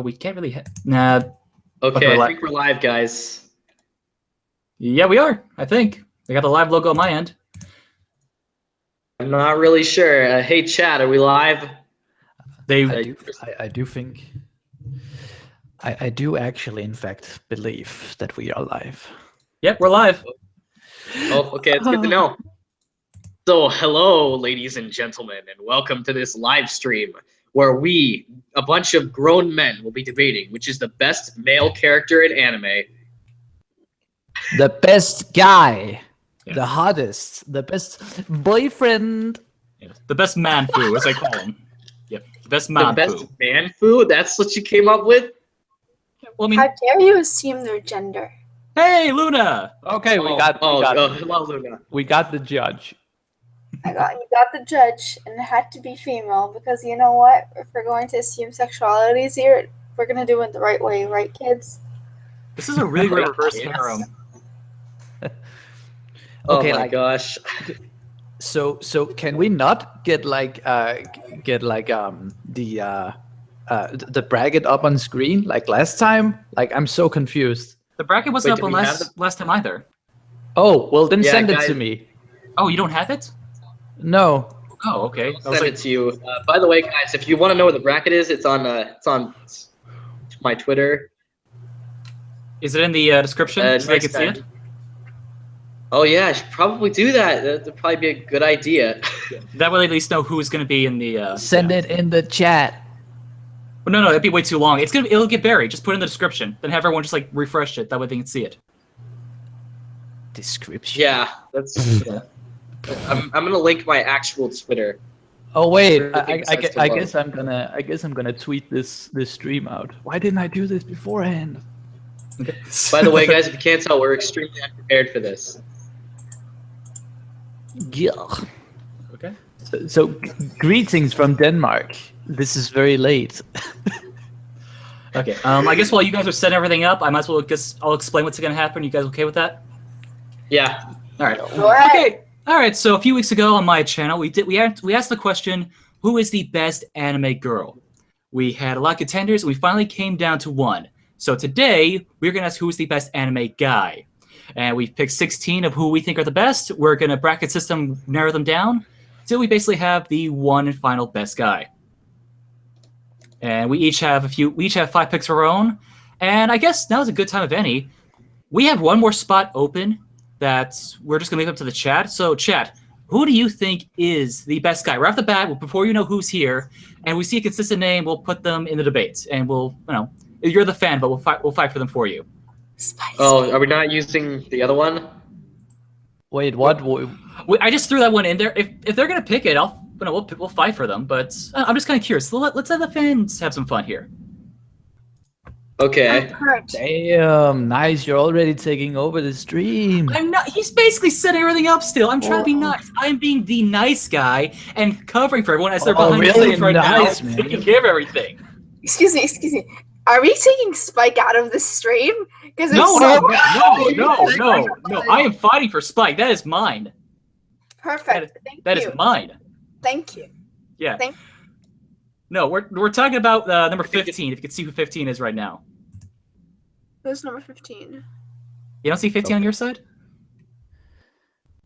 We can't really. Nah. Okay, I think we're live, guys. Yeah, we are. I think they got the live logo on my end. I'm not really sure. Hey, chat, are we live? I do think. I do actually, in fact, believe that we are live. Yep, we're live. Oh, okay, it's good to know. So, hello, ladies and gentlemen, and welcome to this live stream where we, a bunch of grown men, will be debating which is the best male character in anime. The best guy, Yeah. the hottest, the best boyfriend. Yeah. The best manfu, as I call him. Yep, the best manfu. The best manfu? That's what you came up with? Well, I mean, how dare you assume their gender? Hey, Luna! Okay, we got hello, Luna. we got the judge. You got the judge, and it had to be female because you know what? If we're going to assume sexualities here, we're gonna do it the right way, right, kids? This is a really great reverse harem. Oh my gosh. So can we not get like the bracket up on screen like last time? Like, I'm so confused. The bracket wasn't up on last time either. Oh, well then send it guys. to me. Oh, you don't have it? No. Oh, okay. I'll send it to you. By the way, guys, if you want to know where the bracket is, it's on my Twitter. Is it in the description so they can see it? Oh yeah, I should probably do that. That'd probably be a good idea. That way they at least know who is going to be in the. Send it in the chat. Well, no, that'd be way too long. It'll get buried. Just put it in the description. Then have everyone just like refresh it. That way they can see it. Description. Yeah, that's. I'm gonna link my actual Twitter. Oh wait, I guess I'm gonna tweet this stream out. Why didn't I do this beforehand? Okay. By the way, guys, if you can't tell, we're extremely unprepared for this. Yeah. Okay. So greetings from Denmark. This is very late. Okay. I guess while you guys are setting everything up, I might as well I'll explain what's going to happen. You guys okay with that? Yeah. All right. Go ahead. Okay. All right. So a few weeks ago on my channel, we asked the question, who is the best anime girl? We had a lot of contenders, and we finally came down to one. So today we're going to ask who is the best anime guy, and we've picked 16 of who we think are the best. We're going to bracket system narrow them down till we basically have the one and final best guy. And we each have 5 picks of our own. And I guess now's a good time of any. We have one more spot open that we're just going to leave up to the chat. So chat, who do you think is the best guy? Right off the bat, before you know who's here, and we see a consistent name, we'll put them in the debate. And we'll, you're the fan, but we'll fight for them for you. Spicy. Oh, are we not using the other one? Wait, what? I just threw that one in there. If they're going to pick it, we'll fight for them. But I'm just kind of curious. So let's have the fans have some fun here. Okay. Damn, nice. You're already taking over the stream. I'm not. He's basically setting everything up still. I'm trying to be nice. I'm being the nice guy and covering for everyone as they're behind the scenes right now, taking care of everything. Excuse me. Are we taking Spike out of the stream? No. I am fighting for Spike. That is mine. Perfect. That is mine. Thank you. Yeah. No, we're talking about number 15. If you can see who 15 is right now. Who's number 15? You don't see 15 on your side?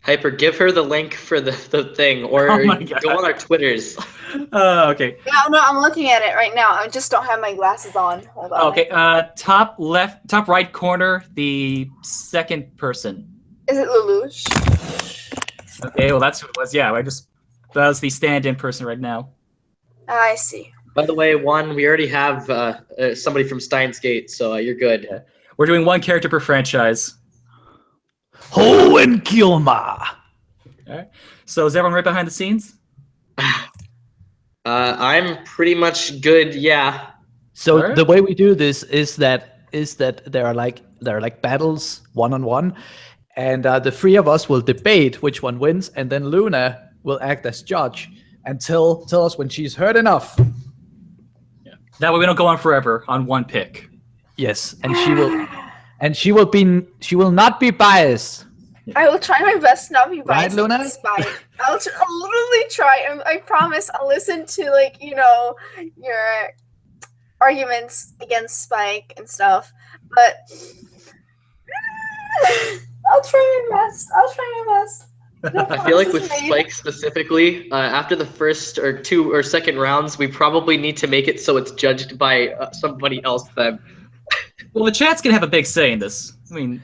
Hyper, give her the link for the thing, or go on our Twitters. Okay. No, I'm looking at it right now. I just don't have my glasses on. Hold on. Okay, top right corner, the second person. Is it Lelouch? Okay, well that's who it was. Yeah, that was the stand-in person right now. I see. By the way, we already have somebody from Steins Gate, so you're good. Yeah. We're doing one character per franchise. Ho and Kyoma. All right. So is everyone right behind the scenes? I'm pretty much good. Yeah. So the way we do this is that there are like battles 1-on-1, and the 3 of us will debate which one wins, and then Luna will act as judge and tell us when she's heard enough. Yeah. That way we don't go on forever on one pick. Yes, and she will not be biased. I will try my best not to be Right, biased. Luna? I'll literally try. I promise. I'll listen to your arguments against Spike and stuff, but I'll try my best. I feel like with Spike specifically, after the first or two or second rounds, we probably need to make it so it's judged by somebody else then. Well, the chat's gonna have a big say in this. I mean,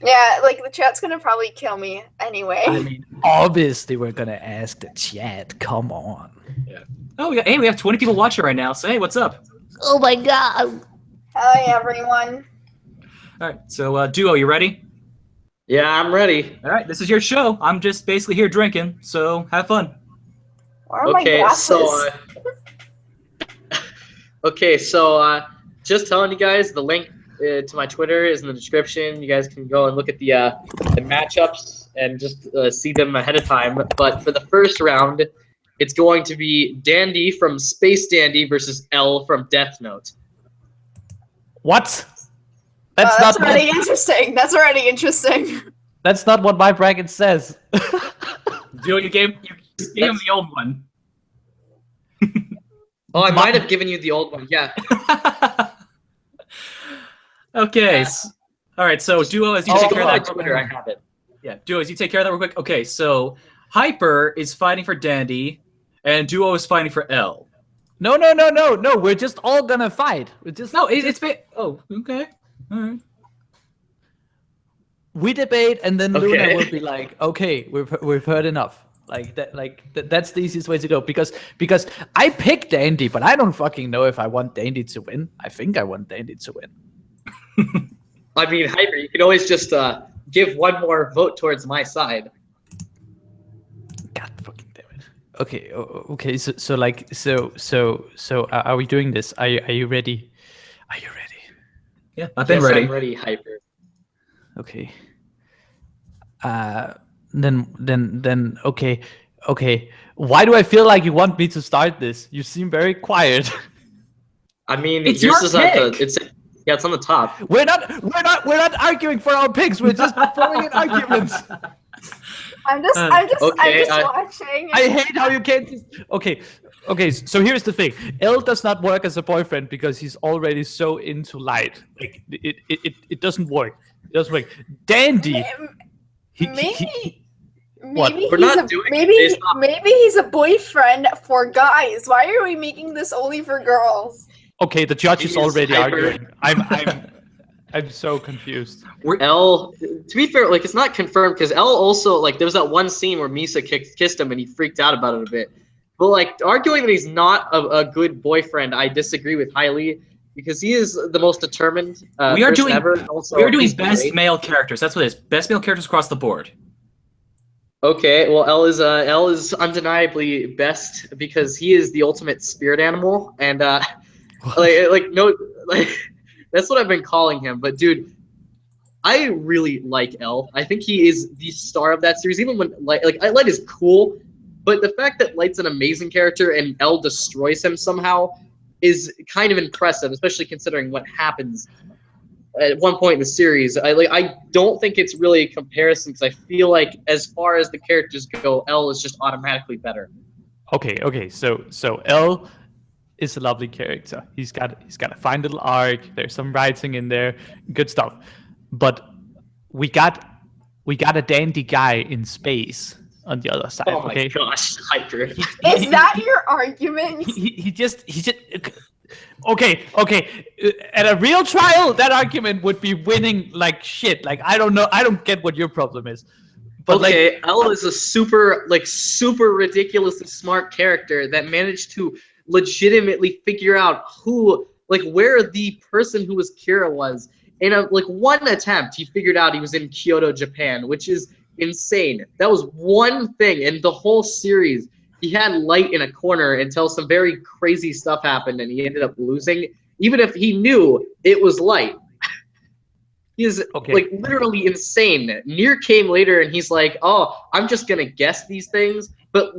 yeah, like the chat's gonna probably kill me anyway. I mean, obviously we're gonna ask the chat. Come on. yeah. Oh, hey, we have 20 people watching right now. So hey, what's up? Oh my god. Hi everyone. All right, so Duo, you ready? Yeah, I'm ready. All right, this is your show. I'm just basically here drinking, so have fun. Where are my Okay, glasses? so just telling you guys, the link to my Twitter is in the description. You guys can go and look at the matchups and just see them ahead of time. But for the first round, it's going to be Dandy from Space Dandy versus L from Death Note. What? That's already interesting. That's already interesting. That's not what my bracket says. Duo, you gave him the old one. Oh, I might have given you the old one. Yeah. Okay. All right. So Duo, as you take care of that. Twitter, I have it. Yeah, Duo, as you take care of that real quick. Okay, so Hyper is fighting for Dandy, and Duo is fighting for L. No. We're just all gonna fight. We're just Oh, okay. All right. We debate, and then Okay. Luna will be like, "Okay, we've heard enough." That's the easiest way to go because I picked Dandy, but I don't fucking know if I want Dandy to win. I think I want Dandy to win. I mean, Hyper, you can always just give one more vote towards my side. God fucking damn it. Okay, okay. So are we doing this? Are you ready? Are you ready? Yeah, I've been Yes, ready. I'm ready, Hyper. Okay. Then okay. Why do I feel like you want me to start this? You seem very quiet. I mean, It's yours your is at the pick. it's on the top. We're not arguing for our picks. We're just throwing in arguments. I'm just Okay, watching. I hate how you can't just... Okay, so here's the thing. L does not work as a boyfriend because he's already so into light. Like it doesn't work. It doesn't work. Dandy. What? Maybe he's a boyfriend for guys. Why are we making this only for girls? Okay, the judge is He's already hyper. arguing. I'm so confused. L, to be fair, like it's not confirmed because L also like there was that one scene where Misa kissed him and he freaked out about it a bit. But like arguing that he's not a good boyfriend, I disagree with highly because he is the most determined. We are person doing ever. And also, we are doing he's best great. male characters. That's what it is. Best male characters across the board. Okay, well L is undeniably best because he is the ultimate spirit like that's what I've been calling him. But dude, I really like L. I think he is the star of that series. Even when Light is cool, but the fact that Light's an amazing character and L destroys him somehow is kind of impressive, especially considering what happens at one point in the series. I don't think it's really a comparison because I feel like as far as the characters go, L is just automatically better. Okay. So L is a lovely character. He's got a fine little arc. There's some writing in there, good stuff. But we got a dandy guy in space on the other side. Oh my okay? gosh, Hyper. Is that your argument? He just okay. At a real trial, that argument would be winning like shit. Like I don't get what your problem is. But okay, L is a super ridiculously smart character that managed to legitimately figure out where the person who was Kira was. In one attempt, he figured out he was in Kyoto, Japan, which is insane. That was one thing in the whole series. He had Light in a corner until some very crazy stuff happened and he ended up losing, even if he knew it was Light. He is literally insane. Nier came later and he's like, oh, I'm just gonna guess these things. But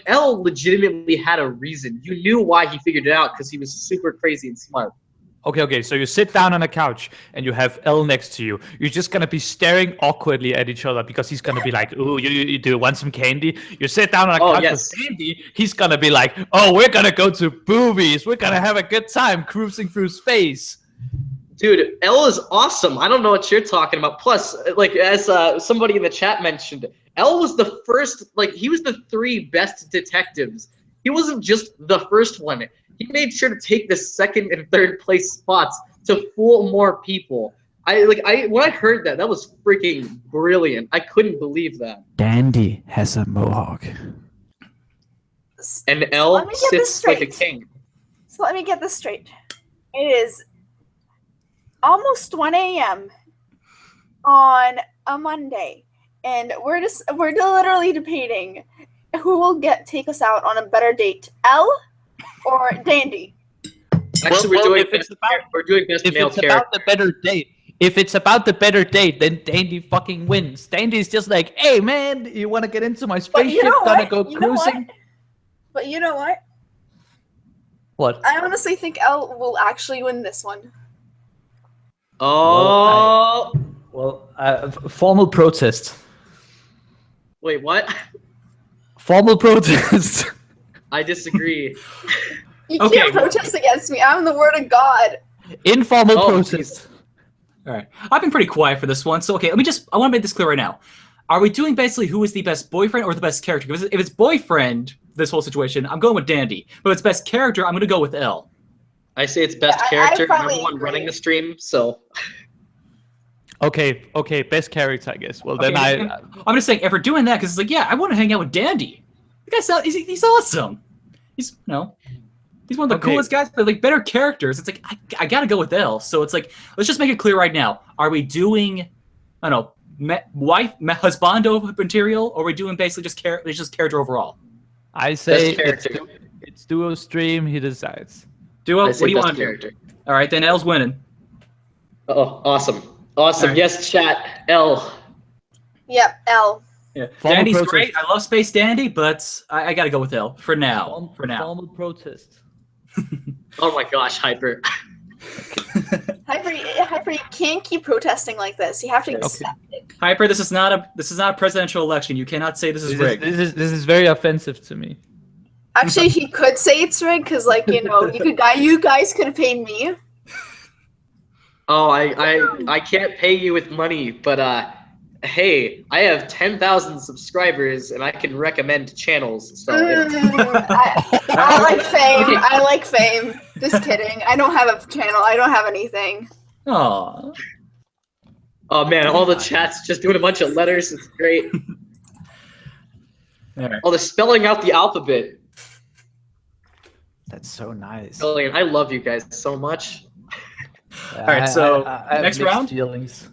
L legitimately had a reason. You knew why he figured it out because he was super crazy and smart. Okay. So you sit down on a couch and you have L next to you. You're just gonna be staring awkwardly at each other because he's gonna be like, "Ooh, you do want some candy?" You sit down on a couch with Dandy. He's gonna be like, "Oh, we're gonna go to boobies. We're gonna have a good time cruising through space." Dude, L is awesome. I don't know what you're talking about. Plus, like as somebody in the chat mentioned, L was the first. Like he was the 3 best detectives. He wasn't just the first one. He made sure to take the 2nd and 3rd place spots to fool more people. When I heard that, that was freaking brilliant. I couldn't believe that. Dandy has a mohawk. And L sits like a king. So let me get this straight. It is almost 1 a.m. on a Monday, and we're literally debating who will take us out on a better date, Elle or Dandy. Actually, we're doing best male character. About the better date, if it's about the better date, then Dandy fucking wins. Dandy's just like, "Hey man, you want to get into my spaceship? Gonna go cruising?" But you know what? What? I honestly think Elle will actually win this one. Oh. Formal protest. Wait, what? Formal protest. I disagree. You can't protest against me. I'm the word of God. Informal protest. All right. I've been pretty quiet for this one. So, okay, I want to make this clear right now. Are we doing basically who is the best boyfriend or the best character? If it's boyfriend, this whole situation, I'm going with Dandy. But if it's best character, I'm going to go with Elle. I say it's best character. I'm the one running the stream, so. Okay, best character, I guess. Well, okay, then I'm just saying, if we're doing that, because it's like, yeah, I want to hang out with Dandy. The guy's he's awesome. He's he's one of the coolest guys, but like better characters. It's like I gotta go with Elle. So it's like, let's just make it clear right now. Are we doing, I don't know, husbando material, or are we doing basically just character overall? I say it's duo stream. He decides. Duo. What do you want to do? All right, then Elle's winning. Oh, awesome. Right. Yes, chat. Elle. Yep, Elle. Yeah. Dandy's great. I love Space Dandy, but I got to go with Elle for now. Formal protest. Oh my gosh, Hyper. Hyper, you can't keep protesting like this. You have to accept it. Hyper, this is not a presidential election. You cannot say this is rigged. This is very offensive to me. Actually, he could say it's rigged because, like, you guys could have paid me. Oh, I can't pay you with money, but hey, I have 10,000 subscribers and I can recommend channels. So I like fame. Okay. I like fame. Just kidding. I don't have a channel. I don't have anything. Aww. Oh man, all the chats just doing a bunch of letters. It's great. Right. Oh, they're spelling out the alphabet. That's so nice. Brilliant. I love you guys so much. All right, so I next round. Feelings.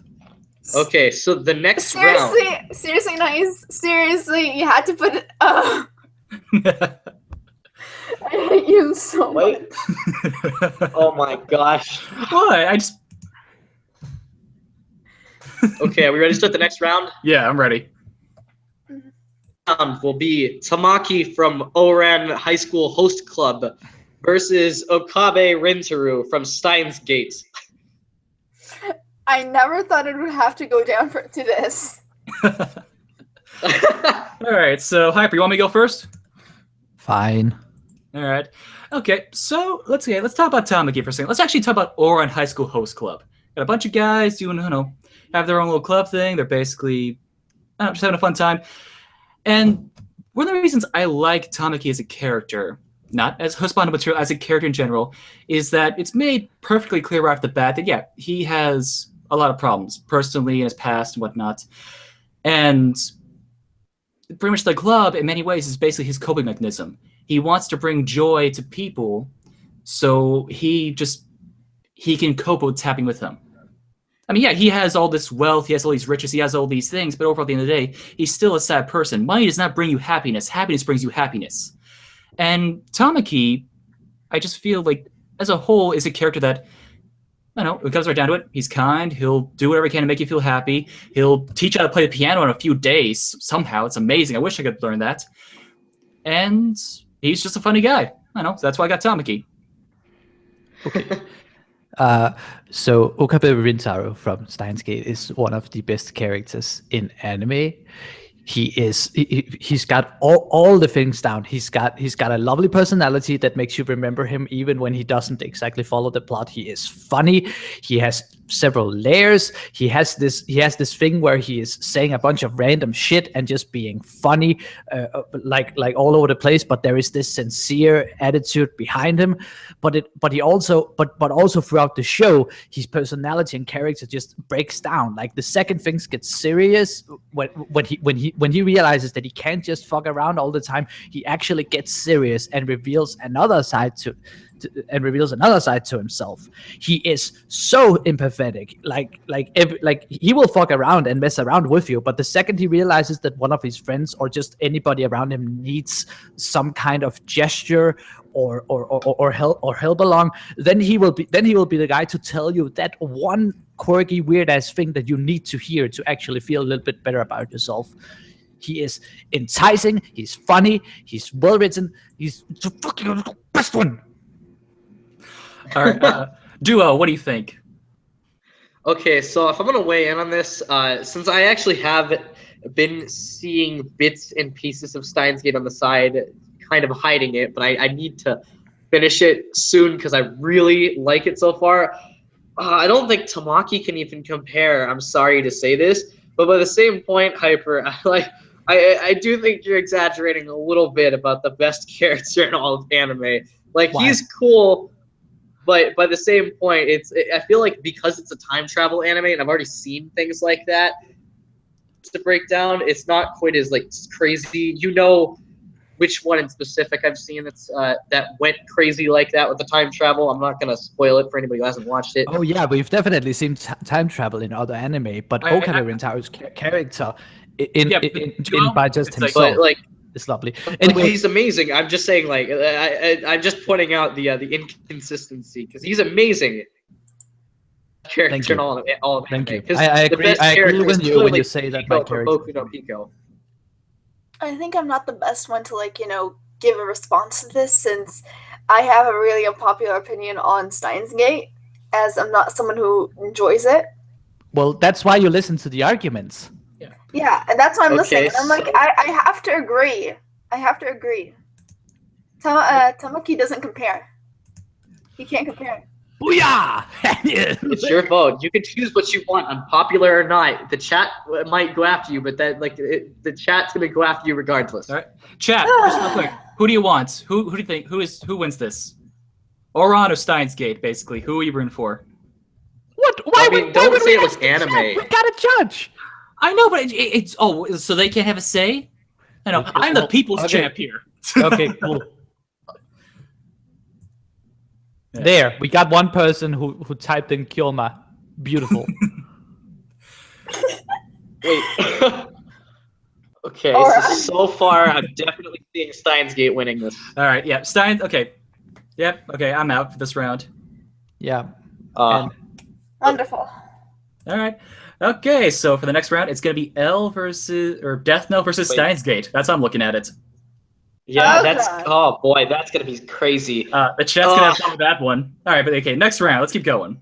Okay, so the next round. Seriously, nice. Seriously, you had to put it. I hate you so much. Oh my gosh. What? Okay, are we ready to start the next round? Yeah, I'm ready. Will be Tamaki from Oran High School Host Club versus Okabe Rintaru from Steins Gate. I never thought it would have to go down to this. All right, so Hyper, you want me to go first? Fine. All right. Okay, so let's talk about Tamaki for a second. Let's actually talk about Oran High School Host Club. Got a bunch of guys doing, have their own little club thing. They're basically just having a fun time. And one of the reasons I like Tamaki as a character, not as husband material, as a character in general, is that it's made perfectly clear right off the bat that, yeah, he has a lot of problems personally in his past and whatnot. And pretty much the club, in many ways, is basically his coping mechanism. He wants to bring joy to people, so he can cope with what's happening with them. I mean, yeah, he has all this wealth, he has all these riches, he has all these things, but overall, at the end of the day, he's still a sad person. Money does not bring you happiness. Happiness brings you happiness. And Tamaki, I just feel like, as a whole, is a character that, I don't know, it comes right down to it. He's kind. He'll do whatever he can to make you feel happy. He'll teach you how to play the piano in a few days. Somehow, it's amazing. I wish I could learn that. And he's just a funny guy. I don't know. So that's why I got Tamaki. Okay. So Okabe Rintaro from Steins Gate is one of the best characters in anime. He's got all the things down. He's got a lovely personality that makes you remember him even when he doesn't exactly follow the plot. He is funny. He has several layers. He has this thing where he is saying a bunch of random shit and just being funny, like all over the place. But there is this sincere attitude behind him. But also throughout the show, his personality and character just breaks down. Like the second things get serious, when he realizes that he can't just fuck around all the time, he actually gets serious and reveals another side to himself. He is so empathetic. Like he will fuck around and mess around with you, but the second he realizes that one of his friends or just anybody around him needs some kind of gesture or help along, then he will be the guy to tell you that one quirky weird ass thing that you need to hear to actually feel a little bit better about yourself. He is enticing, he's funny, he's well written, he's the fucking best one. All right, Duo, what do you think? Okay, so if I'm gonna weigh in on this, since I actually have been seeing bits and pieces of Steins Gate on the side, kind of hiding it, but I need to finish it soon because I really like it so far. I don't think Tamaki can even compare. I'm sorry to say this, but by the same point, Hyper, I do think you're exaggerating a little bit about the best character in all of anime. Like, Why? he's cool, but by the same point, I feel like because it's a time travel anime and I've already seen things like that to break down, it's not quite as like crazy. You know which one in specific I've seen that went crazy like that with the time travel. I'm not gonna spoil it for anybody who hasn't watched it. Oh yeah, we've definitely seen time travel in other anime, but Okabe Rintaro's character in by just himself, but like, it's lovely. Anyway, he's amazing. I'm just saying, like, I'm just pointing out the inconsistency because he's amazing character in all of Thank anime. you. I agree with you when you say that my character. Boku no Pico. I think I'm not the best one to, like, give a response to this, since I have a really unpopular opinion on Steins Gate, as I'm not someone who enjoys it. Well, that's why you listen to the arguments. Yeah, and that's why I'm listening. And I'm like, so- I have to agree. Tamaki doesn't compare. He can't compare. Booyah! It's your vote. You can choose what you want, unpopular or not. The chat might go after you, but the chat's gonna go after you regardless. All right, chat. Just real quick. Who do you want? Who do you think? Who wins this? Oran or Steins Gate? Basically, who are you rooting for? What? Why don't say it was ask the anime. chat? We got a judge. I know, but it's so they can't have a say. I know. Okay, I'm the well, people's okay. champ here. Okay, cool. There, we got one person who typed in Kyoma. Beautiful. Wait. Okay, Alright. so far I'm definitely seeing Steins Gate winning this. All right, yeah, Stein. Okay, yep. Okay, I'm out for this round. Yeah. Uh, Wonderful. All right. Okay, so for the next round, it's gonna be Death Note versus Wait. Steins Gate. That's how I'm looking at it. yeah, Okay. oh boy, that's gonna be crazy. The chat's gonna have fun with that one. All right, but okay, next round. Let's keep going.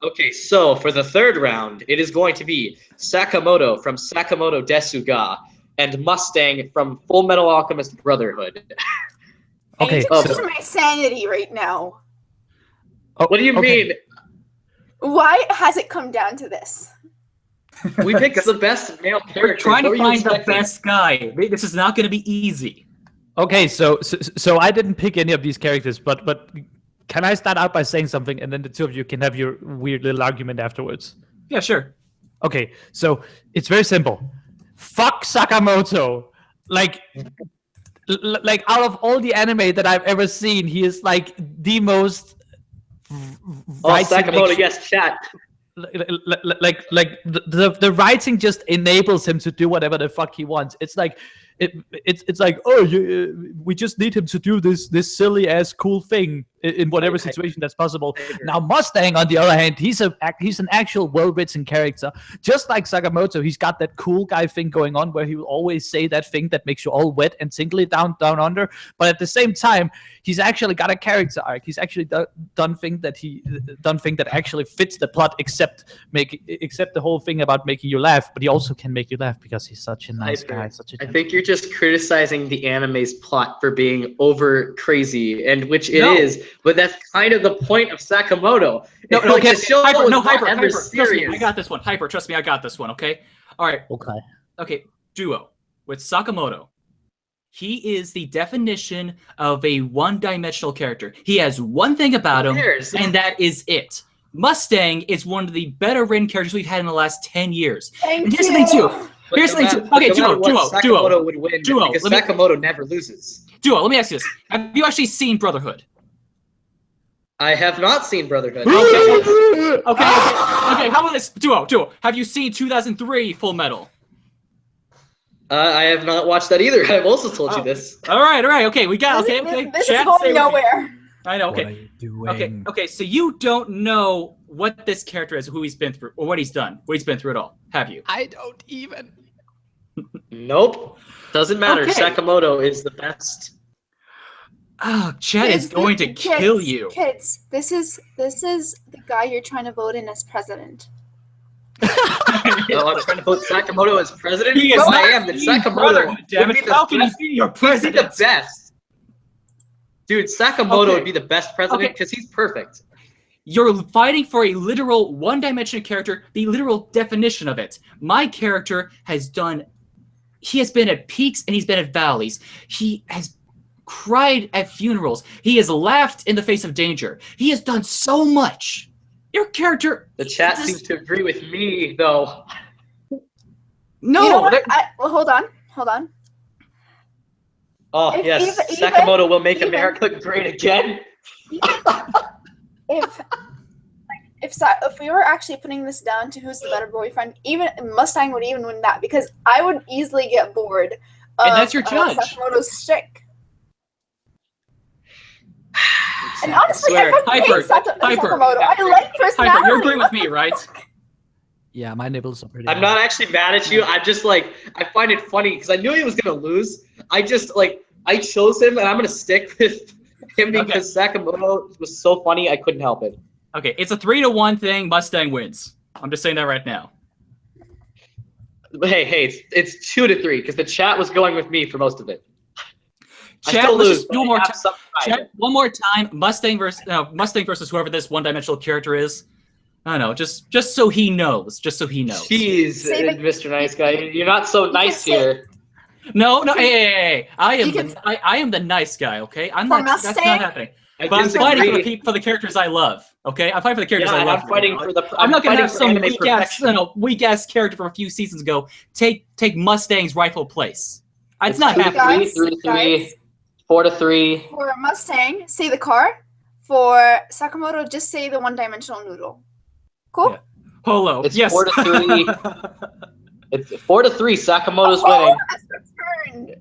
Okay, so for the third round, it is going to be Sakamoto from Sakamoto Desuga and Mustang from Full Metal Alchemist Brotherhood. Okay. I need to question my sanity right now. What do you mean? Why has it come down to this? We picked the best male We're character. trying to find the best guy. This is not gonna be easy. Okay, so I didn't pick any of these characters, but can I start out by saying something, and then the two of you can have your weird little argument afterwards? Yeah, sure. Okay, so it's very simple. Fuck Sakamoto. Like out of all the anime that I've ever seen, he is like the most. Sakamoto, yes, chat. Like the writing just enables him to do whatever the fuck he wants. It's like it's like, oh, we just need him to do this silly ass cool thing in whatever situation that's possible. Now Mustang, on the other hand, he's an actual well-written character. Just like Sakamoto, he's got that cool guy thing going on where he will always say that thing that makes you all wet and tingly down under. But at the same time, he's actually got a character arc. He's actually done thing that actually fits the plot, except the whole thing about making you laugh. But he also can make you laugh because he's such a nice guy. I think you're just criticizing the anime's plot for being over crazy, and which it is. But that's kind of the point of Sakamoto. No, like, okay, the show Hyper, was no, not Hyper, ever trust me, serious. I got this one. Hyper, trust me, I got this one, okay? All right. Okay, Duo. With Sakamoto, he is the definition of a one-dimensional character. He has one thing about him, and that is it. Mustang is one of the better-written characters we've had in the last 10 years. Thank and here's you. the thing, too. Here's the thing, too. Okay, Duo. Sakamoto would win because Sakamoto never loses. Duo, let me ask you this. Have you actually seen Brotherhood? I have not seen Brotherhood. Okay, how about this? Duo, have you seen 2003 Full Metal? I have not watched that either. I've also told you this. All right, okay, we got, okay. This is going nowhere. I know, okay. What are you doing? Okay, so you don't know what this character is, who he's been through, or what he's done, what he's been through at all, have you? I don't even. Nope. Doesn't matter. Okay. Sakamoto is the best. Oh, Chad is going to kill you. Kids, this is the guy you're trying to vote in as president. No, I'm trying to vote Sakamoto as president. He is I not am. Then being Sakamoto would damn be it. the How can he best. be your He'd be president? the best. Dude, Sakamoto Okay. would be the best president because he's perfect. You're fighting for a literal one-dimensional character, the literal definition of it. My character has done... He has been at peaks and he's been at valleys. He has cried at funerals. He has laughed in the face of danger. He has done so much. Your character... The chat seems to agree with me, though. No! You know what? Well, hold on. Oh, yes. Sakamoto will make America great again. If we were actually putting this down to who's the better boyfriend, even Mustang would even win that because I would easily get bored. And that's your judge. Sakamoto's shtick. And honestly, I fucking hate Sakamoto. I like personality. Hyper, you're agreeing with me, right? Yeah, my nipples are pretty. I'm not actually mad at you. I'm just like, I find it funny because I knew he was going to lose. I chose him and I'm going to stick with him because Sakamoto was so funny, I couldn't help it. Okay, it's a 3-1 thing. Mustang wins. I'm just saying that right now. Hey, it's 2-3 because the chat was going with me for most of it. Chat, I still let's lose. just do one more time. Mustang versus whoever this one-dimensional character is. I don't know, just so he knows. Jeez, Mr. Nice Guy, you're not so nice here. No, hey. I am the nice guy, okay? That's not happening. But I'm fighting for the characters I love. Okay, I'm fighting for the characters I love. I'm not gonna have some weak ass character from a few seasons ago take Mustang's rightful place. It's not happening. 3-3, 4-3. For Mustang, say the car. For Sakamoto, just say the one-dimensional noodle. Cool. Yeah. Polo. It's yes. 4-3. It's 4-3. Sakamoto's winning. Turned.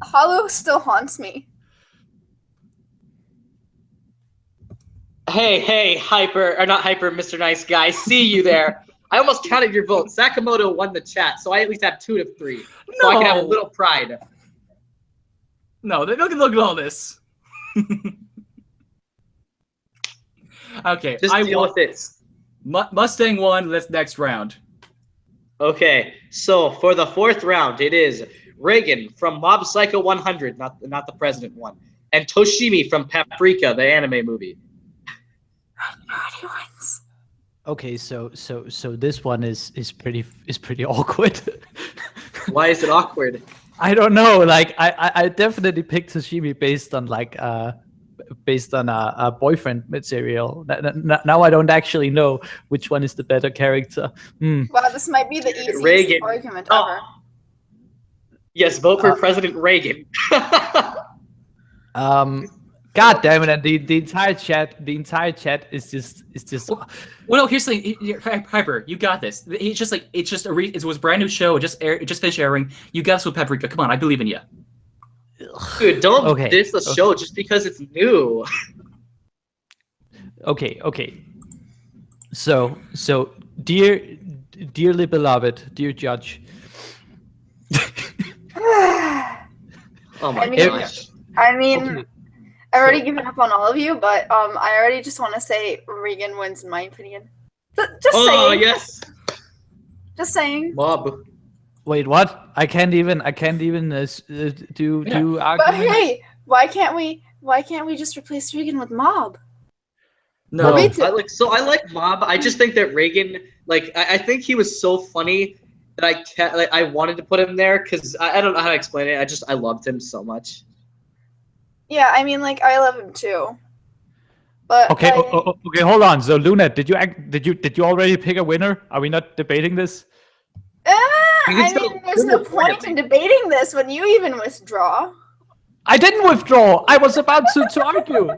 Hollow still haunts me. Hey, Mr. Nice Guy. See you there. I almost counted your vote. Sakamoto won the chat, so I at least have 2-3. So I can have a little pride. No, look at all this. Okay, Just deal with it. Mustang won. Let's next round. Okay, so for the fourth round, it is Reagan from Mob Psycho 100, not the president one, and Toshimi from Paprika, the anime movie. Okay, so this one is pretty awkward. Why is it awkward? I don't know. Like I definitely picked Yoshimi based on a boyfriend material. Now I don't actually know which one is the better character. Wow, this might be the easiest Reagan. argument ever. Yes, vote for President Reagan. God damn it! And the entire chat is just. Well, no, here's the thing, Hyper, you got this. It's just like it was a brand new show. It just finished airing. You got this with Paprika. Come on, I believe in you. Dude, don't diss the show just because it's new. Okay. So dearly beloved, dear judge. Oh my gosh. I mean, I've already given up on all of you, but I already just want to say Reagan wins in my opinion. Just saying. Yes. Just saying. Mob. Wait, what? I can't even do argument. But hey, why can't we just replace Reagan with Mob? No, I like Mob. I just think that Reagan, I think he was so funny that I wanted to put him there because I don't know how to explain it. I loved him so much. Yeah, I mean, I love him too. But okay, okay, hold on. So Luna, did you already pick a winner? Are we not debating this? I mean, there's no point in debating this when you even withdraw. I didn't withdraw. I was about to argue.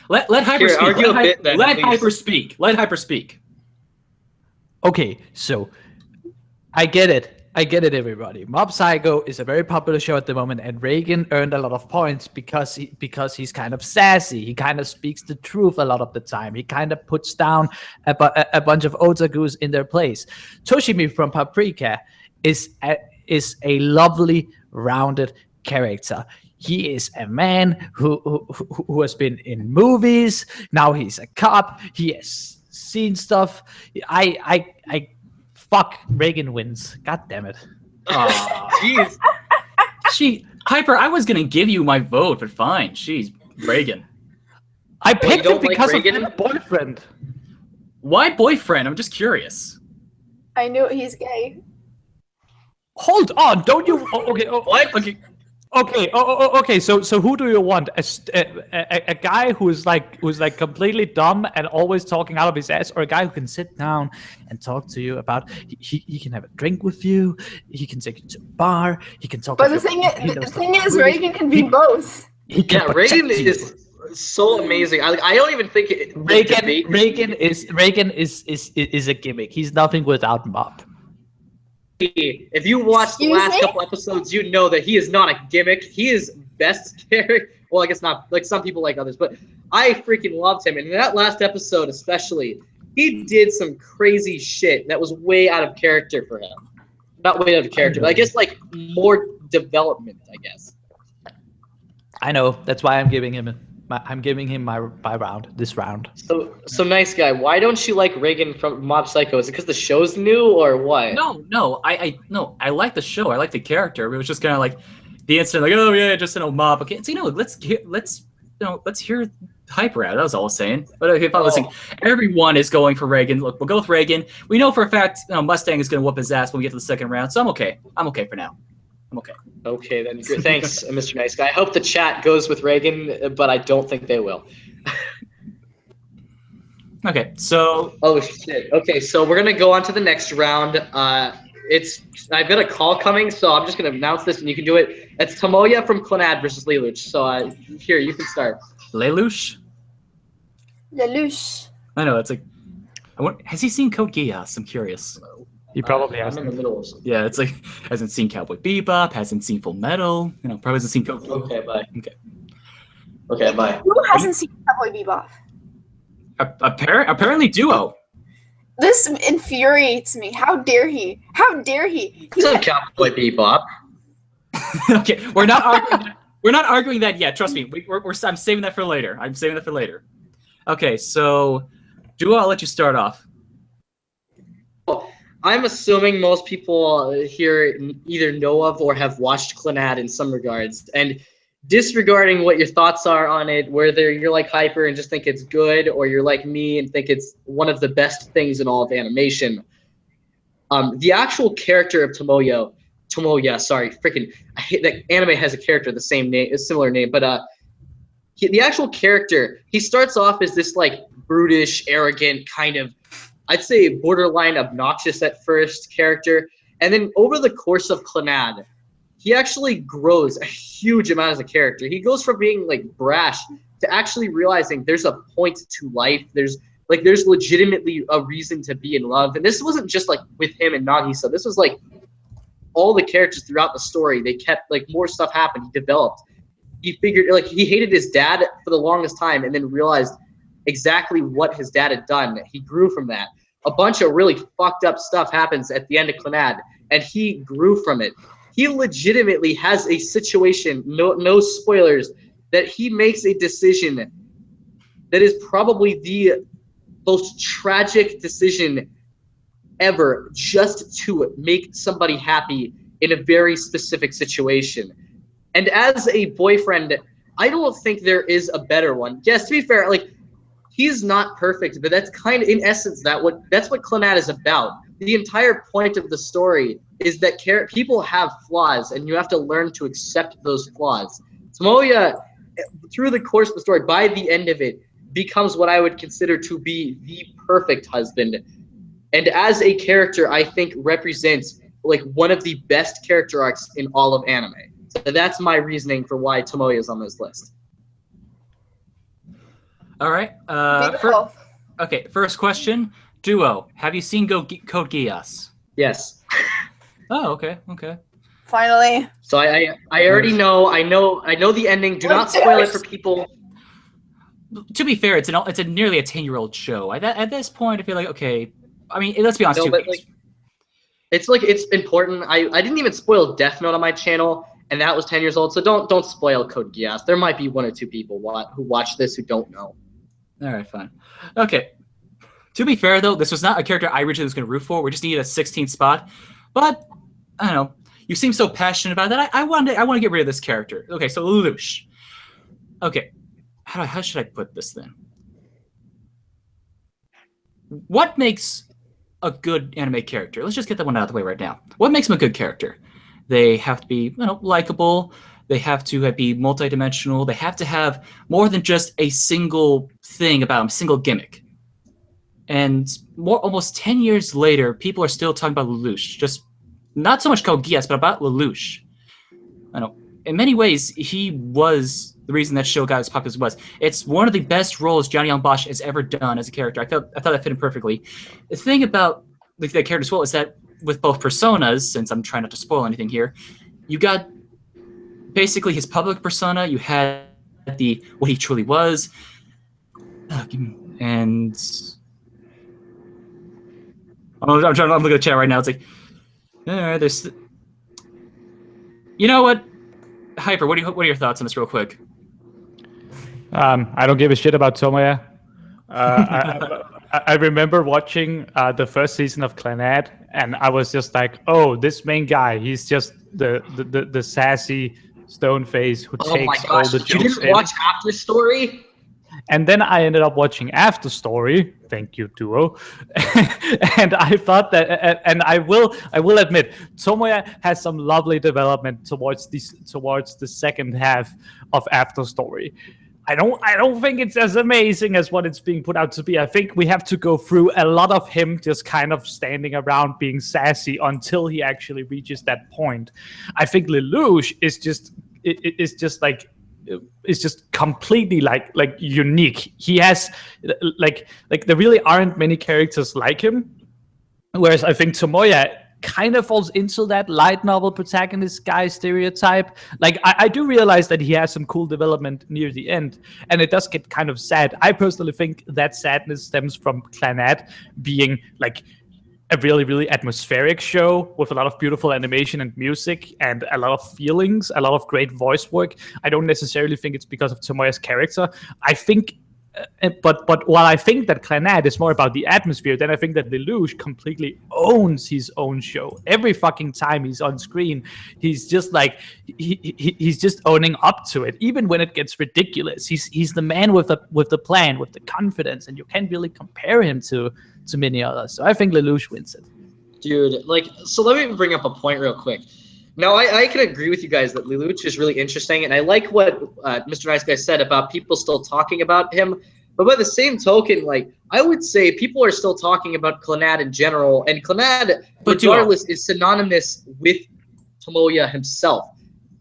Let Hyper speak. Let Hyper speak. Let Hyper speak. Okay, so I get it, everybody. Mob Psycho is a very popular show at the moment, and Reagan earned a lot of points because he's kind of sassy. He kind of speaks the truth a lot of the time. He kind of puts down a bunch of otakus in their place. Toshimi from Paprika is a lovely, rounded character. He is a man who has been in movies. Now he's a cop. He has seen stuff. I fuck, Reagan wins. God damn it. Jeez. Hyper, I was gonna give you my vote, but fine. Jeez, Reagan. I picked him because of his boyfriend. Why boyfriend? I'm just curious. I knew he's gay. Hold on, don't you? What? Okay. So who do you want? A guy who's completely dumb and always talking out of his ass, or a guy who can sit down and talk to you about? He can have a drink with you. He can take you to a bar. He can talk. But the thing is, Reagan can be both. Reagan is so amazing. I don't even think Reagan is a gimmick. He's nothing without Mob. If you watch the last couple episodes, you know that he is not a gimmick. He is best character. Well, I guess not. Like some people like others, but I freaking loved him. And in that last episode, especially, he did some crazy shit that was way out of character for him. Not way out of character, but I guess more development. I guess. I know. That's why I'm giving him my round. This round. So nice guy. Why don't you like Reagan from Mob Psycho? Is it because the show's new or what? No. I like the show. I like the character. It was just kind of like the instant, oh yeah, just Mob. Okay, so let's hear Hyper out. That was all I was saying. But if I was listening, everyone is going for Reagan. Look, we'll go with Reagan. We know for a fact Mustang is going to whoop his ass when we get to the second round. So I'm okay. I'm okay for now. I'm okay. Okay, then. Thanks, Mr. Nice Guy. I hope the chat goes with Reagan, but I don't think they will. Okay, so. Oh shit. Okay, so we're gonna go on to the next round. I've got a call coming, so I'm just gonna announce this, and you can do it. It's Tomoya from Clannad versus Lelouch. So here, you can start. Lelouch. I know it's has he seen Code Geass? I'm curious. He probably has. I'm in the middle of something. Yeah, it's hasn't seen Cowboy Bebop, hasn't seen Full Metal, probably hasn't seen Code Geass. Okay, bye. Okay, bye. Who hasn't seen Cowboy Bebop? Apparently Duo. This infuriates me. How dare he? How dare he? He's on Cowboy Bebop. Okay, we're not arguing. We're not arguing that yet. Trust me. I'm saving that for later. Okay, so Duo, I'll let you start off. I'm assuming most people here either know of or have watched Clannad in some regards. And disregarding what your thoughts are on it, whether you're like Hyper and just think it's good, or you're like me and think it's one of the best things in all of animation, the actual character of Tomoya, I hate that anime has a character the same name, a similar name, but the actual character, he starts off as this brutish, arrogant kind of, I'd say borderline obnoxious at first character, and then over the course of Clannad, he actually grows a huge amount as a character. He goes from being like brash to actually realizing there's a point to life. There's legitimately a reason to be in love. And this wasn't just like with him and Nagisa. This was like all the characters throughout the story. They kept like more stuff happened. He developed. He figured like he hated his dad for the longest time and then realized exactly what his dad had done. He grew from that. A bunch of really fucked up stuff happens at the end of Clannad, and he grew from it. He legitimately has a situation, no spoilers, that he makes a decision that is probably the most tragic decision ever, just to make somebody happy in a very specific situation. And as a boyfriend, I don't think there is a better one. Yes, to be fair, like, he's not perfect, but that's kind of, in essence, that's what Clannad is about. The entire point of the story is that people have flaws, and you have to learn to accept those flaws. Tomoya, through the course of the story, by the end of it, becomes what I would consider to be the perfect husband. And as a character, I think represents like one of the best character arcs in all of anime. So that's my reasoning for why Tomoya is on this list. All right. Okay, first question. Duo, have you seen Code Geass? Yes. Oh, okay. Finally. So I already know. I know the ending. Do not spoil it for people. To be fair, it's a nearly a 10-year-old show. At this point, I feel like, okay. I mean, let's be honest. No, but like, it's important. I didn't even spoil Death Note on my channel, and that was 10 years old. So don't spoil Code Geass. There might be one or two people who watch this who don't know. All right, fine. Okay. To be fair, though, this was not a character I originally was going to root for. We just needed a 16th spot. But, I don't know. You seem so passionate about that. I want to get rid of this character. Okay, so Lelouch. Okay. How should I put this then? What makes a good anime character? Let's just get that one out of the way right now. What makes them a good character? They have to be, likable. They have to be multidimensional. They have to have more than just a single thing about them, single gimmick. And almost 10 years later, people are still talking about Lelouch. Just not so much Code Geass, but about Lelouch. I know. In many ways, he was the reason that show got as popular as it was. It's one of the best roles Johnny Young Bosch has ever done as a character. I thought that fit him perfectly. The thing about the character as well is that with both personas, since I'm trying not to spoil anything here, you got basically his public persona, you had what he truly was, and I'm looking at the chat right now. It's like, there's, you know what, Hyper, what are your thoughts on this real quick? I don't give a shit about Tomoya. I remember watching the first season of Clannad, and I was just like, "Oh, this main guy, he's just the sassy stone face who takes all the jokes." You didn't watch After Story? And then I ended up watching After Story. Thank you, Duo. And I thought that, and I will admit, Tomoya has some lovely development towards the second half of After Story. I don't think it's as amazing as what it's being put out to be. I think we have to go through a lot of him just kind of standing around being sassy until he actually reaches that point. I think Lelouch is just completely like unique. He has like there really aren't many characters like him. Whereas I think Tomoya kind of falls into that light novel protagonist guy stereotype. Like, I do realize that he has some cool development near the end, and it does get kind of sad. I personally think that sadness stems from Clannad being like a really, really atmospheric show with a lot of beautiful animation and music and a lot of feelings, a lot of great voice work. I don't necessarily think it's because of Tomoya's character. I think but while I think that Clannad is more about the atmosphere, then I think that Lelouch completely owns his own show. Every fucking time he's on screen, he's just like he's just owning up to it, even when it gets ridiculous. He's the man with the plan, with the confidence, and you can't really compare him to many others. So I think Lelouch wins it. Dude, so let me bring up a point real quick. Now, I can agree with you guys that Lelouch is really interesting, and I like what MrNiesGuy said about people still talking about him. But by the same token, I would say people are still talking about Clannad in general, and Clannad, regardless, is synonymous with Tomoya himself.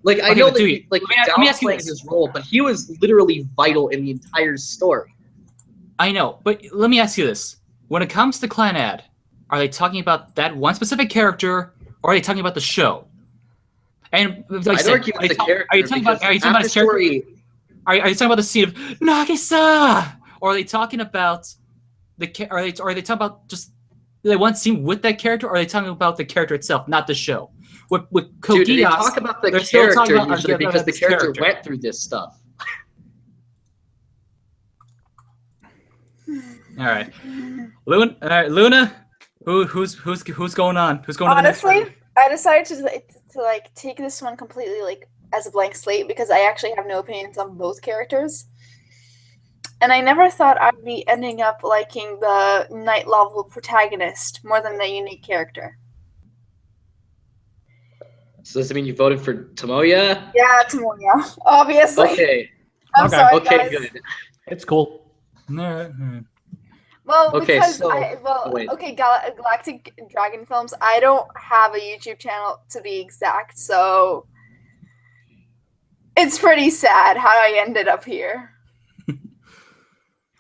Like I Okay, know but that dude, he, like let me ask you downplaying this. his role, but he was literally vital in the entire story. I know, but let me ask you this: when it comes to Clan Ad, are they talking about that one specific character, or are they talking about the show? And like I I'd said, argue it's the character. are you talking about? Are you talking about his character? Are you talking about the scene of Nagisa? Or are they talking about are they talking about just they one scene with that character, or are they talking about the character itself, not the show? With Dude, they Kogiyas, talk about the they're still talking character about usually because the this character went through this stuff. All right, Luna. All right, Luna. Who's going on? Who's going to the next Honestly, round? I decided to like take this one completely like as a blank slate because I actually have no opinions on both characters. And I never thought I'd be ending up liking the night level protagonist more than the unique character. So does it mean you voted for Tomoya? Yeah, Tomoya, obviously. Okay. I'm sorry, Okay, guys. good. It's cool. Well, Okay, because so- wait. Galactic Dragon Films, I don't have a YouTube channel to be exact, so it's pretty sad how I ended up here.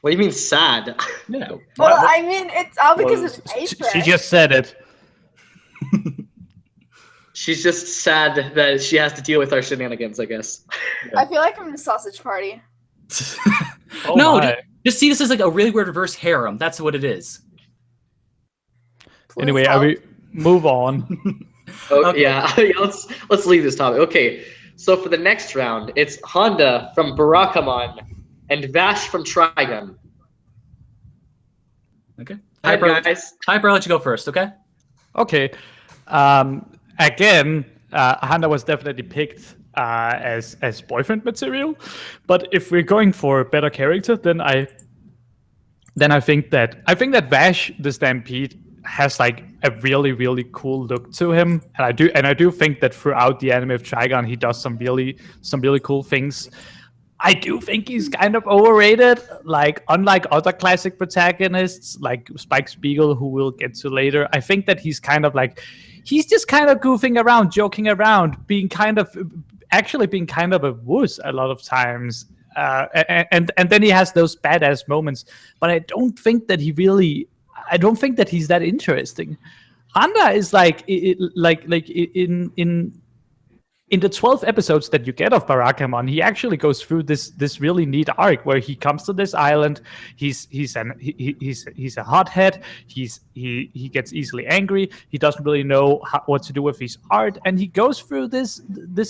What do you mean sad? Yeah. Well, I mean, it's all because of April. She just said it. She's just sad that she has to deal with our shenanigans, I guess. I feel like I'm in a sausage party. Oh No, my. just see this as like a really weird reverse harem. That's what it is. Please Anyway, help. move on. Okay. Yeah, let's leave this topic. Okay, so for the next round, it's Handa from Barakamon and Vash from Trigun. Okay. Hi, Hyper, guys. Hyper, I'll let you go first. Okay. Okay. Again, Handa was definitely picked as boyfriend material, but if we're going for a better character, then I think that Vash the Stampede has like a really, really cool look to him, and I do think that throughout the anime of Trigun he does some really cool things. I do think he's kind of overrated, like unlike other classic protagonists like Spike Spiegel, who we'll get to later. I think that he's kind of like, he's just kind of goofing around, joking around, being kind of a wuss a lot of times. And then he has those badass moments, but I don't think that he's that interesting. Handa is like in the 12 episodes that you get of Barakamon, he actually goes through this really neat arc where he comes to this island. He's a hothead. He gets easily angry. He doesn't really know what to do with his art, and he goes through this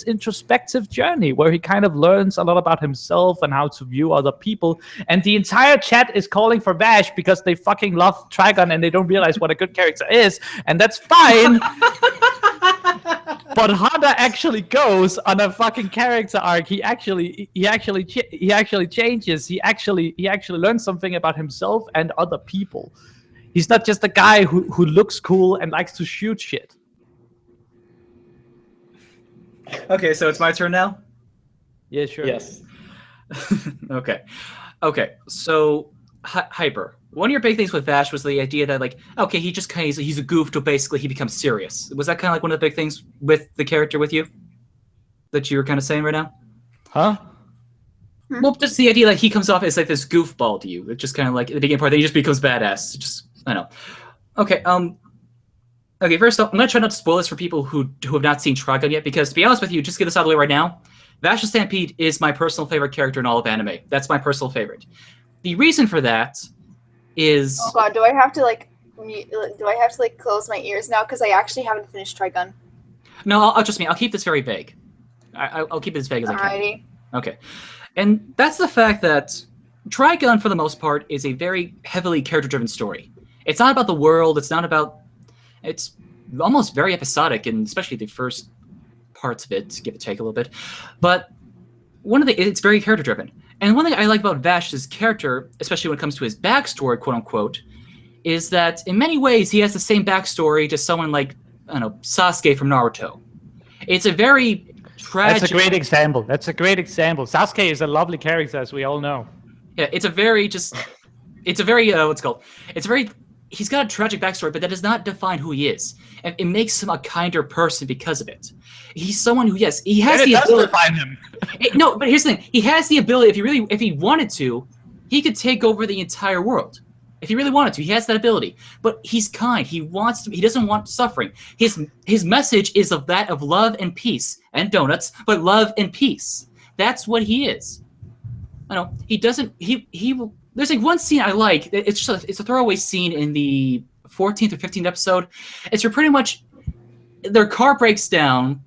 introspective journey where he kind of learns a lot about himself and how to view other people. And the entire chat is calling for Vash because they fucking love Trigun and they don't realize what a good character is, and that's fine. But Handa actually goes on a fucking character arc. He actually changes. He actually learns something about himself and other people. He's not just a guy who looks cool and likes to shoot shit. Okay, so it's my turn now. Yeah, sure. Yes. Okay. So Hyper. One of your big things with Vash was the idea that, like, okay, he just kind of he's a goof till basically he becomes serious. Was that kind of like one of the big things with the character with you that you were kind of saying right now? Huh? Well, just the idea that he comes off as like this goofball to you. It's just kind of like at the beginning part, then he just becomes badass. Just I don't know. Okay. Okay. First off, I'm gonna try not to spoil this for people who have not seen Trigun yet, because to be honest with you, just to get this out of the way right now, Vash the Stampede is my personal favorite character in all of anime. That's my personal favorite. The reason for that is. Oh god, do I have to like close my ears now because I actually haven't finished Trigun? No, I'll trust me. I'll keep this very vague. I'll keep it as vague as I can. Alrighty. Okay, and that's the fact that Trigun, for the most part, is a very heavily character-driven story. It's not about the world. It's not about. It's almost very episodic, and especially the first parts of it, give or take a little bit. But it's very character-driven. And one thing I like about Vash's character, especially when it comes to his backstory, quote unquote, is that in many ways he has the same backstory to someone like, I don't know, Sasuke from Naruto. It's a very tragic. That's a great example. Sasuke is a lovely character, as we all know. Yeah, it's a very what's it called? It's a very he's got a tragic backstory, but that does not define who he is. And it makes him a kinder person because of it. He's someone who, yes, he has the ability. Define him. No, but here's the thing: he has the ability. If he wanted to, he could take over the entire world. If he really wanted to, he has that ability. But he's kind. He wants to. He doesn't want suffering. His message is of that of love and peace and donuts, but love and peace. That's what he is. I know he doesn't. He will. There's like one scene I like. It's just it's a throwaway scene in the 14th or 15th episode. It's where pretty much their car breaks down,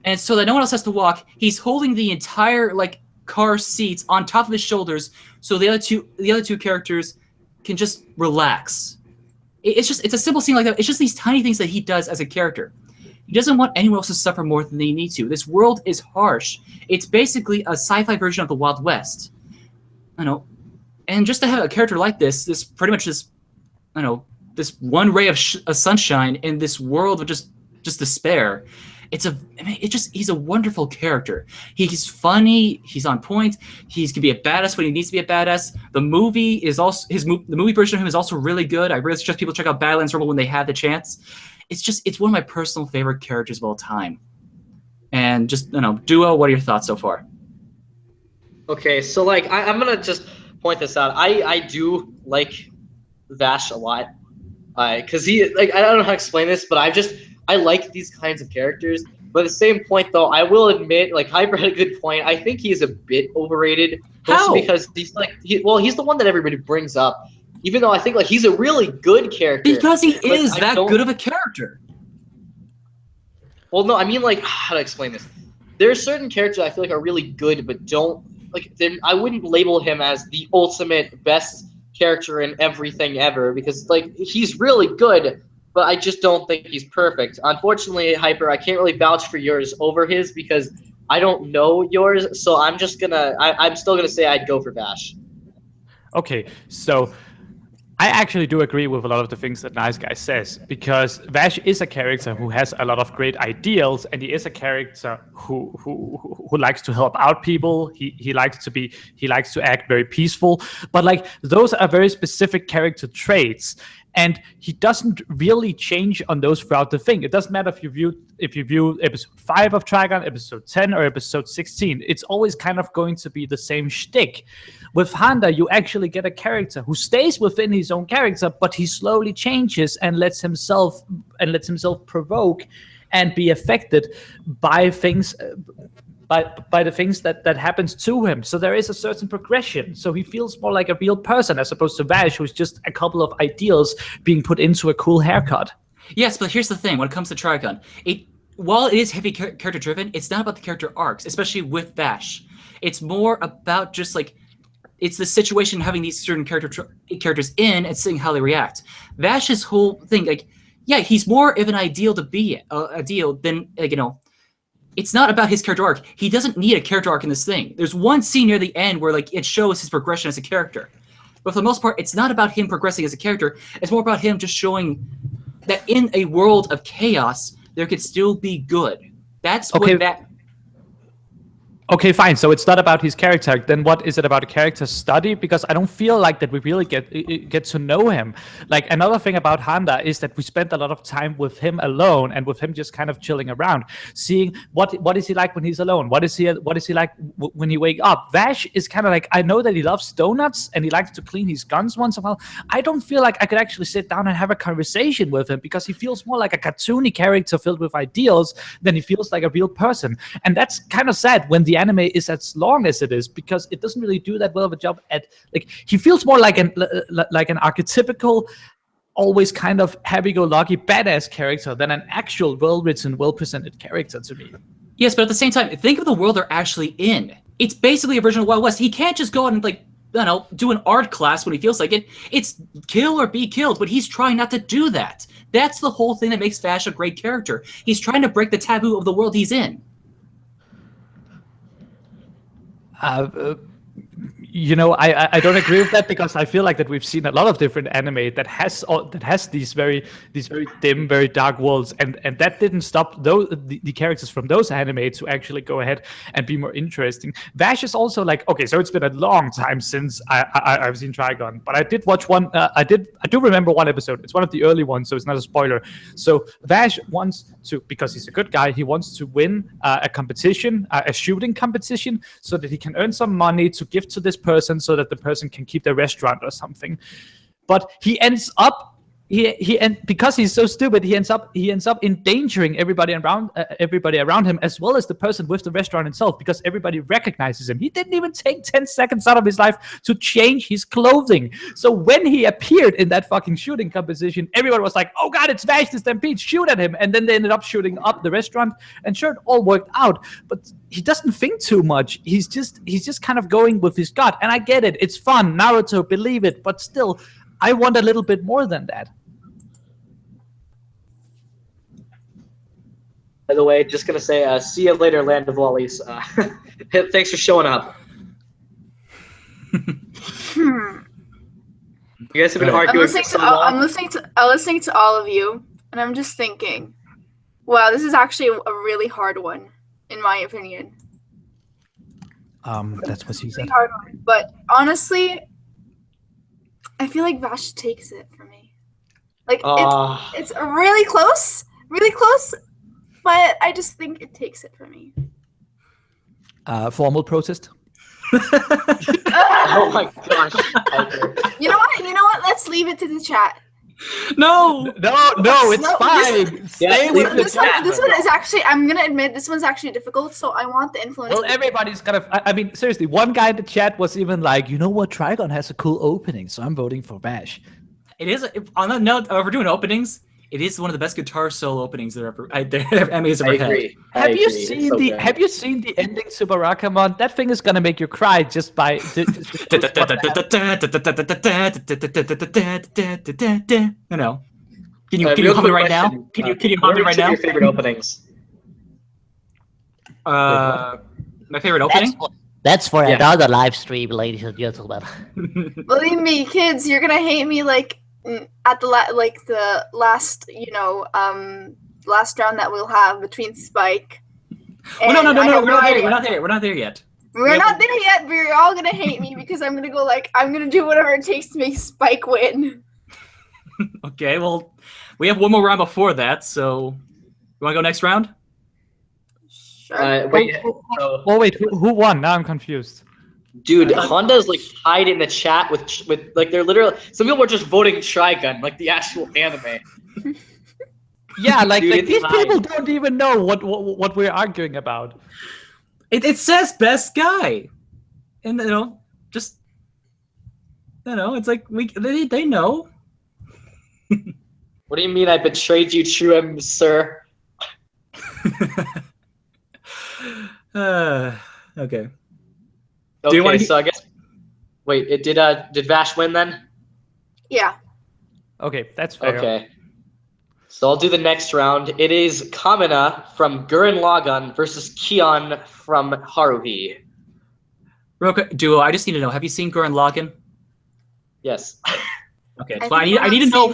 and so that no one else has to walk. He's holding the entire like car seats on top of his shoulders, so the other two characters can just relax. It's a simple scene like that. It's just these tiny things that he does as a character. He doesn't want anyone else to suffer more than they need to. This world is harsh. It's basically a sci-fi version of the Wild West. I know. And just to have a character like this pretty much this one ray of sunshine in this world of just despair. He's a wonderful character. He's funny. He's on point. He can be a badass when he needs to be a badass. The movie is also the movie version of him is also really good. I really suggest people check out Badlands Rumble when they have the chance. It's one of my personal favorite characters of all time. And just Duo, what are your thoughts so far? Okay, so like I'm gonna just point this out. I do like Vash a lot, because he like I don't know how to explain this, but I like these kinds of characters. But at the same point, though, I will admit, like Hyper had a good point. I think he's a bit overrated, mostly because he's like he's the one that everybody brings up, even though I think like he's a really good character. Because he is that good of a character. Well, no, I mean like how to explain this. There are certain characters I feel like are really good, but don't like. Then I wouldn't label him as the ultimate best character in everything ever, because like he's really good. But I just don't think he's perfect. Unfortunately, Hyper, I can't really vouch for yours over his because I don't know yours. So I'm just gonna, I'm still gonna say I'd go for Vash. Okay, so I actually do agree with a lot of the things that Nice Guy says, because Vash is a character who has a lot of great ideals, and he is a character who likes to help out people. He likes to act very peaceful, but like those are very specific character traits. And he doesn't really change on those throughout the thing. It doesn't matter if you view episode 5 of Trigon, episode 10, or episode 16. It's always kind of going to be the same shtick. With Handa, you actually get a character who stays within his own character, but he slowly changes and lets himself provoke and be affected by things. By the things that happens to him. So there is a certain progression. So he feels more like a real person as opposed to Vash, who's just a couple of ideals being put into a cool haircut. Yes, but here's the thing. When it comes to Trigon, while it is heavy character-driven, it's not about the character arcs, especially with Vash. It's more about just like, it's the situation having these certain characters in and seeing how they react. Vash's whole thing, like, yeah, he's more of an ideal to be ideal than, like, it's not about his character arc. He doesn't need a character arc in this thing. There's one scene near the end where like it shows his progression as a character. But for the most part, it's not about him progressing as a character. It's more about him just showing that in a world of chaos, there could still be good. That's okay. what that... Okay, fine. So it's not about his character. Then what is it about a character study? Because I don't feel like that we really get to know him. Like another thing about Handa is that we spent a lot of time with him alone and with him just kind of chilling around, seeing what is he like when he's alone? What is he like when he wake up? Vash is kind of like, I know that he loves donuts and he likes to clean his guns once in a while. I don't feel like I could actually sit down and have a conversation with him because he feels more like a cartoony character filled with ideals than he feels like a real person. And that's kind of sad when the anime is as long as it is, because it doesn't really do that well of a job at, like, he feels more like an archetypical, always kind of happy-go-lucky badass character than an actual well-written, well-presented character to me. Yes, but at the same time, think of the world they're actually in. It's basically a version of Wild West. He can't just go out and, like, do an art class when he feels like it. It's kill or be killed, but he's trying not to do that. That's the whole thing that makes Vash a great character. He's trying to break the taboo of the world he's in. You know, I don't agree with that because I feel like that we've seen a lot of different anime that has these very dim, very dark worlds, and that didn't stop the characters from those anime to actually go ahead and be more interesting. Vash is also like, okay, so it's been a long time since I've seen Trigun, but I did watch one. I do remember one episode. It's one of the early ones, so it's not a spoiler. So Vash wants to, because he's a good guy, he wants to win a competition, a shooting competition, so that he can earn some money to give to this person so that the person can keep their restaurant or something. But he ends up because he's so stupid, he ends up endangering everybody around him, as well as the person with the restaurant itself, because everybody recognizes him. He didn't even take 10 seconds out of his life to change his clothing. So when he appeared in that fucking shooting competition, everyone was like, oh god, it's Vash the Stampede, shoot at him. And then they ended up shooting up the restaurant, and sure, it all worked out, but he doesn't think too much. He's just kind of going with his gut. And I get it, it's fun, Naruto, believe it, but still, I want a little bit more than that. By the way, just gonna say, see you later, Land of Lollies. Thanks for showing up. You guys have been arguing for so long. I'm listening to all of you, and I'm just thinking, wow, this is actually a really hard one, in my opinion. That's what she said. Really hard one. But honestly, I feel like Vash takes it for me. Like it's really close, but I just think it takes it for me. Formal protest. Oh my gosh! You know what? Let's leave it to the chat. No, it's fine. Stay with the chat. This one is actually, I'm gonna admit, this one's actually difficult. So I want the influence. Well, everybody's kind of. I mean, seriously, one guy in the chat was even like, you know what, Trigun has a cool opening, so I'm voting for Vash. it is. On that note, if we're doing openings, it is one of the best guitar solo openings that anime's ever had. Have you seen the ending to Barakamon? That thing is gonna make you cry just by. You know. Can you hum it right now? Can you hum it right now? Your favorite openings? My favorite opening? That's for another live stream, ladies and gentlemen. Believe me, kids, you're gonna hate me like at the last last round that we'll have between Spike. Oh, no, we're not there. We're not there yet. We're not there yet, but you're all gonna hate me because I'm gonna do whatever it takes to make Spike win. Okay, well, we have one more round before that, so you want to go next round? Sure. Wait, who won? Now I'm confused. Dude, Honda's like hiding in the chat with like they're literally. Some people were just voting Trigun, like the actual anime. Yeah, like, Dude, like these people don't even know what we're arguing about. It says best guy, and it's like they know. What do you mean I betrayed you, true sir? Okay. Okay, so I guess. Wait, did Vash win then? Yeah. Okay, that's fair. Okay. So I'll do the next round. It is Kamina from Gurren Lagann versus Kyon from Haruhi. Real quick, Duo, I just need to know, have you seen Gurren Lagann? Yes. Okay, so I need to know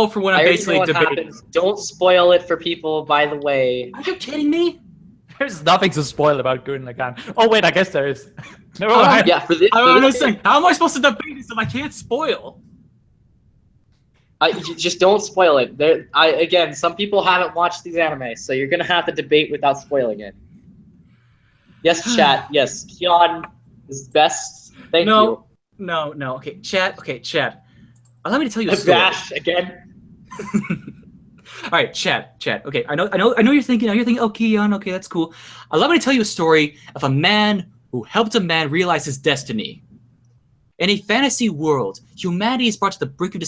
for when I'm basically debating. Happens. Don't spoil it for people, by the way. Are you kidding me? There's nothing to spoil about Gurren Lagann. Oh wait, I guess there is. Never mind. Yeah, for this. I'm just saying, how am I supposed to debate this if I can't spoil? You just don't spoil it. Again, some people haven't watched these animes, so you're gonna have to debate without spoiling it. Yes, chat. Yes, Kyon is best. Thank you. No. Okay, chat. Allow me to tell you a story. Vash again. All right, chat. Okay, I know you're thinking. Oh, Kyon. Okay, that's cool. Allow me to tell you a story of a man who helped a man realize his destiny. In a fantasy world, humanity is brought to the brink of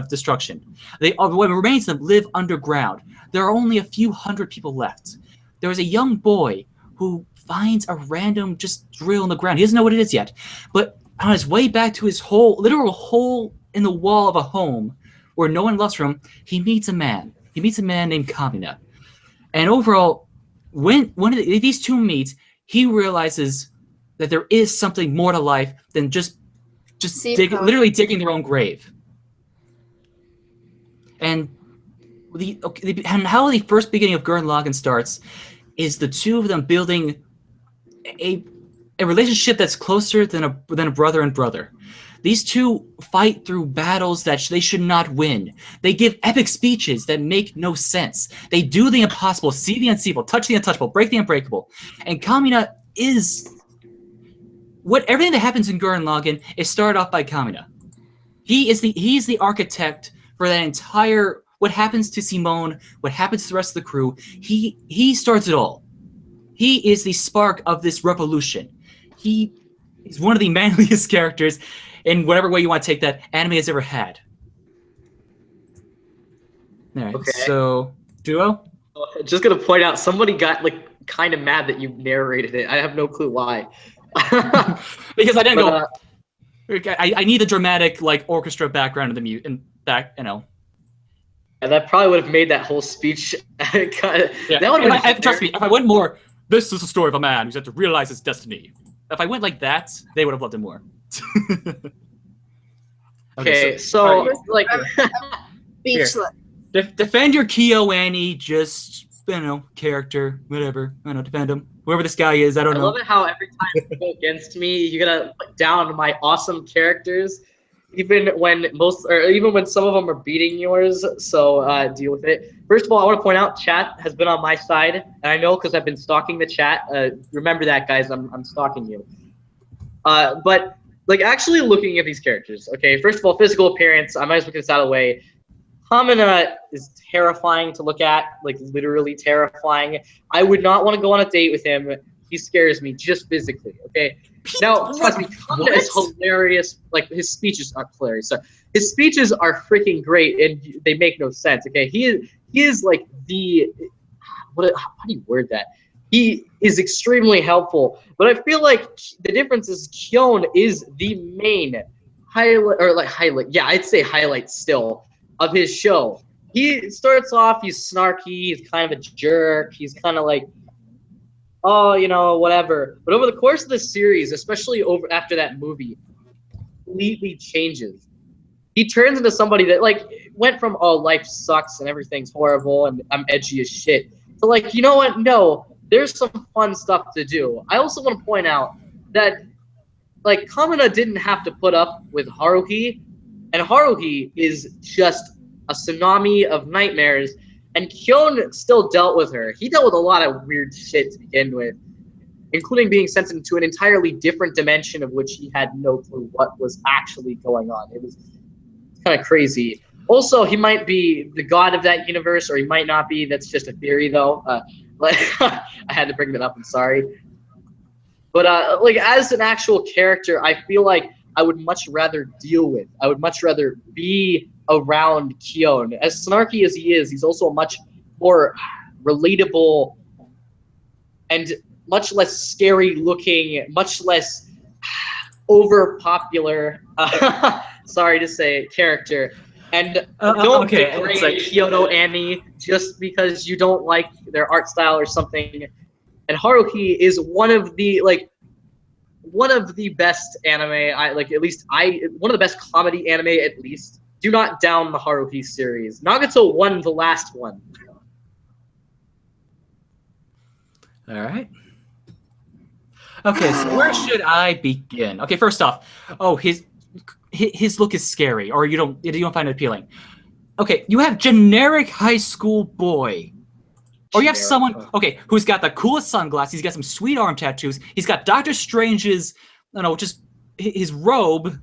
destruction. What remains of them live underground. There are only a few hundred people left. There is a young boy who finds a random just drill in the ground. He doesn't know what it is yet, but on his way back to his literal hole in the wall of a home where no one loves from, he meets a man. He meets a man named Kamina. And overall, when these two meet, he realizes that there is something more to life than just literally digging their own grave. And how the first beginning of Gurren Lagann starts is the two of them building a relationship that's closer than a brother and brother. These two fight through battles that they should not win. They give epic speeches that make no sense. They do the impossible, see the unseeable, touch the untouchable, break the unbreakable. And Kamina is everything that happens in Gurren Lagann is started off by Kamina. He's the architect for that entire what happens to Simone, what happens to the rest of the crew. He starts it all. He is the spark of this revolution. He's one of the manliest characters in whatever way you want to take that anime has ever had. All right, Okay. So Duo? Just gonna point out, somebody got like kind of mad that you narrated it. I have no clue why. Because I didn't go. I need a dramatic like orchestra background in the And that probably would have made that whole speech Yeah. That would have Trust me, if I went more, this is the story of a man who's had to realize his destiny. If I went like that, they would have loved it more. Okay, so like Speechless. defend your Kyo Annie, just character, whatever. I don't know, defend him. Whoever this guy is, I don't I know. love it how every time you go against me, you're gonna put down my awesome characters, even when some of them are beating yours. So deal with it. First of all, I want to point out, chat has been on my side, and I know because I've been stalking the chat. Remember that, guys. I'm stalking you. But like actually looking at these characters. Okay, first of all, physical appearance. I might as well get this out of the way. Kamina is terrifying to look at, like literally terrifying. I would not want to go on a date with him. He scares me just physically. Okay. Now, trust me, Kamina is hilarious. Like his speeches aren't hilarious. So his speeches are freaking great, and they make no sense. Okay, he is like the how do you word that? He is extremely helpful, but I feel like the difference is Kyon is the main highlight. Yeah, I'd say highlight still of his show. He starts off, he's snarky, he's kind of a jerk, he's kind of like, oh, whatever. But over the course of the series, especially after that movie, completely changes. He turns into somebody that like went from life sucks and everything's horrible and I'm edgy as shit to like, you know what? No, there's some fun stuff to do. I also want to point out that like Kamina didn't have to put up with Haruhi, and Haruhi is just a tsunami of nightmares, and Kyon still dealt with her. He dealt with a lot of weird shit to begin with, including being sent into an entirely different dimension of which he had no clue what was actually going on. It was kind of crazy. Also, he might be the god of that universe, or he might not be. That's just a theory, though. I had to bring that up. I'm sorry. But like as an actual character, I feel like I would much rather I would much rather be around Kyon. As snarky as he is, he's also much more relatable and much less scary looking, much less over popular, sorry to say, character. And don't degrade Kyoto Annie just because you don't like their art style or something. And Haruhi is one of the best anime. One of the best comedy anime at least. Do not down the Haruhi series. Nagato won the last one. All right. Okay, so where should I begin? Okay, first off, his look is scary, or you don't find it appealing. Okay, you have generic high school boy. Or you have someone, who's got the coolest sunglasses, he's got some sweet arm tattoos, he's got Doctor Strange's, just his robe,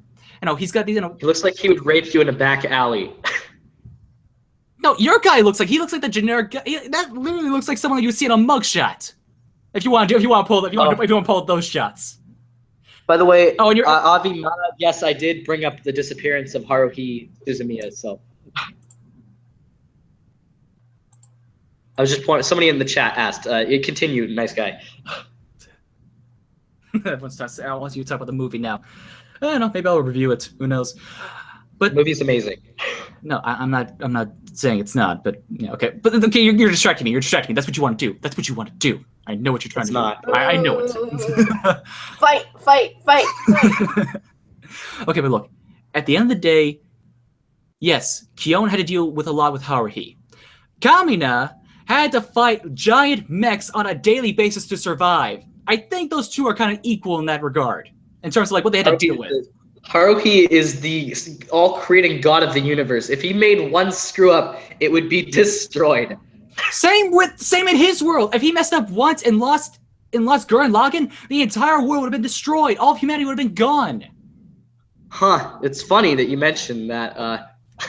he's got these, He looks like he would rape you in a back alley. No, your guy looks like the generic guy. That literally looks like someone you would see in a mugshot. If you want to pull those shots. By the way, and Avi Mana, yes, I did bring up the disappearance of Haruhi Suzumiya, so. I was just pointing. Somebody in the chat asked. It continued. Nice guy. Everyone starts. I want you to talk about the movie now. I don't know. Maybe I'll review it. Who knows? But the movie's amazing. No, I'm not saying it's not. But okay. But okay, you're distracting me. You're distracting me. That's what you want to do. I know what you're trying It's to not. do. I know it. Fight, fight, fight. Okay, but look, at the end of the day, yes, Kyon had to deal with a lot with Haruhi. Kamina had to fight giant mechs on a daily basis to survive. I think those two are kind of equal in that regard, in terms of like what they had to deal with. Haruhi is the all-creating god of the universe. If he made one screw up, it would be destroyed. Same in his world. If he messed up once and lost Gurren Lagann, the entire world would have been destroyed. All of humanity would have been gone. Huh. It's funny that you mentioned that.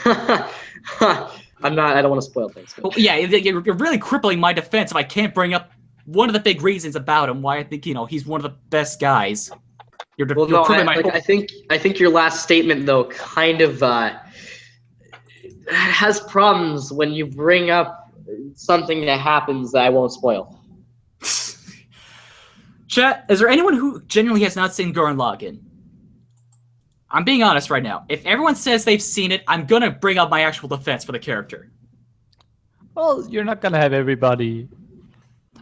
I don't want to spoil things. Well, yeah, you're really crippling my defense if I can't bring up one of the big reasons about him why I think he's one of the best guys. I think your last statement though kind of has problems when you bring up something that happens that I won't spoil. Chat, is there anyone who genuinely has not seen Gurren Lagann? I'm being honest right now. If everyone says they've seen it, I'm gonna bring up my actual defense for the character. Well, you're not gonna have everybody.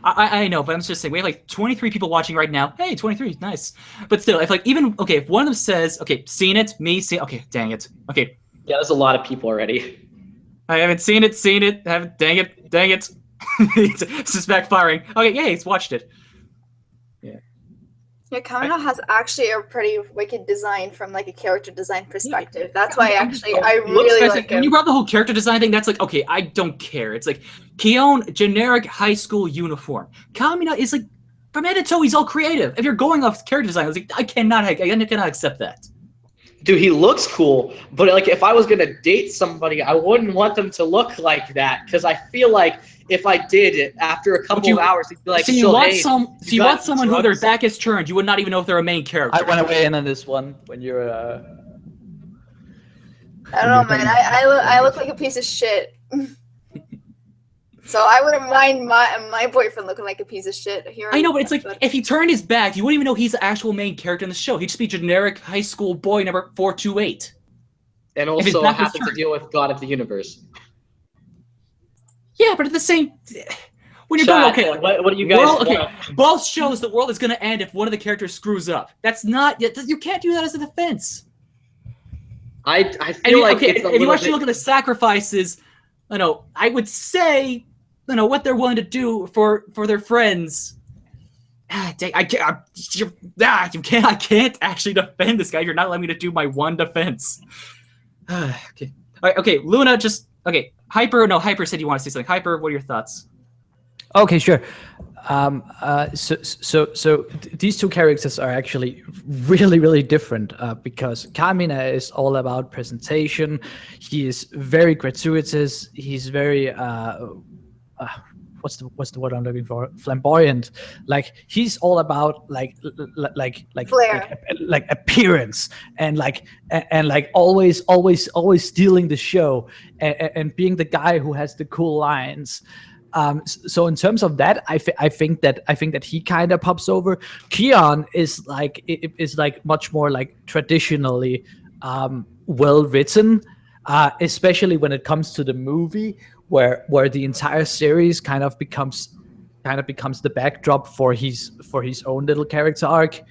I know, but I'm just saying we have like 23 people watching right now. Hey, 23, nice. But still, if if one of them says, okay, seen it, okay, dang it. Okay. Yeah, there's a lot of people already. I haven't seen it, dang it. This is backfiring. Okay, yeah, he's watched it. Yeah, Kamina has actually a pretty wicked design from like a character design perspective. That's why I really like him. When you brought the whole character design thing, that's like, okay, I don't care. It's like Kyon, generic high school uniform. Kamina is like, from head to toe, he's all creative. If you're going off character design, I was like, I cannot accept that. Dude, he looks cool, but like if I was gonna date somebody, I wouldn't want them to look like that because I feel like if I did it after a couple of hours, he'd be like, you want someone who their back is turned, you would not even know if they're a main character. I want to weigh in on this one when you're. I don't know, man. I look like a piece of shit. So I wouldn't mind my boyfriend looking like a piece of shit here. I know, but it's like if he turned his back, you wouldn't even know he's the actual main character in the show. He'd just be generic high school boy number 428. And also happen to deal with God of the Universe. Yeah, but at the same, when you're going, okay, what do you guys want? Both shows the world is going to end if one of the characters screws up. That's not, you can't do that as a defense. I feel like if you actually look at the sacrifices, I would say, what they're willing to do for their friends. I can't actually defend this guy. You're not letting me to do my one defense. Okay. All right, okay, Luna, Hyper said you want to say something. Hyper, what are your thoughts? Okay, sure. So these two characters are actually really, really different because Kamina is all about presentation. He is very gratuitous. He's very what's the word I'm looking for? Flamboyant. Like he's all about like appearance and always stealing the show and being the guy who has the cool lines. So in terms of that, I think that he kind of pops over. Kyon is much more like traditionally well written, especially when it comes to the movie, where the entire series kind of becomes the backdrop for his own little character arc.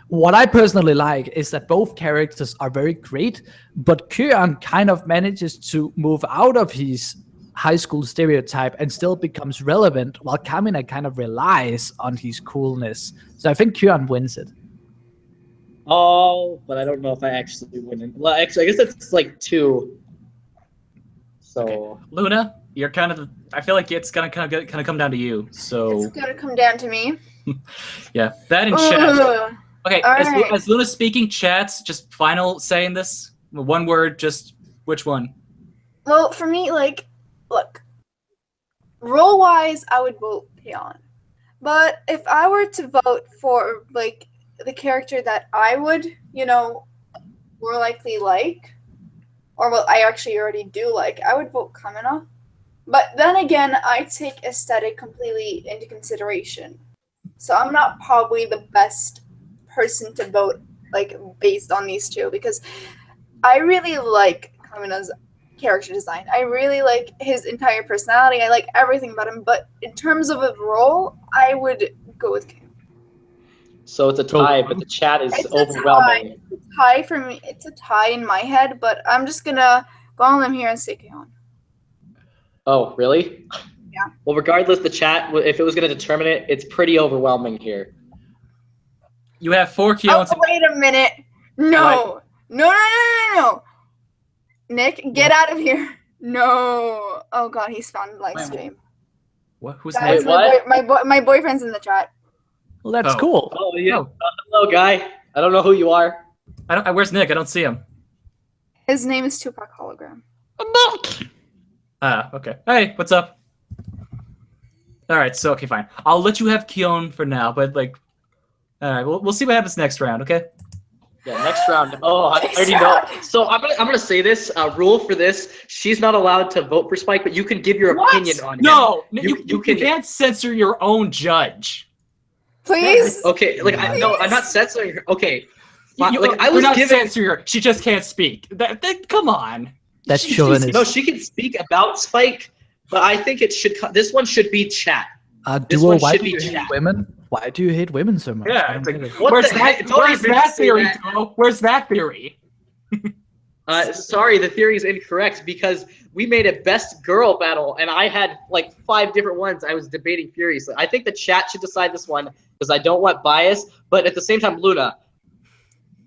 What I personally like is that both characters are very great, but Kyon kind of manages to move out of his high school stereotype and still becomes relevant, while Kamina kind of relies on his coolness. So I think Kyon wins it. Oh, but I don't know if I actually win it. Well, actually, I guess it's like 2. So okay. Luna, you're kind of. I feel like it's gonna kind of come down to you. So it's gonna come down to me. Yeah, that in chat. Okay, right. as Luna's speaking, chat's just final say in this. One word, just which one? Well, for me, look, role-wise, I would vote Kyon. But if I were to vote for, the character that I would, more likely like, or what I actually already do like, I would vote Kamina. But then again, I take aesthetic completely into consideration. So I'm not probably the best person to vote, based on these two, because I really like Kamina's character design. I really like his entire personality. I like everything about him. But in terms of a role, I would go with Kyon. So it's a tie, but the chat is overwhelming. It's a tie for me. It's a tie in my head, but I'm just gonna go on them here and say Kyon. Oh, really? Yeah. Well, regardless, the chat, if it was going to determine it, it's pretty overwhelming here. You have 4 Kyons. Oh, wait a minute. No. No. Nick, get out of here. No. Oh, God, he's found live stream. What? Who's Guys, that? my boyfriend's in the chat. Well, that's cool. Oh, yeah. Hello, guy. I don't know who you are. Where's Nick? I don't see him. His name is Tupac Hologram. Okay. Hey, what's up? All right, so okay, fine. I'll let you have Kyon for now, but like, all right, we'll see what happens next round, okay? Yeah, next round. Oh, I already know. So I'm gonna say this rule for this. She's not allowed to vote for Spike, but you can give your opinion on him. No, you can't censor your own judge. Please. Okay, like I'm not censoring her. Okay, I was not censoring her. She just can't speak. Come on. That's chauvinist. No, she can speak about Spike, but I think this one should be chat. Duo, why do you hate women? Why do you hate women so much? Yeah, where's that theory? Where's that theory? Sorry, the theory is incorrect because we made a best girl battle, and I had like 5 different ones. I was debating furiously. I think the chat should decide this one because I don't want bias, but at the same time, Luna,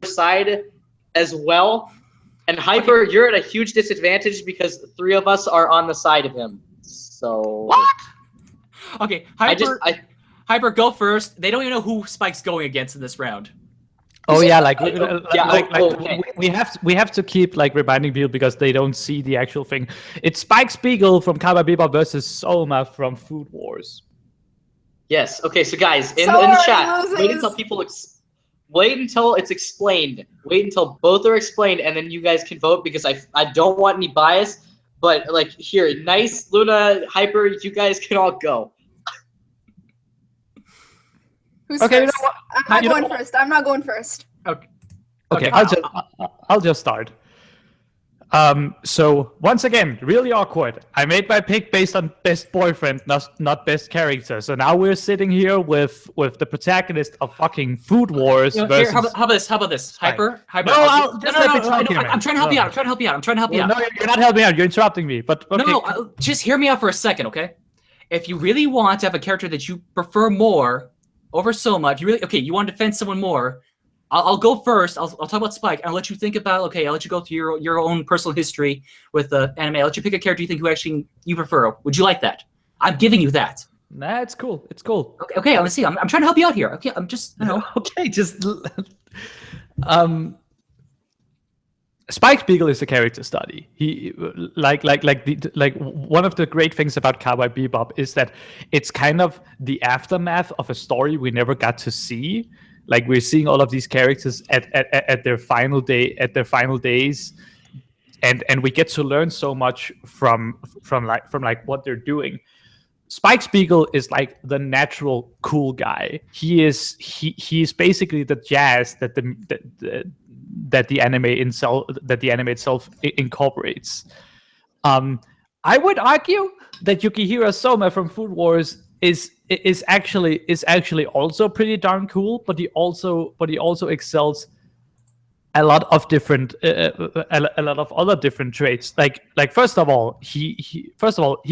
side as well. And Hyper, you're at a huge disadvantage because 3 of us are on the side of him. So what? Okay, Hyper, go first. They don't even know who Spike's going against in this round. Oh yeah, we have to keep like reminding people because they don't see the actual thing. It's Spike Spiegel from Cowboy Bebop versus Soma from Food Wars. Yes. Okay. So guys, in the chat, wait until it's explained. Wait until both are explained, and then you guys can vote because I don't want any bias. But like here, Nice, Luna, Hyper, you guys can all go. Who's first? You know what? I'm not going first. Okay. I'll just start. So once again, really awkward. I made my pick based on best boyfriend, not best character. So now we're sitting here with the protagonist of fucking Food Wars. Versus... Here, how about this? Hyper. I'm trying to help you out. No, you're not helping me out. You're interrupting me. But okay. No, just hear me out for a second, okay? If you really want to have a character that you prefer more over Soma, if you really you want to defend someone more, I'll go first. I'll talk about Spike. I'll let you think about. Okay, I'll let you go through your own personal history with the anime. I'll let you pick a character you think you prefer. Would you like that? I'm giving you that. Nah, it's cool. It's cool. Okay. Let's see. I'm trying to help you out here. Okay, I'm just okay, just Spike Spiegel is a character study. He like one of the great things about Cowboy Bebop is that it's kind of the aftermath of a story we never got to see. Like we're seeing all of these characters at their final days, and we get to learn so much from what they're doing. Spike Spiegel is like the natural cool guy. He is basically the jazz that the anime itself incorporates. I would argue that Yukihiro Soma from Food Wars is actually also pretty darn cool, but he also excels a lot of other different traits. Like first of all, he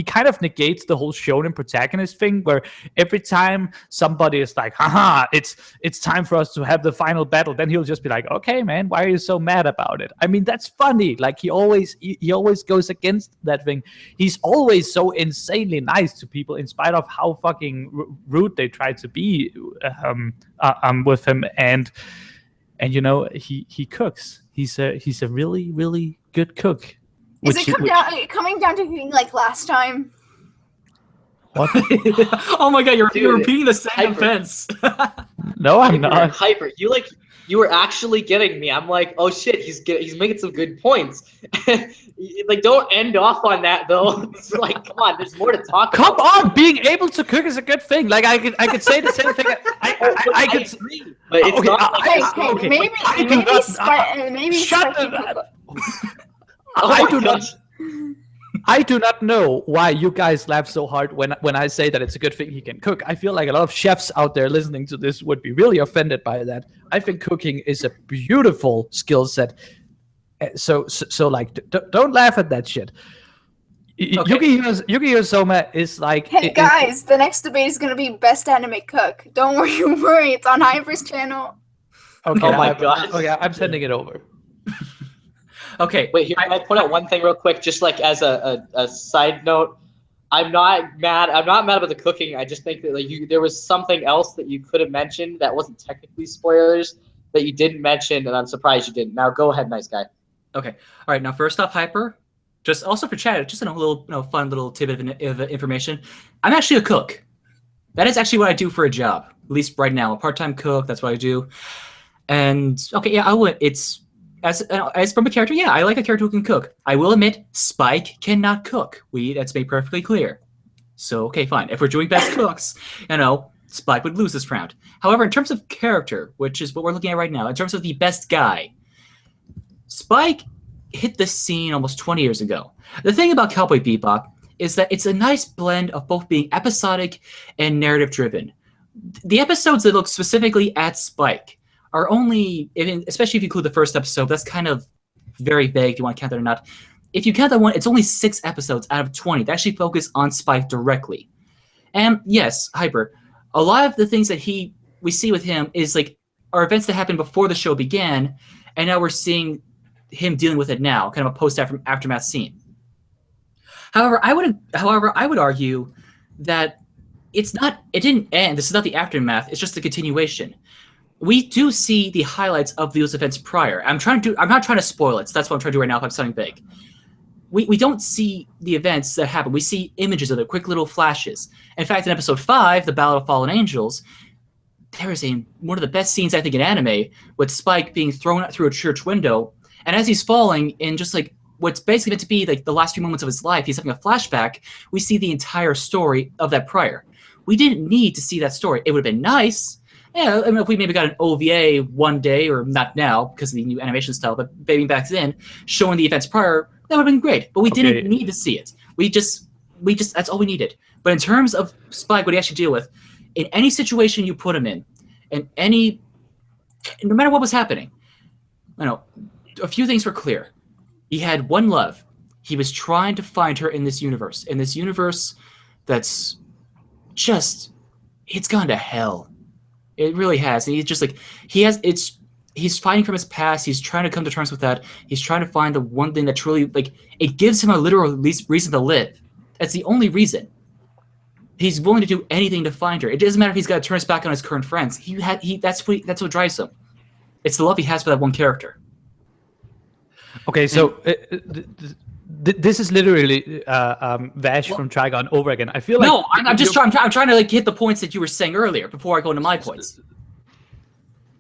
kind of negates the whole shonen protagonist thing, where every time somebody is like, haha, it's time for us to have the final battle, then he'll just be like, okay, man, why are you so mad about it? I mean, that's funny. Like he always goes against that thing. He's always so insanely nice to people, in spite of how fucking rude they try to be with him. And you know, he cooks. He's a really, really good cook. Is it coming down to being like last time? What? Oh my god, you're repeating the same offense. No, I'm not. Hyper, you were actually getting me. I'm like, oh shit, he's making some good points. Like, don't end off on that though. It's like, come on, there's more to talk about. Come on, being able to cook is a good thing. Like I could say the same thing. I could agree, but it's not. Okay, maybe shut up. I do not. I do not know why you guys laugh so hard when I say that it's a good thing he can cook. I feel like a lot of chefs out there listening to this would be really offended by that. I think cooking is a beautiful skill set. So like, don't laugh at that shit. Okay. Yukihiro Soma is like. Hey guys, the next debate is gonna be best anime cook. Don't worry, it's on Hyper's channel. Okay, Oh my God. Okay, I'm sending it over. Okay. Wait, here, can I point out one thing real quick, just like as a side note? I'm not mad about the cooking. I just think that like there was something else that you could have mentioned that wasn't technically spoilers that you didn't mention, and I'm surprised you didn't. Now go ahead, nice guy. Okay. All right. Now, first off, Hyper, just also for chat, just a little fun little tidbit of information. I'm actually a cook. That is actually what I do for a job. At least right now, a part-time cook. That's what I do. And okay, yeah, I would. It's as from a character, yeah, I like a character who can cook. I will admit, Spike cannot cook. That's made perfectly clear. So okay, fine. If we're doing best cooks, Spike would lose this round. However, in terms of character, which is what we're looking at right now, in terms of the best guy, Spike hit this scene almost 20 years ago. The thing about Cowboy Bebop is that it's a nice blend of both being episodic and narrative-driven. The episodes that look specifically at Spike are only, especially if you include the first episode, that's kind of very vague if you want to count that or not. If you count that one, it's only 6 episodes out of 20 that actually focus on Spike directly. And yes, Hyper, a lot of the things that we see with him is like are events that happened before the show began, and now we're seeing him dealing with it now, kind of a post-aftermath scene. However, I would argue that it didn't end. This is not the aftermath. It's just the continuation. We do see the highlights of those events prior. I'm not trying to spoil it. So that's what I'm trying to do right now if I'm sounding vague. We don't see the events that happen. We see images of it, quick little flashes. In fact, in episode 5, The Battle of Fallen Angels, there is one of the best scenes, I think, in anime, with Spike being thrown out through a church window, and as he's falling, in just like what's basically meant to be like the last few moments of his life, he's having a flashback, we see the entire story of that prior. We didn't need to see that story. It would have been nice. Yeah, I mean, if we maybe got an OVA one day, or not now because of the new animation style, but maybe back then, showing the events prior, that would have been great. But we didn't need to see it. We just that's all we needed. But in terms of Spike, what he actually deal with, in any situation you put him in, no matter what was happening, a few things were clear. He had one love. He was trying to find her in this universe. In this universe that's just, it's gone to hell. It really has. And he's just like, he's fighting from his past. He's trying to come to terms with that. He's trying to find the one thing that truly, like, it gives him a literal reason to live. That's the only reason. He's willing to do anything to find her. It doesn't matter if he's got to turn his back on his current friends. That's what drives him. It's the love he has for that one character. Okay, so this is literally Vash from Trigon over again. I feel like no, I'm trying to like hit the points that you were saying earlier before I go into my points.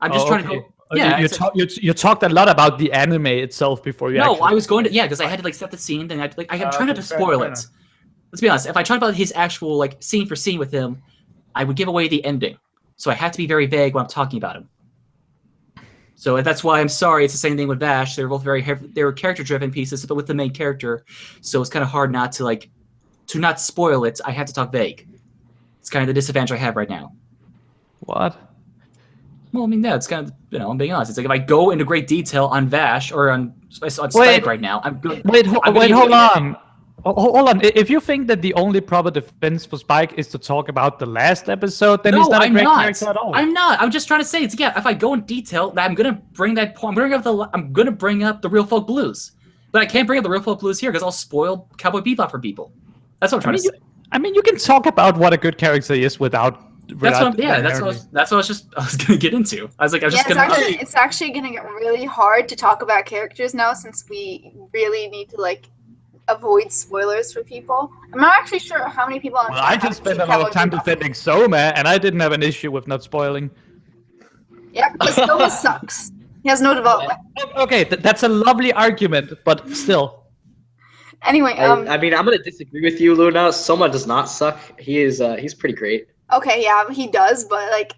I'm just trying to go. Yeah, you talked a lot about the anime itself before you. No, I was going to because I had to like set the scene. Then I'm trying not to spoil it. Let's be honest. If I talk about his actual like scene for scene with him, I would give away the ending. So I have to be very vague when I'm talking about him. So that's why I'm sorry. It's the same thing with Vash. They're both they were character-driven pieces, but with the main character. So it's kind of hard not to not spoil it. I have to talk vague. It's kind of the disadvantage I have right now. What? Well, I mean, yeah, it's kind of, I'm being honest. It's like if I go into great detail on Vash or on Spike right now, I'm good. Hold on. Hold on. If you think that the only proper defense for Spike is to talk about the last episode, then he's not a great character at all. I'm not. I'm just trying to say if I go in detail, I'm gonna bring that point. I'm gonna bring up the Real Folk Blues, but I can't bring up the Real Folk Blues here because I'll spoil Cowboy Bebop for people. That's what I'm trying to say. I mean, you can talk about what a good character is without. That's what I was gonna get into. It's actually gonna get really hard to talk about characters now since we really need to avoid spoilers for people. I'm not actually sure how many people. I just spent a lot of time defending Soma, and I didn't have an issue with not spoiling. Yeah, because Soma sucks. He has no development. Okay, that's a lovely argument, but still. Anyway, I mean, I'm gonna disagree with you, Luna. Soma does not suck. He's pretty great. Okay, yeah, he does, but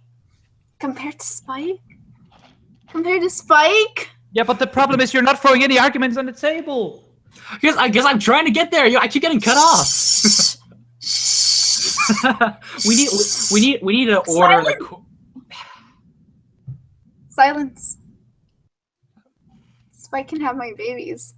compared to Spike. Yeah, but the problem is you're not throwing any arguments on the table. I guess I'm trying to get there. I keep getting cut off. we need to order the. Silence. Spike can have my babies.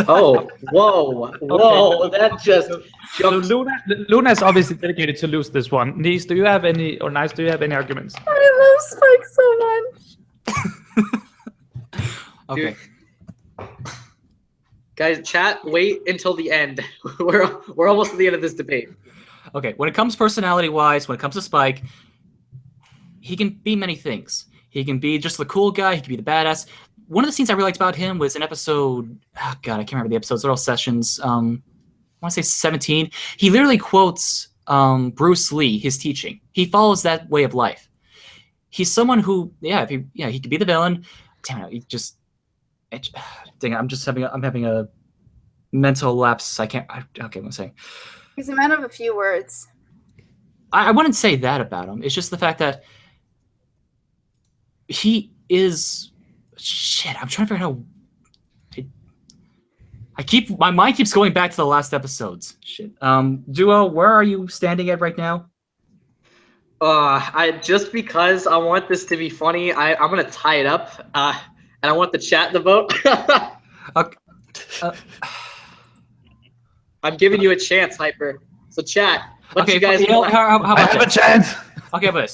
Oh, whoa! That just So Luna is obviously dedicated to lose this one. Nies, do you have any, or Nice, do you have any arguments? I love Spike so much. Okay. Guys, chat, wait until the end. We're almost at the end of this debate. Okay. When it comes personality-wise, when it comes to Spike, he can be many things. He can be just the cool guy. He can be the badass. One of the scenes I really liked about him was an episode. Oh God, I can't remember the episodes. They're all sessions. I want to say 17. He literally quotes Bruce Lee, his teaching. He follows that way of life. He's someone who, he could be the villain. Damn it, I'm having a mental lapse. Okay, I'm saying. He's a man of a few words. I wouldn't say that about him. It's just the fact that he is. Shit, I'm trying to figure out how. My mind keeps going back to the last episodes. Shit. Duo, where are you standing at right now? Just because I want this to be funny, I'm gonna tie it up. And I want the chat to vote. Okay. I'm giving you a chance, Hyper. So chat, what you guys want? How about I have a chance. Okay, but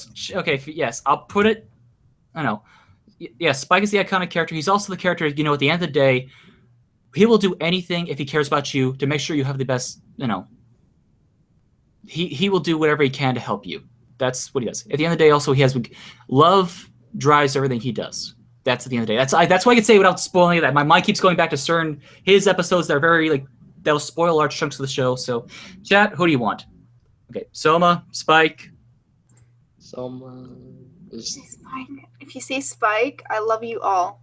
yes, I'll put it. I know. Yeah, Spike is the iconic character. He's also the character, at the end of the day, he will do anything if he cares about you to make sure you have the best, He will do whatever he can to help you. That's what he does. At the end of the day, also, he has love drives everything he does. That's at the end of the day. That's what I can say without spoiling that. My mind keeps going back to certain his episodes that are very, that'll spoil large chunks of the show. So, chat, who do you want? Okay, Soma, Spike. Soma. If you say Spike, I love you all.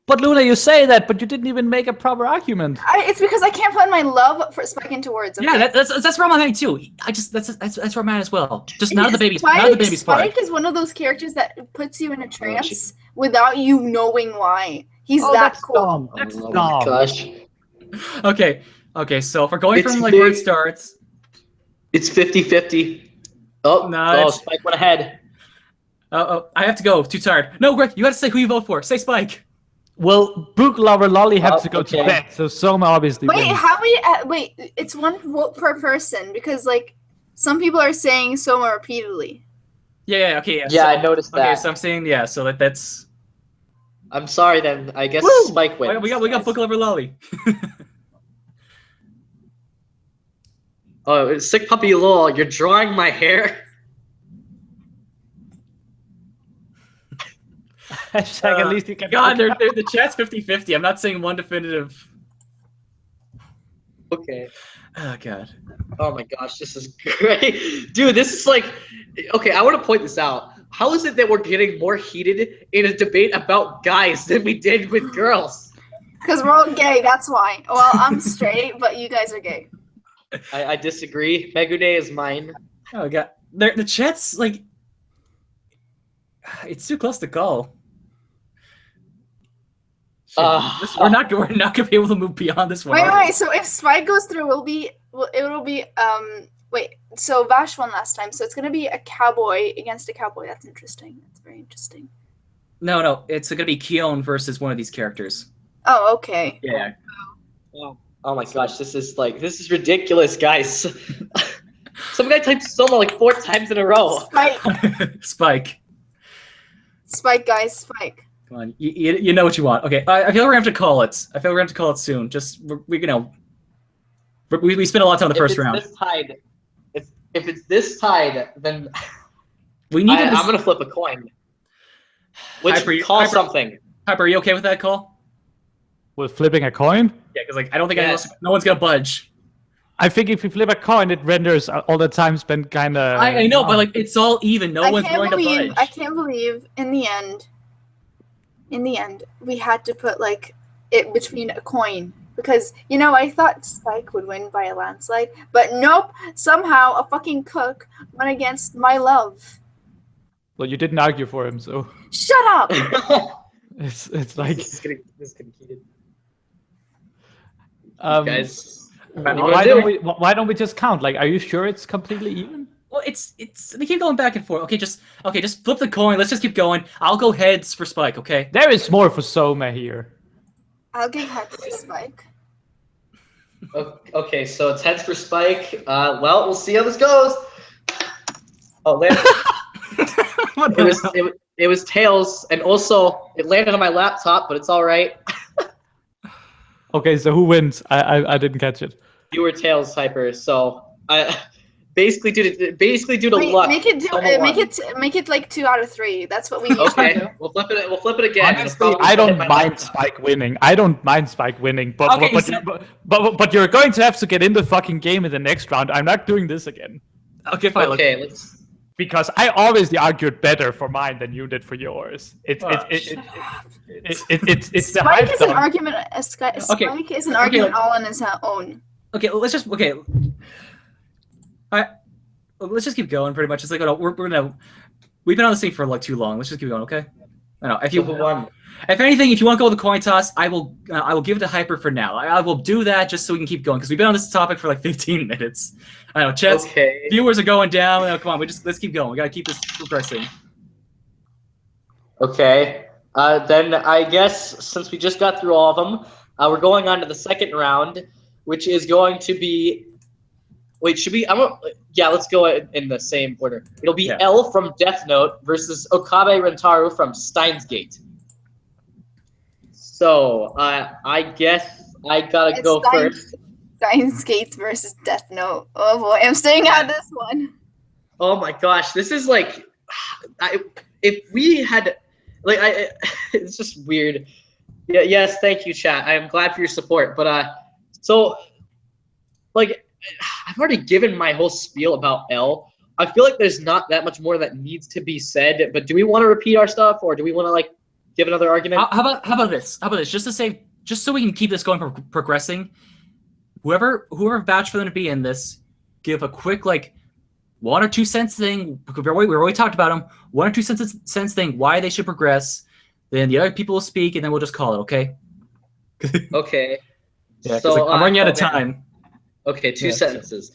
But Luna, you say that, but you didn't even make a proper argument. It's because I can't put my love for Spike into words. Okay? Yeah, that's where I'm at too. That's where I'm at as well. Just not the baby's part. Spike is one of those characters that puts you in a trance without you knowing why. He's that cool. Dumb. That's Oh dumb. my gosh. Okay. So if we're going from where it starts, it's 50-50. Oh, no, Spike went ahead. I have to go. Too tired. No, Greg, you got to say who you vote for. Say Spike. Well, Book Lover Lolly have to go to bed, so Soma obviously Wait, wins. how many? Wait, it's one vote per person because some people are saying Soma repeatedly. Yeah. Okay. Yeah, so, I noticed that. Okay, so I'm saying so that's. I'm sorry then. I guess Woo! Spike wins. We got Book Lover Lolly. Oh, sick puppy lol, you're drawing my hair. Hashtag at least you can. God, the chat's 50-50. I'm not saying one definitive. Okay. Oh God. Oh my gosh, this is great. Dude, this is okay, I want to point this out. How is it that we're getting more heated in a debate about guys than we did with girls? Because we're all gay, that's why. Well, I'm straight, but you guys are gay. I disagree. Megune is mine. Oh God. The chat's it's too close to call. We're not gonna be able to move beyond this one. Wait. So if Spike goes through, it'll be. Wait. So Vash won last time, so it's gonna be a cowboy against a cowboy. That's interesting. That's very interesting. No. It's gonna be Kyon versus one of these characters. Oh, okay. Yeah. Oh my gosh, this is ridiculous, guys. Some guy typed Soma 4 times in a row. Spike. Spike, guys, Spike. Come on, you know what you want. Okay, I feel we're gonna have to call it. I feel we're gonna have to call it soon. Just we spent a lot of time in the first round. If it's this tied, then we need. I'm gonna flip a coin. Call something. Hyper, are you okay with that call? With flipping a coin? Yeah, because I don't think no one's gonna budge. I think if you flip a coin, it renders all the time spent kind of. I know, but it's all even. No one's going to budge. I can't believe in the end, we had to put it between a coin because I thought Spike would win by a landslide, but nope. Somehow a fucking cook went against my love. Well, you didn't argue for him, so. Shut up. It's like. This is getting heated. Guys, Why don't we just count? Like, are you sure it's completely even? Well, it's they keep going back and forth. Okay, just flip the coin. Let's just keep going. I'll go heads for Spike. Okay. There is more for Soma here. I'll give heads to Spike. okay, so it's heads for Spike. Well, we'll see how this goes. Oh, it was tails, and also it landed on my laptop, but it's all right. Okay, so who wins? I didn't catch it. You were tails, Hyper. So I basically due to luck. Make it like 2 out of 3. That's what we need. Okay, we'll flip it again. Honestly, I don't mind Spike winning. But Okay, but you're going to have to get in the fucking game in the next round. I'm not doing this again. Okay, fine. Okay, let's. Because I obviously argued better for mine than you did for yours. It's the Spike hype is an zone. argument. Spike is an argument all on his own. Okay, let's just let's just keep going. Pretty much, it's like we've been on this thing for like too long. Let's just keep going, okay? I know if anything, if you want to go with the coin toss, I will give it to Hyper for now. I will do that just so we can keep going because we've been on this topic for like 15 minutes. I know, chat's viewers are going down. Come on, let's keep going. We gotta keep this progressing. Okay, then I guess since we just got through all of them, we're going on to the second round, which is going to be. Wait, should we? Yeah, let's go in the same order. It'll be L from Death Note versus Okabe Rentaru from Steins Gate. So I guess I gotta go first. Steins Gate versus Death Note. Oh boy, I'm staying out of this one. Oh my gosh, this is like, if we had, like, it's just weird. Yeah, yes, thank you, chat. I am glad for your support. But so, like, I've already given my whole spiel about L. I feel like there's not that much more that needs to be said. But do we want to repeat our stuff, or do we want to like give another argument? How about this? Just so we can keep this going, progressing. Whoever vouched for them to be in this, give a quick like 1 or 2 cents thing. We already talked about them. 1 or 2 cents thing. Why they should progress. Then the other people will speak, and then we'll just call it. Okay. Okay. Yeah. So I'm running out of time. Okay, 2 sentences.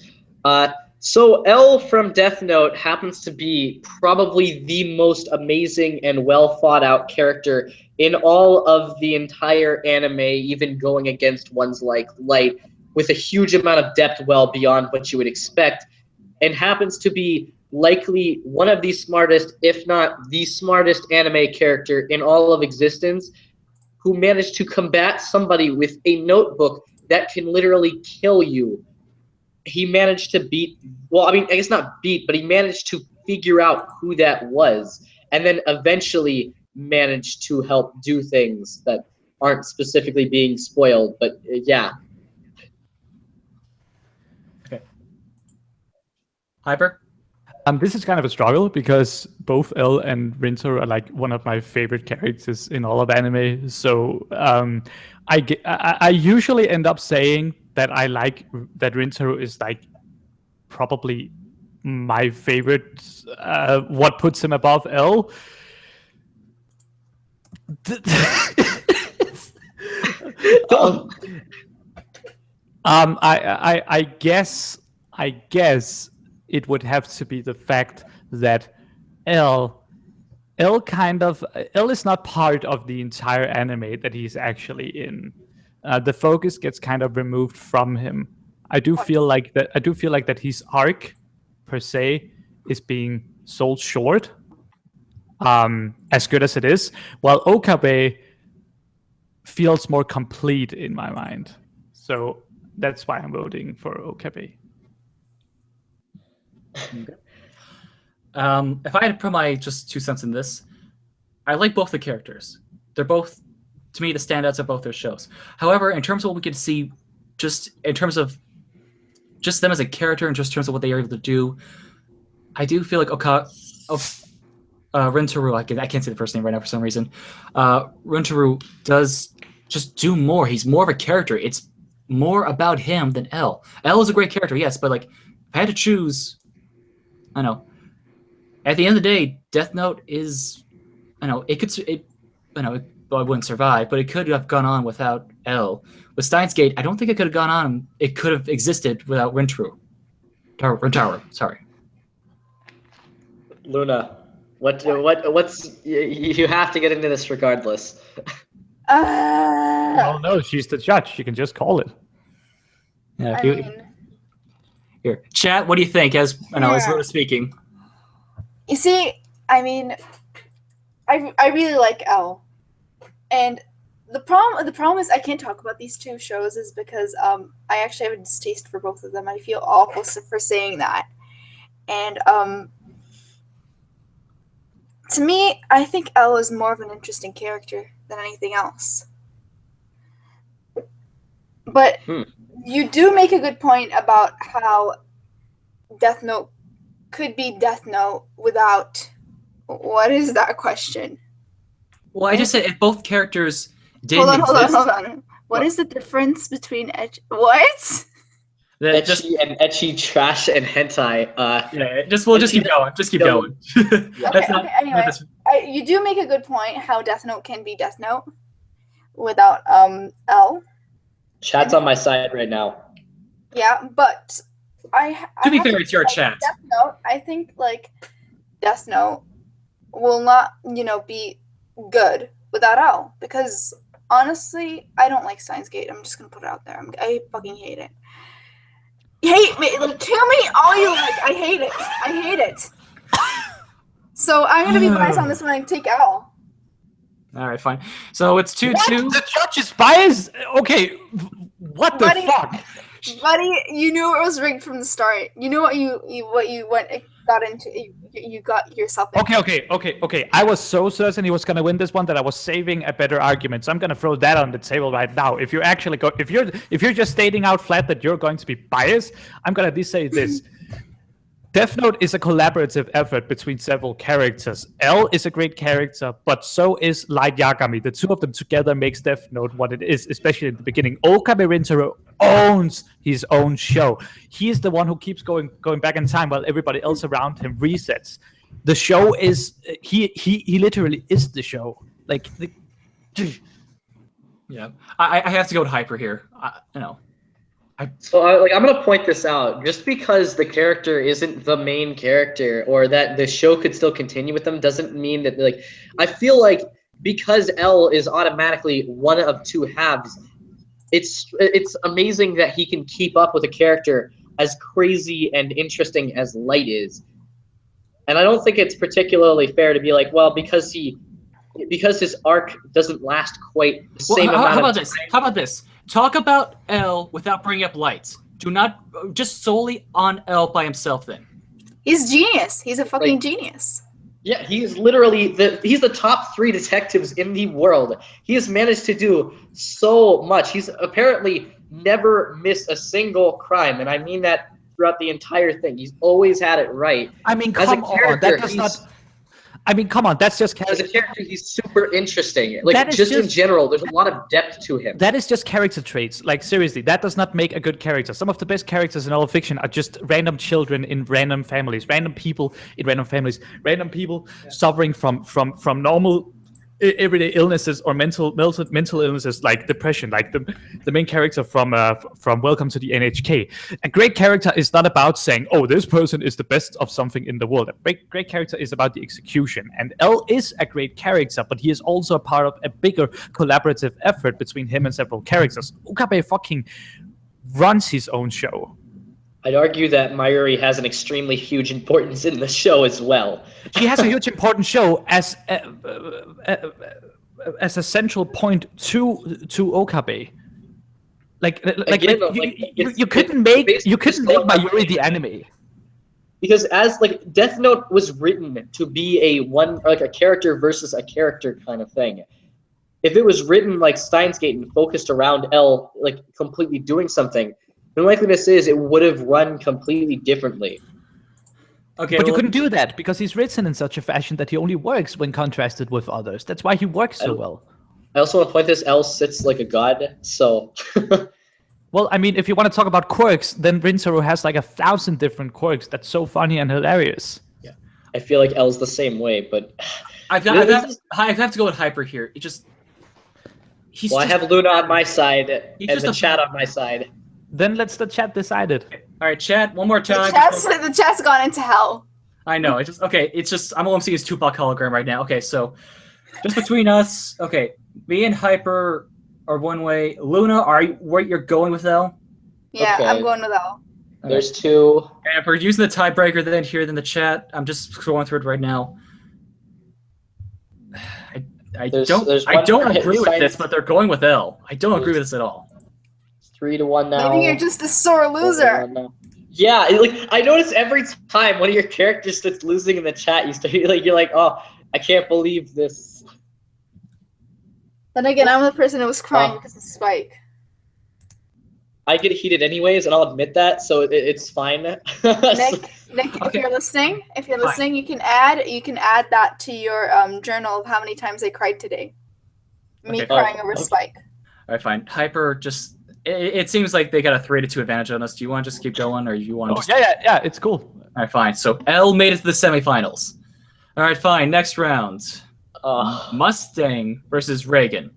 So L from Death Note happens to be probably the most amazing and well thought out character in all of the entire anime, even going against ones like Light, with a huge amount of depth well beyond what you would expect, and happens to be likely one of the smartest, if not the smartest anime character in all of existence, who managed to combat somebody with a notebook that can literally kill you. He managed to beat, well, I mean, I guess not beat, but he managed to figure out who that was, and then eventually managed to help do things that aren't specifically being spoiled, but yeah. Okay. Hyper? This is kind of a struggle because both L and Rinto are like one of my favorite characters in all of anime. So I usually end up saying that I like that Rinto is like probably my favorite. What puts him above L? I guess it would have to be the fact that L is not part of the entire anime that he's actually in. The focus gets kind of removed from him. I do feel like that his arc per se is being sold short. As good as it is, while Okabe feels more complete in my mind. So that's why I'm voting for Okabe. Okay. If I had to put my just 2 cents in this, I like both the characters. They're both, to me, the standouts of both their shows. However, in terms of what we could see, just in terms of just them as a character, and just in terms of what they are able to do, I do feel like Rentaro, I can't say the first name right now for some reason. Rentaro does just do more. He's more of a character. It's more about him than L. L is a great character, yes, but like if I had to choose, I know. At the end of the day, Death Note is, well, it wouldn't survive, but it could have gone on without L. With Steins Gate, I don't think it could have gone on. It could have existed without Rintaro. Sorry. Luna, what's you have to get into this regardless. Oh no, she's the judge. She can just call it. Yeah. I mean, Here, chat. What do you think? As Luna speaking. you see, I mean, I really like L, and the problem is I can't talk about these two shows is because I actually have a distaste for both of them. I feel awful for saying that, and to me, I think L is more of an interesting character than anything else. But you do make a good point about how Death Note could be Death Note without. What is that question? Well, I just said if both characters did. Hold on. What is the difference between what? Ecchi trash and hentai. We'll just keep going. Just keep going. Okay. Anyway, you do make a good point. How Death Note can be Death Note without L. Chat's on my side right now. Yeah, but to be fair, it's your chat. Death Note, I think like Death Note will not, be good without L because honestly, I don't like Steins Gate. I'm just gonna put it out there. I fucking hate it. Hate me. Like, tell me all you like. I hate it. So I'm gonna be biased on this one and take L. All right, fine. So it's 2-2. The judge is biased. Okay, what the fuck? Buddy, you knew it was rigged from the start. You knew what you got into. You got yourself into. Okay. I was so certain he was gonna win this one that I was saving a better argument. So I'm gonna throw that on the table right now. If you're actually if you're just stating out flat that you're going to be biased, I'm gonna at least say this. Death Note is a collaborative effort between several characters. L is a great character, but so is Light Yagami. The two of them together makes Death Note what it is, especially at the beginning. Okabe Rintaro owns his own show. He is the one who keeps going back in time while everybody else around him resets. The show is he literally is the show. Yeah, I have to go with Hyper here. So I'm gonna point this out. Just because the character isn't the main character, or that the show could still continue with them, doesn't mean that I feel like because L is automatically one of two halves, it's amazing that he can keep up with a character as crazy and interesting as Light is. And I don't think it's particularly fair to be like, well, because his arc doesn't last quite the same amount of time. How about this? Talk about L without bringing up Light. Do not just solely on L by himself. Then he's genius. He's a fucking genius. Yeah, he's literally he's the top 3 detectives in the world. He has managed to do so much. He's apparently never missed a single crime, and I mean that throughout the entire thing. He's always had it right. I mean, come on, that does not. I mean, come on, that's just as a character, he's super interesting. Just in general, there's a lot of depth to him. That is just character traits. Seriously, that does not make a good character. Some of the best characters in all of fiction are just random children in random families, random people in random families, random people suffering from normal everyday illnesses or mental illnesses like depression, like the main character from Welcome to the NHK. A great character is not about saying, oh, this person is the best of something in the world. A great character is about the execution. And L is a great character, but he is also a part of a bigger collaborative effort between him and several characters. Okabe fucking runs his own show. I'd argue that Mayuri has an extremely huge importance in the show as well. She has a huge important show as a central point to Okabe. You couldn't make Mayuri the anime. Because as Death Note was written to be a character versus a character kind of thing. If it was written like Steins Gate and focused around L completely doing something, the likeliness is it would have run completely differently. Okay, but you couldn't do that because he's written in such a fashion that he only works when contrasted with others. That's why he works so well. I also want to point this: L sits like a god, so... Well, I mean, if you want to talk about quirks, then Rintaro has 1,000 different quirks. That's so funny and hilarious. Yeah, I feel like L's the same way, but... I have to go with Hyper here. I have Luna on my side He's and just the a- chat on my side. Then let's the chat decide it. All right, chat. One more time. The chat's gone into hell. I know. It's just I'm only seeing his Tupac hologram right now. Okay, so just between us. Okay, me and Hyper are one way. Luna, are you where you're going with L? Yeah, Okay. I'm going with L. There's 2. And if we're using the tiebreaker then here in the chat, I'm just scrolling through it right now. I don't agree with this, but they're going with L. I don't agree with this at all. It's 3-1 now. Maybe you're just a sore loser. Yeah, like I notice every time one of your characters starts losing in the chat, you're like, oh, I can't believe this. Then again, I'm the person who was crying because of Spike. I get heated anyways, and I'll admit that, so it's fine. Nick, if you're listening, you can add that to your journal of how many times I cried today. Me crying over Spike. All right, fine. Hyper, just it seems like they got a 3-2 advantage on us. Do you want to just keep going, or you want to? Yeah, it's cool. All right, fine. So L made it to the semifinals. All right, fine. Next round, Mustang versus Reagan,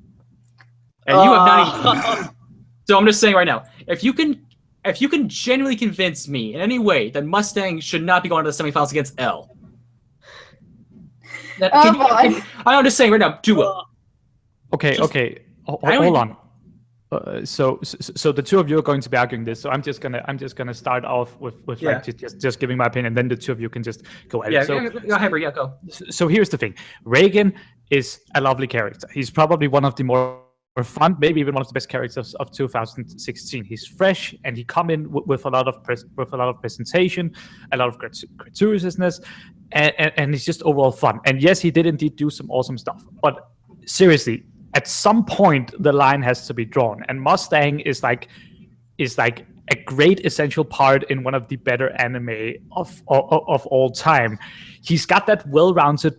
and you have not even. So I'm just saying right now, if you can genuinely convince me in any way that Mustang should not be going to the semifinals against L, I'm just saying right now, duo. Okay. Hold on. So the two of you are going to be arguing this. So I'm just gonna start off with like just giving my opinion, and then the two of you can just go at it. So go. So here's the thing: Reagan is a lovely character. He's probably one of the more fun, maybe even one of the best characters of 2016. He's fresh, and he come in with a lot of presentation, a lot of gratuitousness, and he's just overall fun. And yes, he did indeed do some awesome stuff. But seriously, at some point the line has to be drawn, and Mustang is like a great essential part in one of the better anime of all time. He's got that well-rounded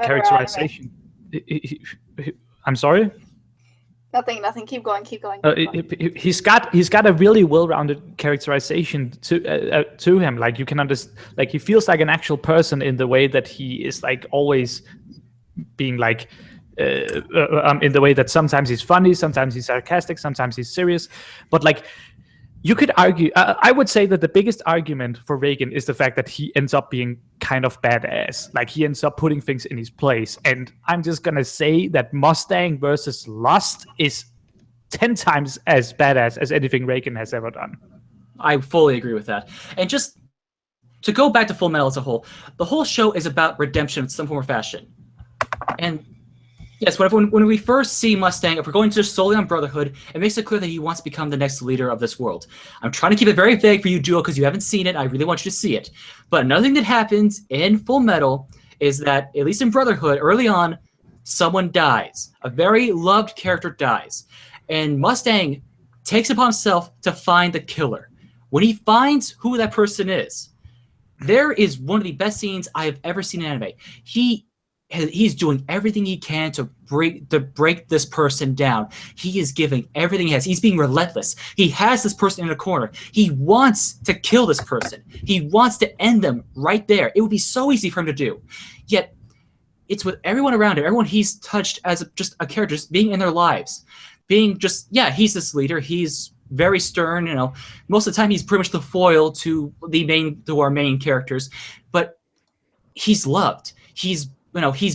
characterization. I'm sorry. Nothing. Keep going. He's got a really well-rounded characterization to him. Like you can understand. Like he feels like an actual person in the way that he is like always being like. In the way that sometimes he's funny, sometimes he's sarcastic, sometimes he's serious, but like you could argue. I would say that the biggest argument for Reagan is the fact that he ends up being kind of badass. Like he ends up putting things in his place. And I'm just gonna say that Mustang versus Lust is 10 times as badass as anything Reagan has ever done. I fully agree with that. And just to go back to Full Metal as a whole, the whole show is about redemption in some form or fashion. And yes, when we first see Mustang, if we're going just solely on Brotherhood, it makes it clear that he wants to become the next leader of this world. I'm trying to keep it very vague for you, Duo, because you haven't seen it. I really want you to see it. But another thing that happens in Full Metal is that, at least in Brotherhood, early on, someone dies. A very loved character dies. And Mustang takes upon himself to find the killer. When he finds who that person is, there is one of the best scenes I have ever seen in anime. He's doing everything he can to break this person down. He is giving everything he has. He's being relentless. He has this person in a corner. He wants to kill this person. He wants to end them right there. It would be so easy for him to do. Yet, it's with everyone around him, everyone he's touched as just a character, just being in their lives. Being just, he's this leader. He's very stern, Most of the time, he's pretty much the foil to our main characters. But he's loved. He's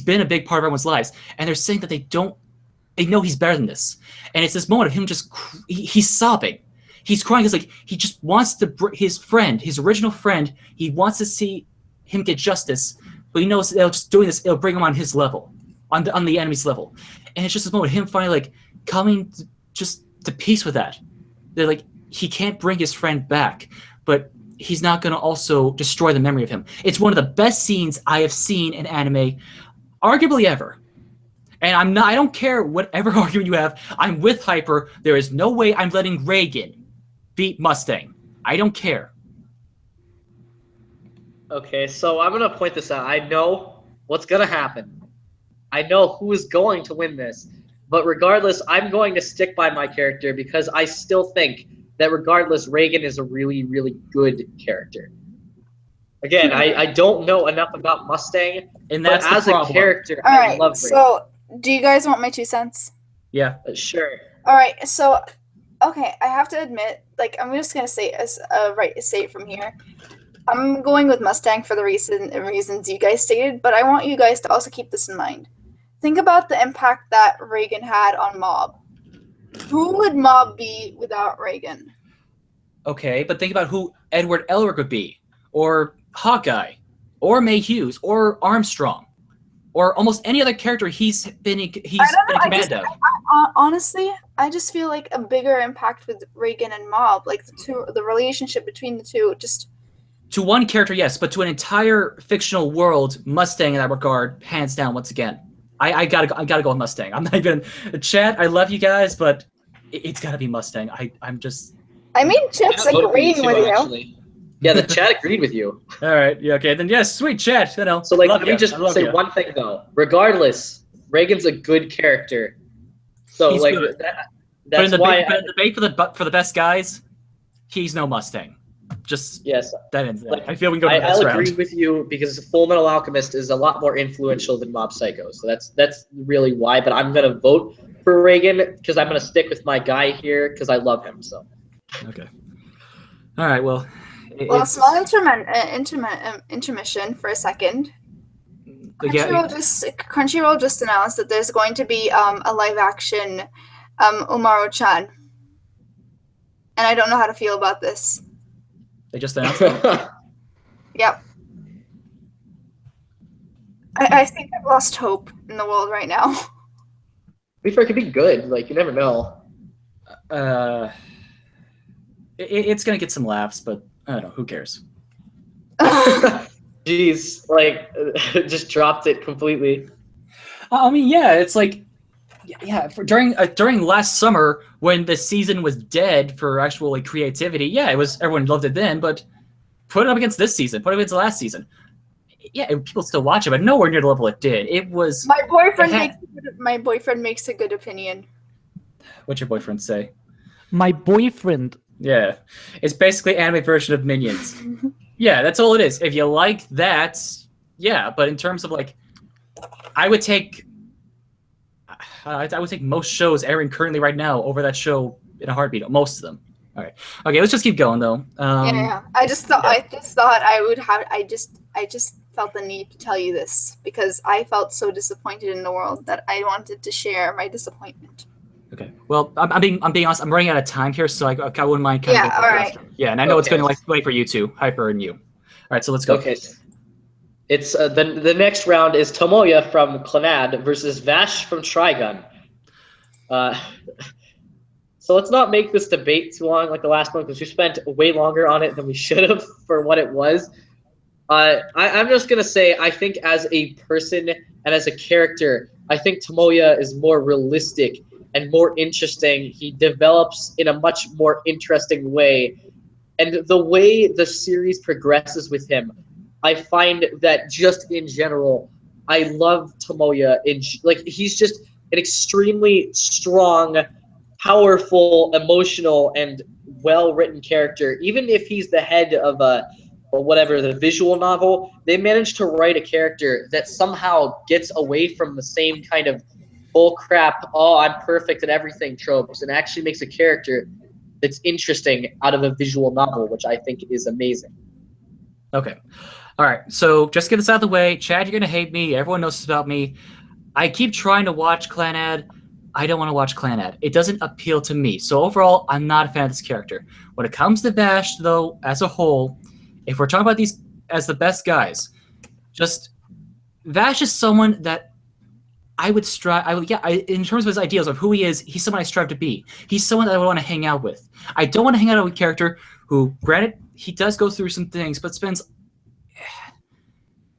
been a big part of everyone's lives, and they're saying that they know he's better than this. And it's this moment of him he's sobbing. He's crying. It's like he just wants his original friend, he wants to see him get justice, but he knows just doing this, it'll bring him on his level, on the enemy's level. And it's just this moment of him finally like coming to peace with that. They're like, he can't bring his friend back, but he's not going to also destroy the memory of him. It's one of the best scenes I have seen in anime, arguably ever. And I don't care whatever argument you have. I'm with Hyper. There is no way I'm letting Reagan beat Mustang. I don't care. Okay, so I'm going to point this out. I know what's going to happen. I know who is going to win this. But regardless, I'm going to stick by my character because I still think that regardless, Reagan is a really, really good character. Again, I don't know enough about Mustang, and that's but as a character, I love Reagan. So, do you guys want my 2 cents? Yeah. Sure. All right, so okay, I have to admit, like, I'm just gonna say say it from here. I'm going with Mustang for the reasons you guys stated, but I want you guys to also keep this in mind. Think about the impact that Reagan had on Mob. Who would Mob be without Reagan? Okay, but think about who Edward Elric would be, or Hawkeye, or May Hughes, or Armstrong, or almost any other character he's been in command of. Honestly, I just feel like a bigger impact with Reagan and Mob, like the relationship between the two, just. To one character, yes, but to an entire fictional world, Mustang in that regard, hands down. Once again, I gotta go with Mustang. I'm not even chat. I love you guys, but it's gotta be Mustang. I'm just. I mean, Chip's agreeing with you. Actually. Yeah, the chat agreed with you. All right. Yeah. Okay. Then yes, sweet chat. You know. So let me just say one thing though. Regardless, Reagan's a good character. So he's like good. that's why in the debate for the best guys, he's no Mustang. Just yes. That ends. Like, I feel we can go to the I'll next round. agree with you because Full Metal Alchemist is a lot more influential than Mob Psycho. So that's really why. But I'm gonna vote for Reagan because I'm gonna stick with my guy here because I love him. So. Okay. All right. Well. Small intermission for a second. Crunchyroll just announced that there's going to be a live action Umaru-chan, and I don't know how to feel about this. They just announced it. Yep. I think I've lost hope in the world right now. It could be good. Like you never know. It's gonna get some laughs, but I don't know. Who cares? Jeez, like just dropped it completely. I mean, yeah, it's like, yeah. During last summer when the season was dead for actual like creativity, yeah, it was everyone loved it then. But put it up against this season, put it against the last season, yeah, people still watch it, but nowhere near the level it did. It was. My boyfriend makes a good opinion. What's your boyfriend say? My boyfriend. Yeah, it's basically anime version of Minions. Yeah, that's all it is. If you like that, yeah. But in terms of like, I would take most shows airing currently right now over that show in a heartbeat. Most of them. All right. Okay, let's just keep going though. Yeah. I just thought I would have. I just felt the need to tell you this because I felt so disappointed in the world that I wanted to share my disappointment. Okay. Well, I'm being honest. I'm running out of time here, so I wouldn't mind kind of. Yeah. All right. Yeah, and I know it's going to wait for you two, Hyper and you. All right, so let's go. Okay. It's the next round is Tomoya from Clannad versus Vash from Trigun. So let's not make this debate too long like the last one because we spent way longer on it than we should have for what it was. I'm just gonna say I think as a person and as a character, I think Tomoya is more realistic and more interesting. He develops in a much more interesting way. And the way the series progresses with him, I find that just in general, I love Tomoya. He's just an extremely strong, powerful, emotional, and well-written character. Even if he's the head of the visual novel, they managed to write a character that somehow gets away from the same kind of bull crap, oh, I'm perfect at everything tropes, and actually makes a character that's interesting out of a visual novel, which I think is amazing. Okay. All right. So just get this out of the way. Chad, you're going to hate me. Everyone knows this about me. I keep trying to watch Clannad. I don't want to watch Clannad. It doesn't appeal to me. So overall, I'm not a fan of this character. When it comes to Vash, though, as a whole, if we're talking about these as the best guys, Vash is someone that I would strive. In terms of his ideals of who he is, he's someone I strive to be. He's someone that I would want to hang out with. I don't want to hang out with a character who, granted, he does go through some things, but spends.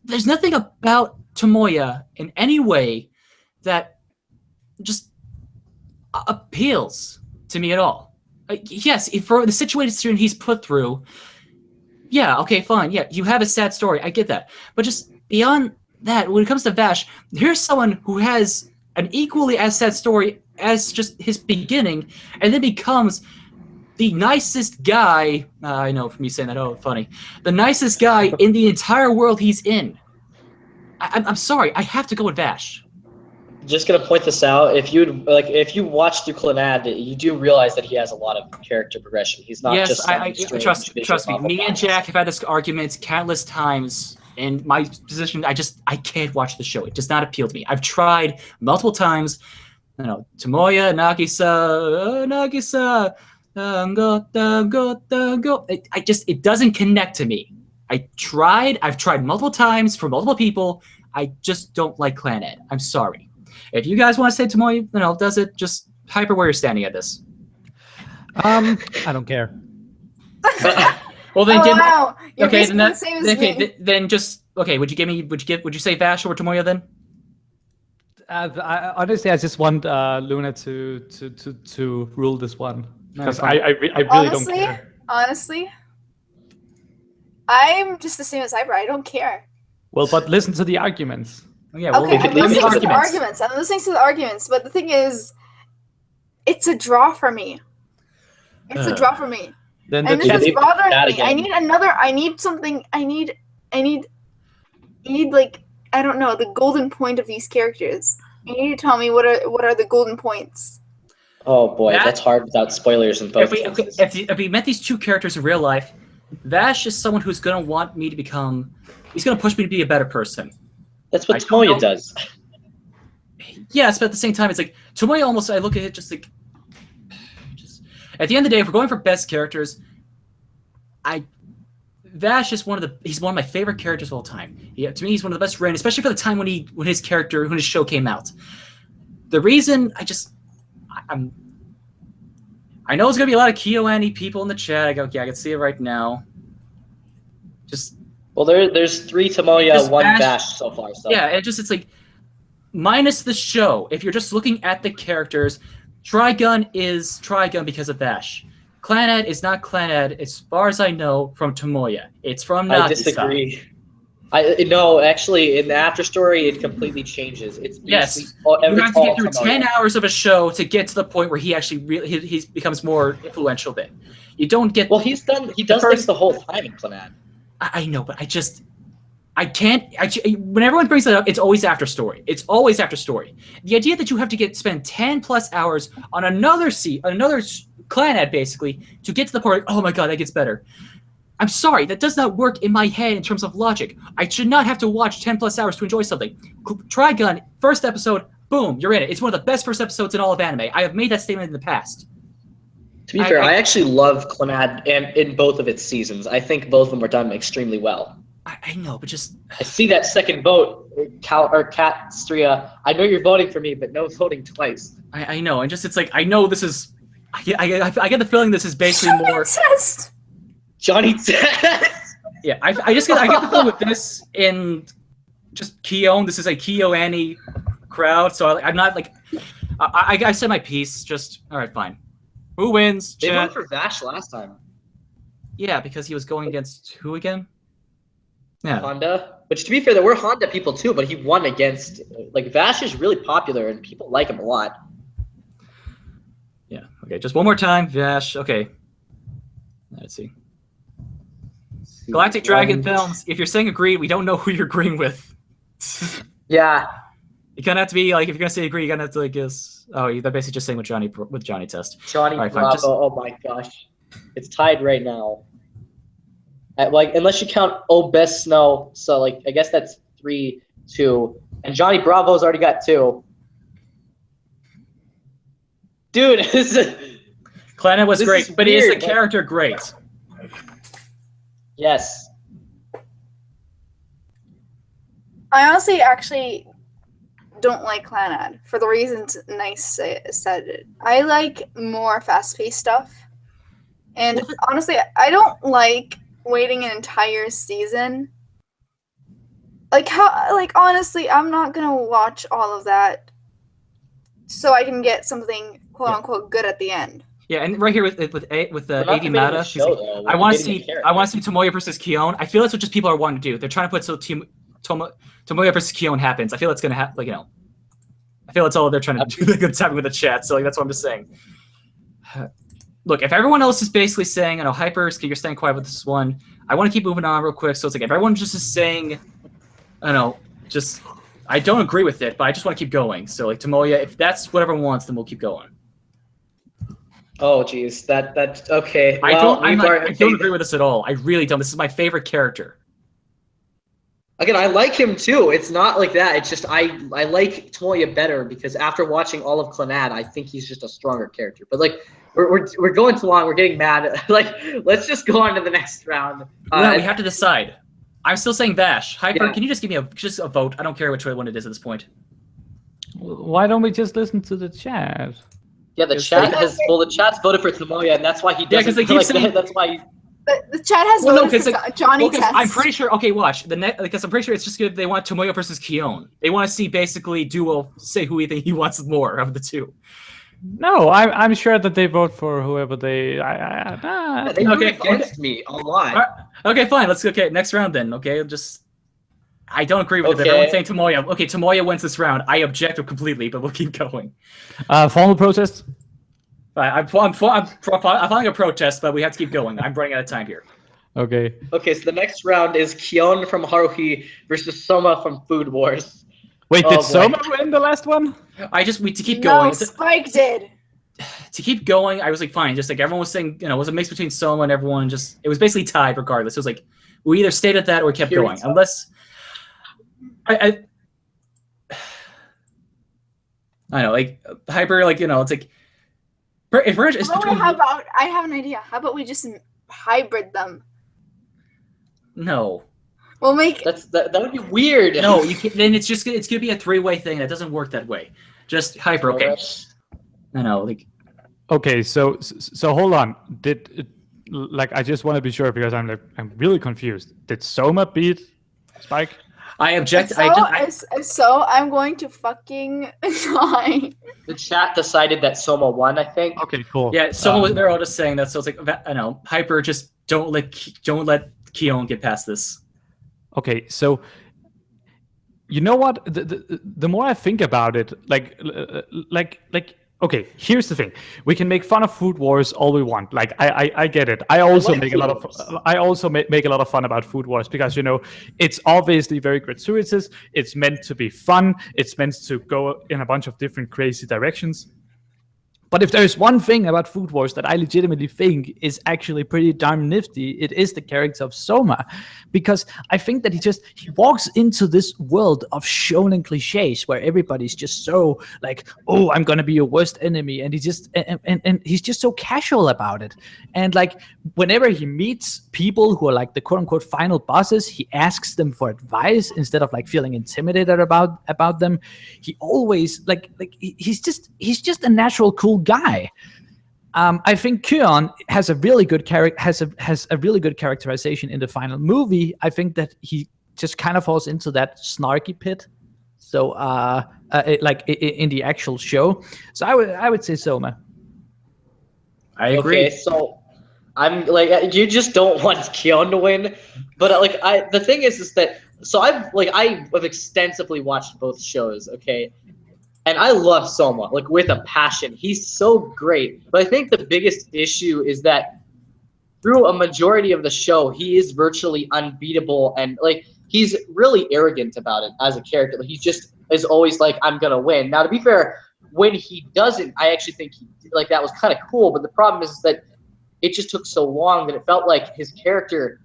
There's nothing about Tomoya in any way that just appeals to me at all. Yes, for the situation he's put through, yeah, okay, fine. Yeah, you have a sad story. I get that. But just beyond that, when it comes to Vash, here's someone who has an equally as sad story as just his beginning, and then becomes the nicest guy. I know from me saying that, oh, funny. The nicest guy in the entire world he's in. I'm sorry, I have to go with Vash. just gonna point this out. If you watch through Clannad, you do realize that he has a lot of character progression. He's not Yes, just some I strange trust visual me. novel Me and boss. Jack have had this argument countless times. In my position, I can't watch the show. It does not appeal to me. I've tried multiple times. Tomoya, Nagisa, go. It doesn't connect to me. I've tried multiple times for multiple people. I just don't like Clannad. I'm sorry. If you guys want to say Tomoya, does it, just Hyper where you're standing at this. I don't care. Well then, wow. You're okay, basically the same as me. then just okay. Would you say Vash or Tomoya then? Honestly, I just want Luna to rule this one because Alright, I really don't care. Honestly, I'm just the same as Hyper. I don't care. Well, but listen to the arguments. Yeah, well, Okay, could I'm leave listening it to to the arguments. I'm listening to the arguments, but the thing is, it's a draw for me. It's a draw for me. Then And the this is bothering that me. I again. need like, I don't know, the golden point of these characters. You need to tell me what are the golden points. Oh boy, That- that's hard without spoilers in both cases. If we met these two characters in real life, Vash is someone who's going to want me to become. He's going to push me to be a better person. That's what I don't know. Tomoya does. Yes, but at the same time, it's like Tomoya almost. I look at it just like. At the end of the day, if we're going for best characters, Vash is he's one of my favorite characters of all time. To me, he's one of the best written, especially for the time when his show came out. The reason I know there's gonna be a lot of Kyon people in the chat. I can see it right now. Well, there's 3 Tomoya, Just 1 Vash- Vash so far. So. Yeah, it's like minus the show. If you're just looking at the characters, Trigun is Trigun because of Vash. Clannad is not Clannad, as far as I know, from Tomoya. It's from Nagisa. I disagree. No, actually, in the after story, it completely changes. It's Yes, basically you have to get through Tomoya. 10 hours of a show to get to the point where he actually he becomes more influential. Then you don't get. Well, he does things the whole time in Clannad. I know, but I can't. When everyone brings it up, it's always after story. It's always after story. The idea that you have to spend 10+ hours on another Clannad basically to get to the point. Oh my god, that gets better. I'm sorry, that does not work in my head in terms of logic. I should not have to watch 10+ hours to enjoy something. Trigun, first episode, boom, you're in it. It's one of the best first episodes in all of anime. I have made that statement in the past. To be fair, I actually love Clannad in both of its seasons. I think both of them were done extremely well. I know, but just... I see that second vote, Cat Stria. I know you're voting for me, but no voting twice. I know, and just it's like, I know this is... I get the feeling this is basically more... Johnny Test! Yeah, I get the feeling with this in just Kyon. This is a Kyon crowd, so I'm not like... I said my piece, just... Alright, fine. Who wins? They Chat? went for Vash last time. Yeah, because he was going against who again? Yeah. Handa. Which, to be fair, there were Handa people too, but he won against... Like, Vash is really popular, and people like him a lot. Yeah, okay, just one more time. Vash, okay. Let's see. Galactic Dragon Films, if you're saying agree, we don't know who you're agreeing with. Yeah. You kind of have to be, like, if you're going to say agree, you kind of have to, like, guess. Oh, they're basically just saying with Johnny Test. Johnny Alright, fine, Bravo. just- Oh my gosh. It's tied right now. Unless you count Oh Best Snow, so like I guess that's 3-2. And Johnny Bravo's already got 2. Dude, this is Clannad was This great, is but is the weird, like- character great? yes. I honestly actually don't like Clannad for the reasons Nice said it. I like more fast-paced stuff. And honestly, I don't like waiting an entire season. Honestly, I'm not gonna watch all of that so I can get something quote unquote good at the end. Yeah, and right here with We're not AD debating the Mata, show, though. We're I want to debating see the character. Tomoya versus Kyon. I feel that's what just people are wanting to do. They're trying to put Tomoya versus Kyon happens. I feel it's gonna happen. Like, I feel that's all they're trying to do. That's happening with the chat. So like that's what I'm just saying. Look, if everyone else is basically saying, Hyper, you're staying quiet with this one. I want to keep moving on real quick. So it's like if everyone just is saying, just I don't agree with it, but I just want to keep going. So like Tomoya, if that's what everyone wants, then we'll keep going. Oh, geez, that's okay. I Well, don't agree with this at all. I really don't. This is my favorite character. Again, I like him too. It's not like that. It's just I like Tomoya better because after watching all of Clannad, I think he's just a stronger character. But like we're going too long. We're getting mad. Like let's just go on to the next round. No, we have to decide. I'm still saying Vash. Hyper, Yeah. can you just give me a vote? I don't care which one it is at this point. Why don't we just listen to the chat? Yeah, the chat's voted for Tomoya, and that's why he doesn't. Yeah, because they keep saying that's why. The chat has voted for Johnny Test. I'm pretty sure. Okay, watch because I'm pretty sure it's just good. They want Tomoya versus Kyon. They want to see basically Duo say who he wants more of the two. No, I'm sure that they vote for whoever they. They voted against me a lot. Okay, fine. Let's next round then. Okay, I don't agree with it. Everyone's saying Tomoya. Okay, Tomoya wins this round. I object completely, but we'll keep going. Formal protest. I'm filing a protest, but we have to keep going. I'm running out of time here. Okay. Okay, so the next round is Kyon from Haruhi versus Soma from Food Wars. Wait, did Soma win the last one? To keep going. No, Spike did. To keep going, I was like, fine. Just like everyone was saying, it was a mix between Soma and everyone. It was basically tied regardless. It was like we either stayed at that or kept going. Unless I know, like Hyper, like it's like. If we're just How about I have an idea? How about we just hybrid them? No. We'll make that would be weird. No, you can't. Then it's gonna be a three-way thing. That doesn't work that way. Just Hyper, okay? I know, like. Okay, so hold on. I just want to be sure because I'm really confused. Did Soma beat Spike? I object. So I'm going to fucking die. The chat decided that Soma won, I think. Okay, cool. Yeah, Soma. They're all just saying that. So it's like I know, Hyper. Just don't let Kyon get past this. Okay, so you know what? The more I think about it, okay, here's the thing: we can make fun of Food Wars all we want. Like I get it. I also make a lot of fun about Food Wars because it's obviously very gratuitous. It's meant to be fun. It's meant to go in a bunch of different crazy directions. But if there's one thing about Food Wars that I legitimately think is actually pretty darn nifty, it is the character of Soma. Because I think that he walks into this world of shonen cliches where everybody's just so like, oh, I'm gonna be your worst enemy, and and he's just so casual about it. And like whenever he meets people who are like the quote unquote final bosses, he asks them for advice instead of like feeling intimidated about them. He always he's just a natural cool guy. I think Kyon has a really good has a really good characterization in the final movie. I think that he just kind of falls into that snarky pit. So in the actual show. So I would say Soma. I agree. Okay, so I'm like you just don't want Kyon to win, but the thing is that I've extensively watched both shows. Okay. And I love Soma, with a passion. He's so great. But I think the biggest issue is that through a majority of the show, he is virtually unbeatable. And, he's really arrogant about it as a character. He just is always like, I'm going to win. Now, to be fair, when he doesn't, I actually think that was kind of cool. But the problem is that it just took so long that it felt like his character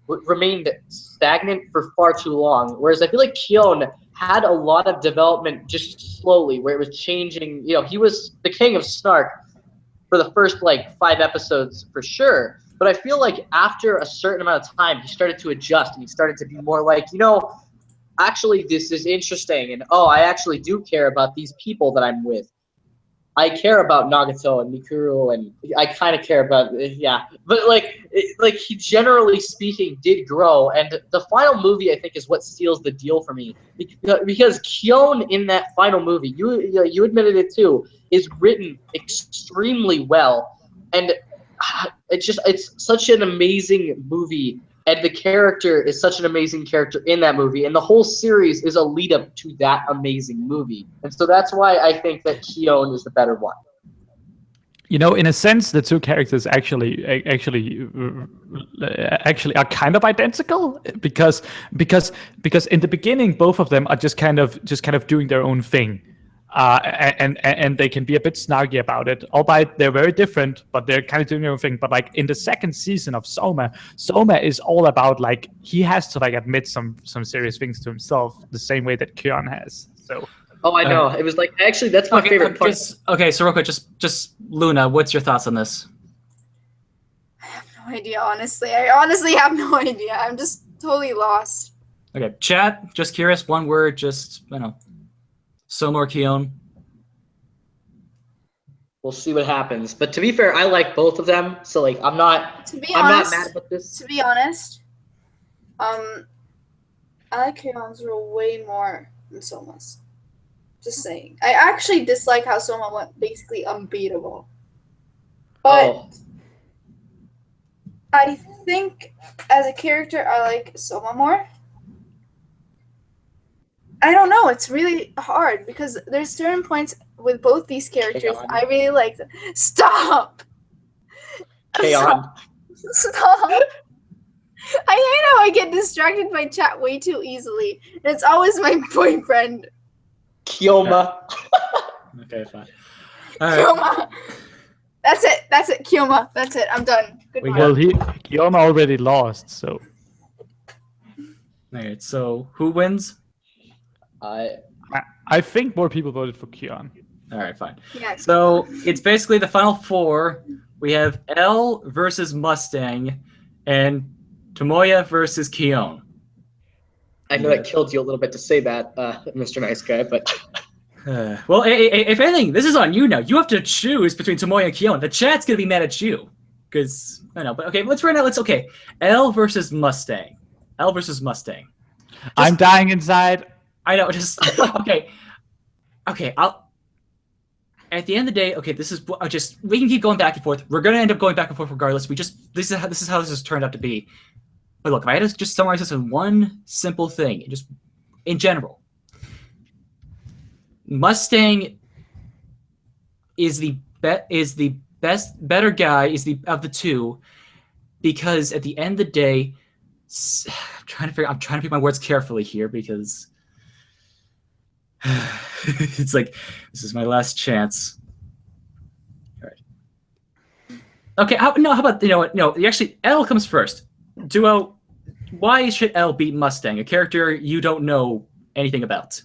remained stagnant for far too long. Whereas I feel like Kyon had a lot of development just slowly, where it was changing. He was the king of snark for the first 5 episodes for sure. But I feel like after a certain amount of time, he started to adjust and he started to be more like, actually this is interesting, and I actually do care about these people that I'm with. I care about Nagato and Mikuru, and I kind of care about But he generally speaking did grow, and the final movie I think is what seals the deal for me because Kyon in that final movie, you admitted it too, is written extremely well, and it's such an amazing movie. And the character is such an amazing character in that movie. And the whole series is a lead up to that amazing movie. And so that's why I think that Kyon is the better one. You know, in a sense, the two characters actually are kind of identical because in the beginning both of them are just kind of doing their own thing, and they can be a bit snarky about it. Albeit they're very different, but they're kind of doing their own thing. But like in the second season of Soma is all about like he has to like admit some serious things to himself, the same way that Kyon has. So. Oh, I know. It was like actually that's my favorite part. Okay, so real quick, just Luna, what's your thoughts on this? I have no idea, honestly. I honestly have no idea. I'm just totally lost. Okay, chat. Just curious. One word. Just Soma or Kyon. We'll see what happens. But to be fair, I like both of them, so like I'm not mad about this. To be honest, I like Kyon's role way more than Soma's. Just saying. I actually dislike how Soma went basically unbeatable. But I think as a character, I like Soma more. I don't know. It's really hard because there's certain points with both these characters I really like them. Stop! Kyon. Stop! I hate how I get distracted by chat way too easily. And it's always my boyfriend. Kyoma. Okay, fine. Kyoma. That's it. Kyoma. That's it. I'm done. Goodbye. Well, Kyon already lost, so. Alright, so who wins? I think more people voted for Kyon. Alright, fine. Yeah. So it's basically the final four. We have L versus Mustang, and Tomoya versus Kyon. I know that killed you a little bit to say that, Mr. Nice Guy, but... Well, if anything, this is on you now. You have to choose between Tomoya and Kyon. The chat's going to be mad at you. Because, I know, but okay, okay. L versus Mustang. L versus Mustang. I'm dying inside. I know, okay. Okay, at the end of the day, okay, this is we can keep going back and forth. We're going to end up going back and forth regardless. This is how this has turned out to be. But look, if I had to just summarize this in one simple thing, just in general, Mustang is the better guy of the two, because at the end of the day, I'm trying to pick my words carefully here because it's like this is my last chance. All right. Okay. How about actually L comes first. Duo, why should L beat Mustang, a character you don't know anything about?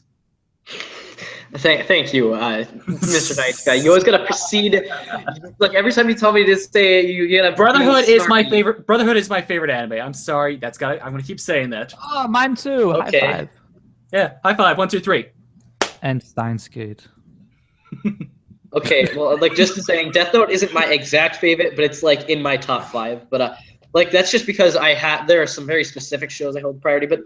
Thank you, Mr. Nice Guy. You always gotta proceed. Like every time you tell me to say, you get a Brotherhood is my favorite. Brotherhood is my favorite anime. I'm sorry, I'm gonna keep saying that. Oh, mine too. Okay. High five. Yeah, high five. 1, 2, 3. And Steins Gate. Okay, well, like just saying, Death Note isn't my exact favorite, but it's like in my top 5. But like that's just because there are some very specific shows I hold priority. But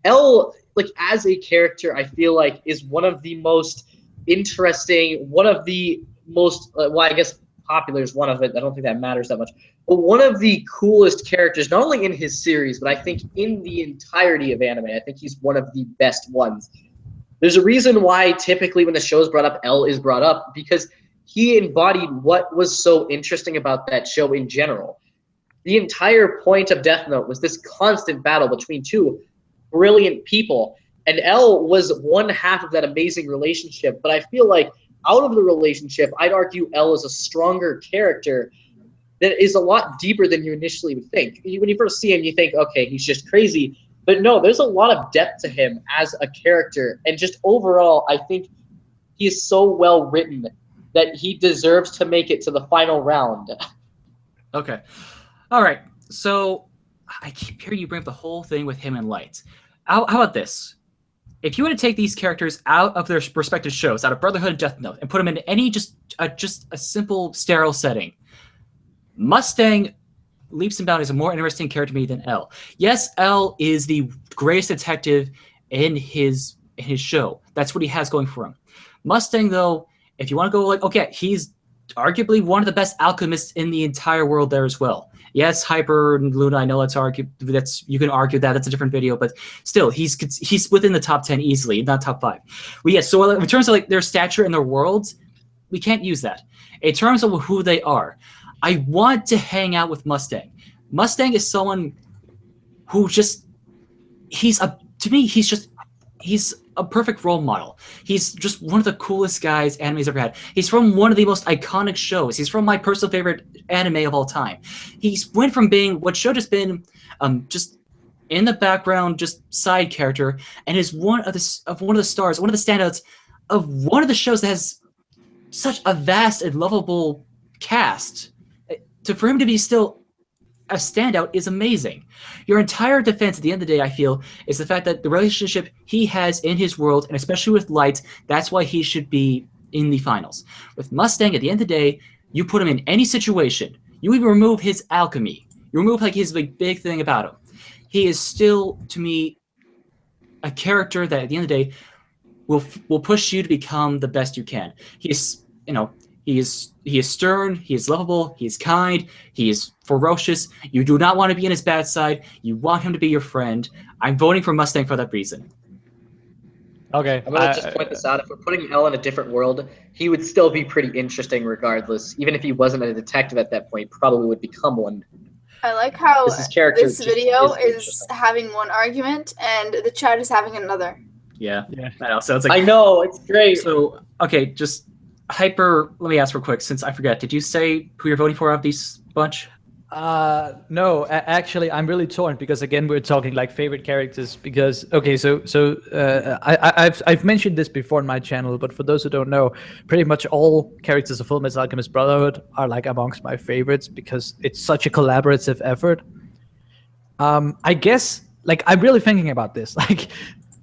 L, like as a character, I feel like is one of the most interesting, one of the most well, I guess popular is one of it. I don't think that matters that much. But one of the coolest characters, not only in his series, but I think in the entirety of anime. I think he's one of the best ones. There's a reason why typically when the show is brought up, L is brought up, because he embodied what was so interesting about that show in general. The entire point of Death Note was this constant battle between two brilliant people, and L was one half of that amazing relationship. But I feel like out of the relationship, I'd argue L is a stronger character that is a lot deeper than you initially would think. When you first see him, you think, okay, he's just crazy. But no, there's a lot of depth to him as a character. And just overall, I think he is so well written that he deserves to make it to the final round. Okay. All right. So I keep hearing you bring up the whole thing with him and Light. How about this? If you want to take these characters out of their respective shows, out of Brotherhood and Death Note, and put them in any just a simple sterile setting, Mustang leaps and bounds is a more interesting character to me than L. Yes, L is the greatest detective in his show. That's what he has going for him. Mustang, though, if you want to go like, okay, he's arguably one of the best alchemists in the entire world there as well. Yes, Hyper and Luna, I know you can argue that. That's a different video, but still, he's within the top 10 easily, not top 5. But yes, so in terms of like their stature and their worlds, we can't use that. in terms of who they are, I want to hang out with Mustang. Mustang is someone who just he's a perfect role model. He's just one of the coolest guys anime's ever had. He's from one of the most iconic shows. He's from my personal favorite anime of all time. He's went from being what should have been just in the background, just side character, and is one of the stars, one of the standouts of one of the shows that has such a vast and lovable cast. For him to be still a standout is amazing. Your entire defense at the end of the day, I feel, is the fact that the relationship he has in his world, and especially with Light, that's why he should be in the finals. With Mustang, at the end of the day, you put him in any situation. You even remove his alchemy. You remove like his big thing about him. He is still, to me, a character that at the end of the day will push you to become the best you can. He is stern, he is lovable, he is kind, he is ferocious. You do not want to be in his bad side. You want him to be your friend. I'm voting for Mustang for that reason. Okay. I'm gonna just point this out. If we're putting L in a different world, he would still be pretty interesting regardless. Even if he wasn't a detective at that point, probably would become one. I like how this video is interesting. having one argument and the chat is having another. Yeah. Yeah. I know. So it's like I know, it's great. So okay, just Hyper. Let me ask real quick, since I forgot. Did you say who you're voting for out of these bunch? No, actually, I'm really torn because again, we're talking like favorite characters. Because okay, I've mentioned this before on my channel, but for those who don't know, pretty much all characters of Fullmetal Alchemist Brotherhood are like amongst my favorites because it's such a collaborative effort. I guess like I'm really thinking about this. Like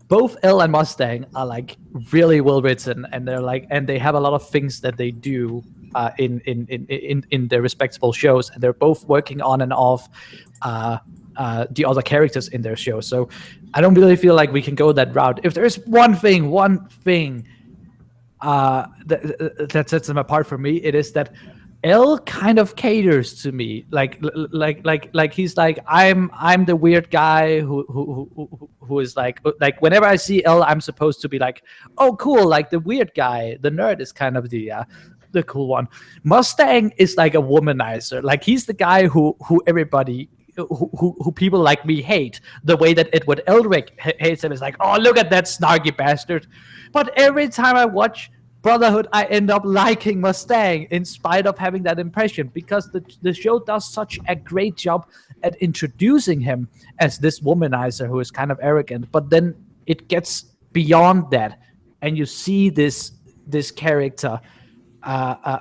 both L and Mustang are like really well written, and they have a lot of things that they do in their respectable shows, and they're both working on and off the other characters in their show. So I don't really feel like we can go that route. If there's one thing that sets them apart for me, it is that L kind of caters to me. Like he's like I'm the weird guy who is like whenever I see L, I'm supposed to be like, oh cool, like the weird guy. The nerd is kind of the cool one. Mustang is like a womanizer. Like he's the guy who everybody who people like me hate. The way that Edward Elric hates him is like, oh look at that snarky bastard. But every time I watch Brotherhood, I end up liking Mustang in spite of having that impression, because the show does such a great job at introducing him as this womanizer who is kind of arrogant, but then it gets beyond that and you see this character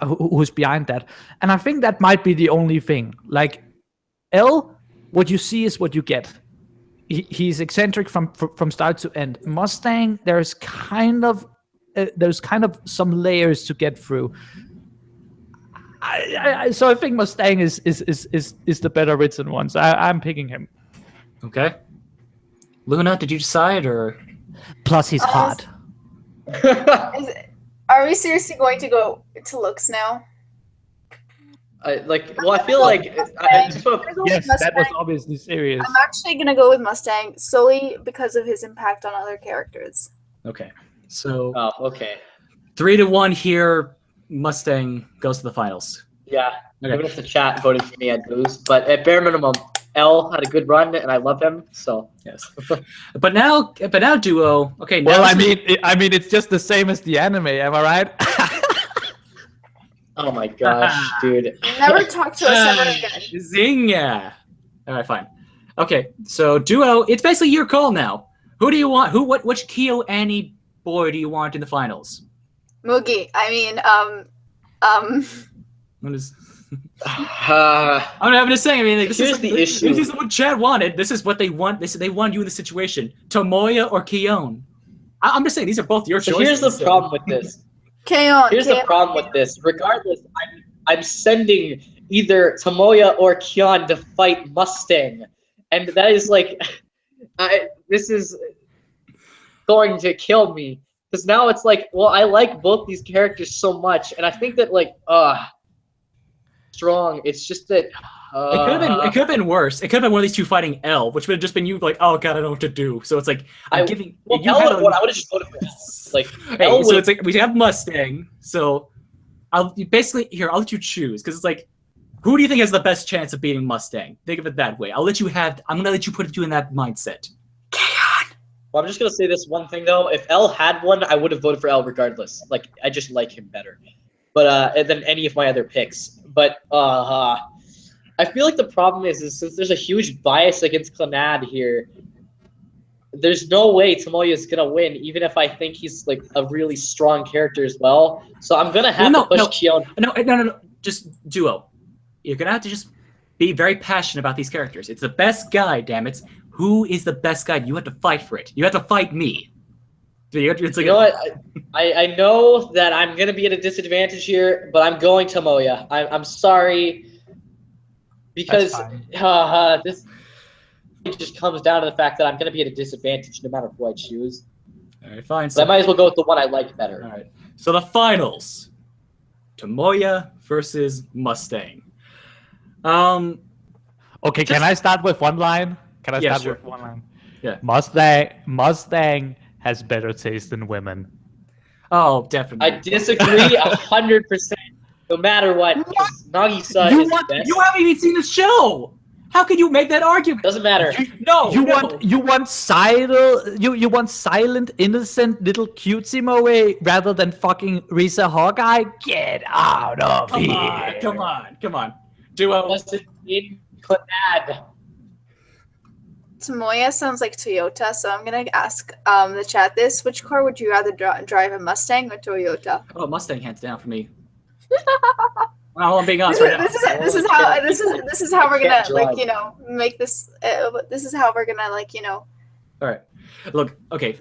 who's behind that. And I think that might be the only thing. Like L, what you see is what you get. He's eccentric from start to end. Mustang, there's kind of some layers to get through. So I think Mustang is the better written one. So I'm picking him. Okay. Luna, did you decide or? Plus, he's hot. Are we seriously going to go to looks now? I feel like I just want to. Yes, that was obviously serious. I'm actually gonna go with Mustang solely because of his impact on other characters. Okay. So Oh, okay. 3-1 here. Mustang goes to the finals. Yeah. Okay. Even if the chat voted for me, I'd lose. But at bare minimum, L had a good run, and I love him. So Yes. But now Duo. Okay. Now Well, I mean, it's just the same as the anime. Am I right? oh my gosh, dude. Never talk to us ever again. Zinga. All right, fine. Okay, so Duo, it's basically your call now. Who do you want? Which KyoAni boy do you want in the finals? Mugi. I mean, What is? Uh, I'm just saying. I mean, like, this Here's is the issue. This is what Chad wanted. This is what they want. They want you in the situation. Tomoya or Kyon. I'm just saying these are both your so choices. here's the problem with this. Kyon. Here's the problem with this. Regardless, I'm sending either Tomoya or Kyon to fight Mustang, and that is like, this is going to kill me, because now it's like, well, I like both these characters so much, and I think that like, strong. It's just that. It could have been worse. It could have been one of these two fighting L, which would have just been you like, oh god, I don't know what to do. So it's like I'm giving. Well, you L had would have won. I would have just voted for L. Like Hey, L so would. it's like we have Mustang. So I'll let you choose because it's like, who do you think has the best chance of beating Mustang? Think of it that way. I'm gonna let you put you in that mindset. Well, I'm just gonna say this one thing though. If L had one, I would have voted for L regardless. Like, I just like him better, than any of my other picks. But I feel like the problem is since there's a huge bias against Clannad here, there's no way Tomoya is gonna win, even if I think he's like a really strong character as well. So I'm gonna have to push Kyon. No. Just Duo. You're gonna have to just be very passionate about these characters. It's the best guy, damn it. Who is the best guy? You have to fight for it. You have to fight me. It's like, you know what? I know that I'm gonna be at a disadvantage here, but I'm going Tomoya. I'm sorry, because this just comes down to the fact that I'm gonna be at a disadvantage no matter who I choose. All right, fine. So I might as well go with the one I like better. All right. So the finals: Tomoya versus Mustang. Okay, can I start with one line? Can I start with one line? Yeah. Mustang has better taste in women. Oh, definitely. I disagree 100%. No matter what, Nagisa is best. You haven't even seen the show. How can you make that argument? Doesn't matter. You want silent, innocent little cutesy moe rather than fucking Risa Hawkeye? Get out of here! Come on. Duo. Listen, in Clannad. Tomoya sounds like Toyota, so I'm gonna ask the chat this: which car would you rather drive, a Mustang or Toyota? Oh, Mustang hands down for me. Well, I'm being honest right now. This is how we're gonna make this. This is how we're gonna All right. Look. Okay.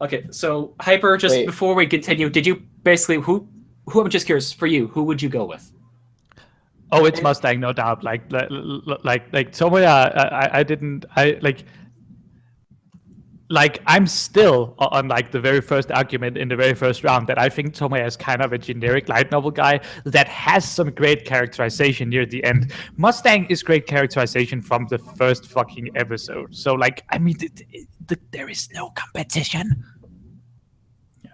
Okay. So Hyper. Before we continue, did you basically who? I'm just curious. For you, who would you go with? Oh, it's Mustang, no doubt. Like Tomoya, I'm still on like the very first argument in the very first round that I think Tomoya is kind of a generic light novel guy that has some great characterization near the end. Mustang is great characterization from the first fucking episode. So there is no competition.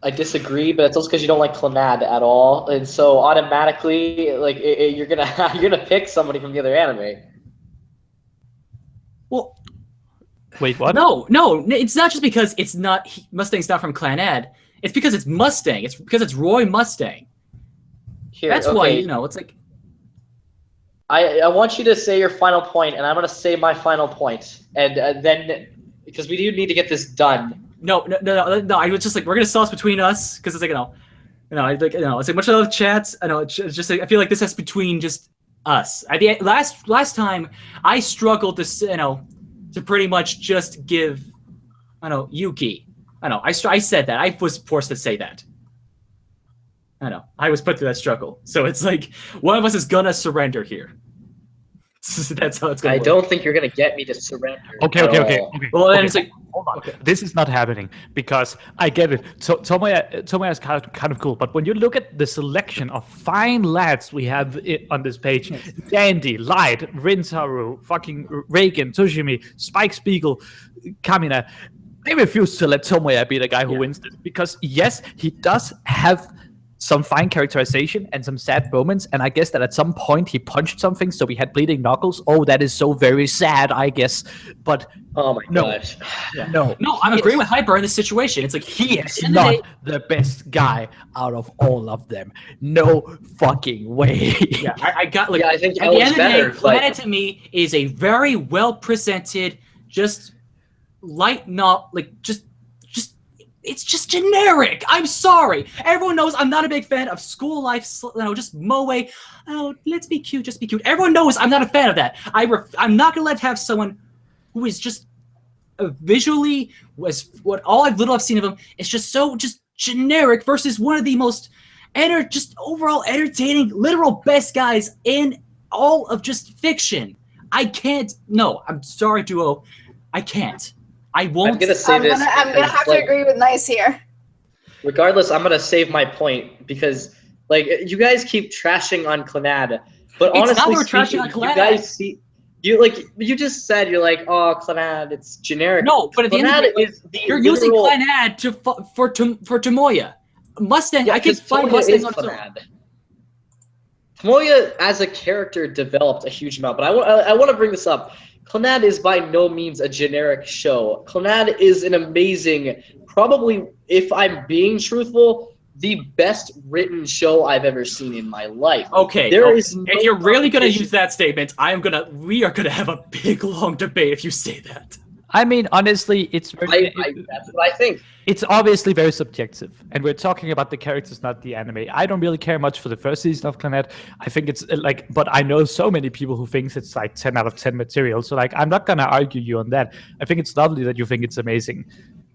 I disagree, but it's also because you don't like Clannad at all, and so automatically, you're gonna pick somebody from the other anime. Well, wait, what? No, it's not just because Mustang's not from Clannad. It's because it's Mustang. It's because it's Roy Mustang. That's why it's like. I want you to say your final point, and I'm gonna say my final point, and then because we do need to get this done. No. I was just like, we're gonna solve this between us because it's like it's like much of the chats. I know it's just like, I feel like this is between just us. Last time I struggled to pretty much just give Yuki. I said that I was forced to say that. I was put through that struggle. So it's like one of us is gonna surrender here. That's how it's going. I don't think you're gonna get me to surrender. Okay. Well, then it's like, hold on. Okay. This is not happening because I get it. Tomoya is kind of cool, but when you look at the selection of fine lads we have on this page, Dandy, Light, Rintaru, fucking Reagan, Yoshimi, Spike Spiegel, Kamina, they refuse to let Tomoya be the guy who wins this because yes, he does have some fine characterization and some sad moments, and I guess that at some point he punched something, so we had bleeding knuckles. Oh, that is so very sad, I guess. But oh my gosh, no, I'm agreeing with Hyper in this situation. It's like he is not the best guy out of all of them. No fucking way. Yeah, I got I think at the end of the day, Planet to me is a very well presented, just light not just. It's just generic. I'm sorry. Everyone knows I'm not a big fan of school life, just moe. Oh, let's be cute, just be cute. Everyone knows I'm not a fan of that. I'm not going to have someone who is just visually, all I've seen of him is just so generic versus one of the most overall entertaining, literal best guys in all of just fiction. I can't. No, I'm sorry, Duo. I can't. I won't. I'm gonna say this. I'm gonna have to agree with Nice here. Regardless, I'm gonna save my point because you guys keep trashing on Clannad, but it's honestly not we're speaking, trashing on Clannad. you guys see you just said you're like, oh, Clannad, it's generic. No, but at the end of the day, is the you're literal... using Clannad for Tomoya. Mustang. Yeah, I can 'cause find Tomoya Mustang is on its own. Clannad. Tomoya, as a character, developed a huge amount, but I want to bring this up. Clannad is by no means a generic show. Clannad is an amazing, probably, if I'm being truthful, the best written show I've ever seen in my life. Okay, There is no if you're really gonna competition. use that statement, we are gonna have a big long debate if you say that. I mean, honestly, it's very, That's what I think. it's obviously very subjective, and we're talking about the characters, not the anime. I don't really care much for the first season of Clannad. I think it's like, but I know so many people who thinks it's like 10 out of 10 material. So like, I'm not gonna argue you on that. I think it's lovely that you think it's amazing.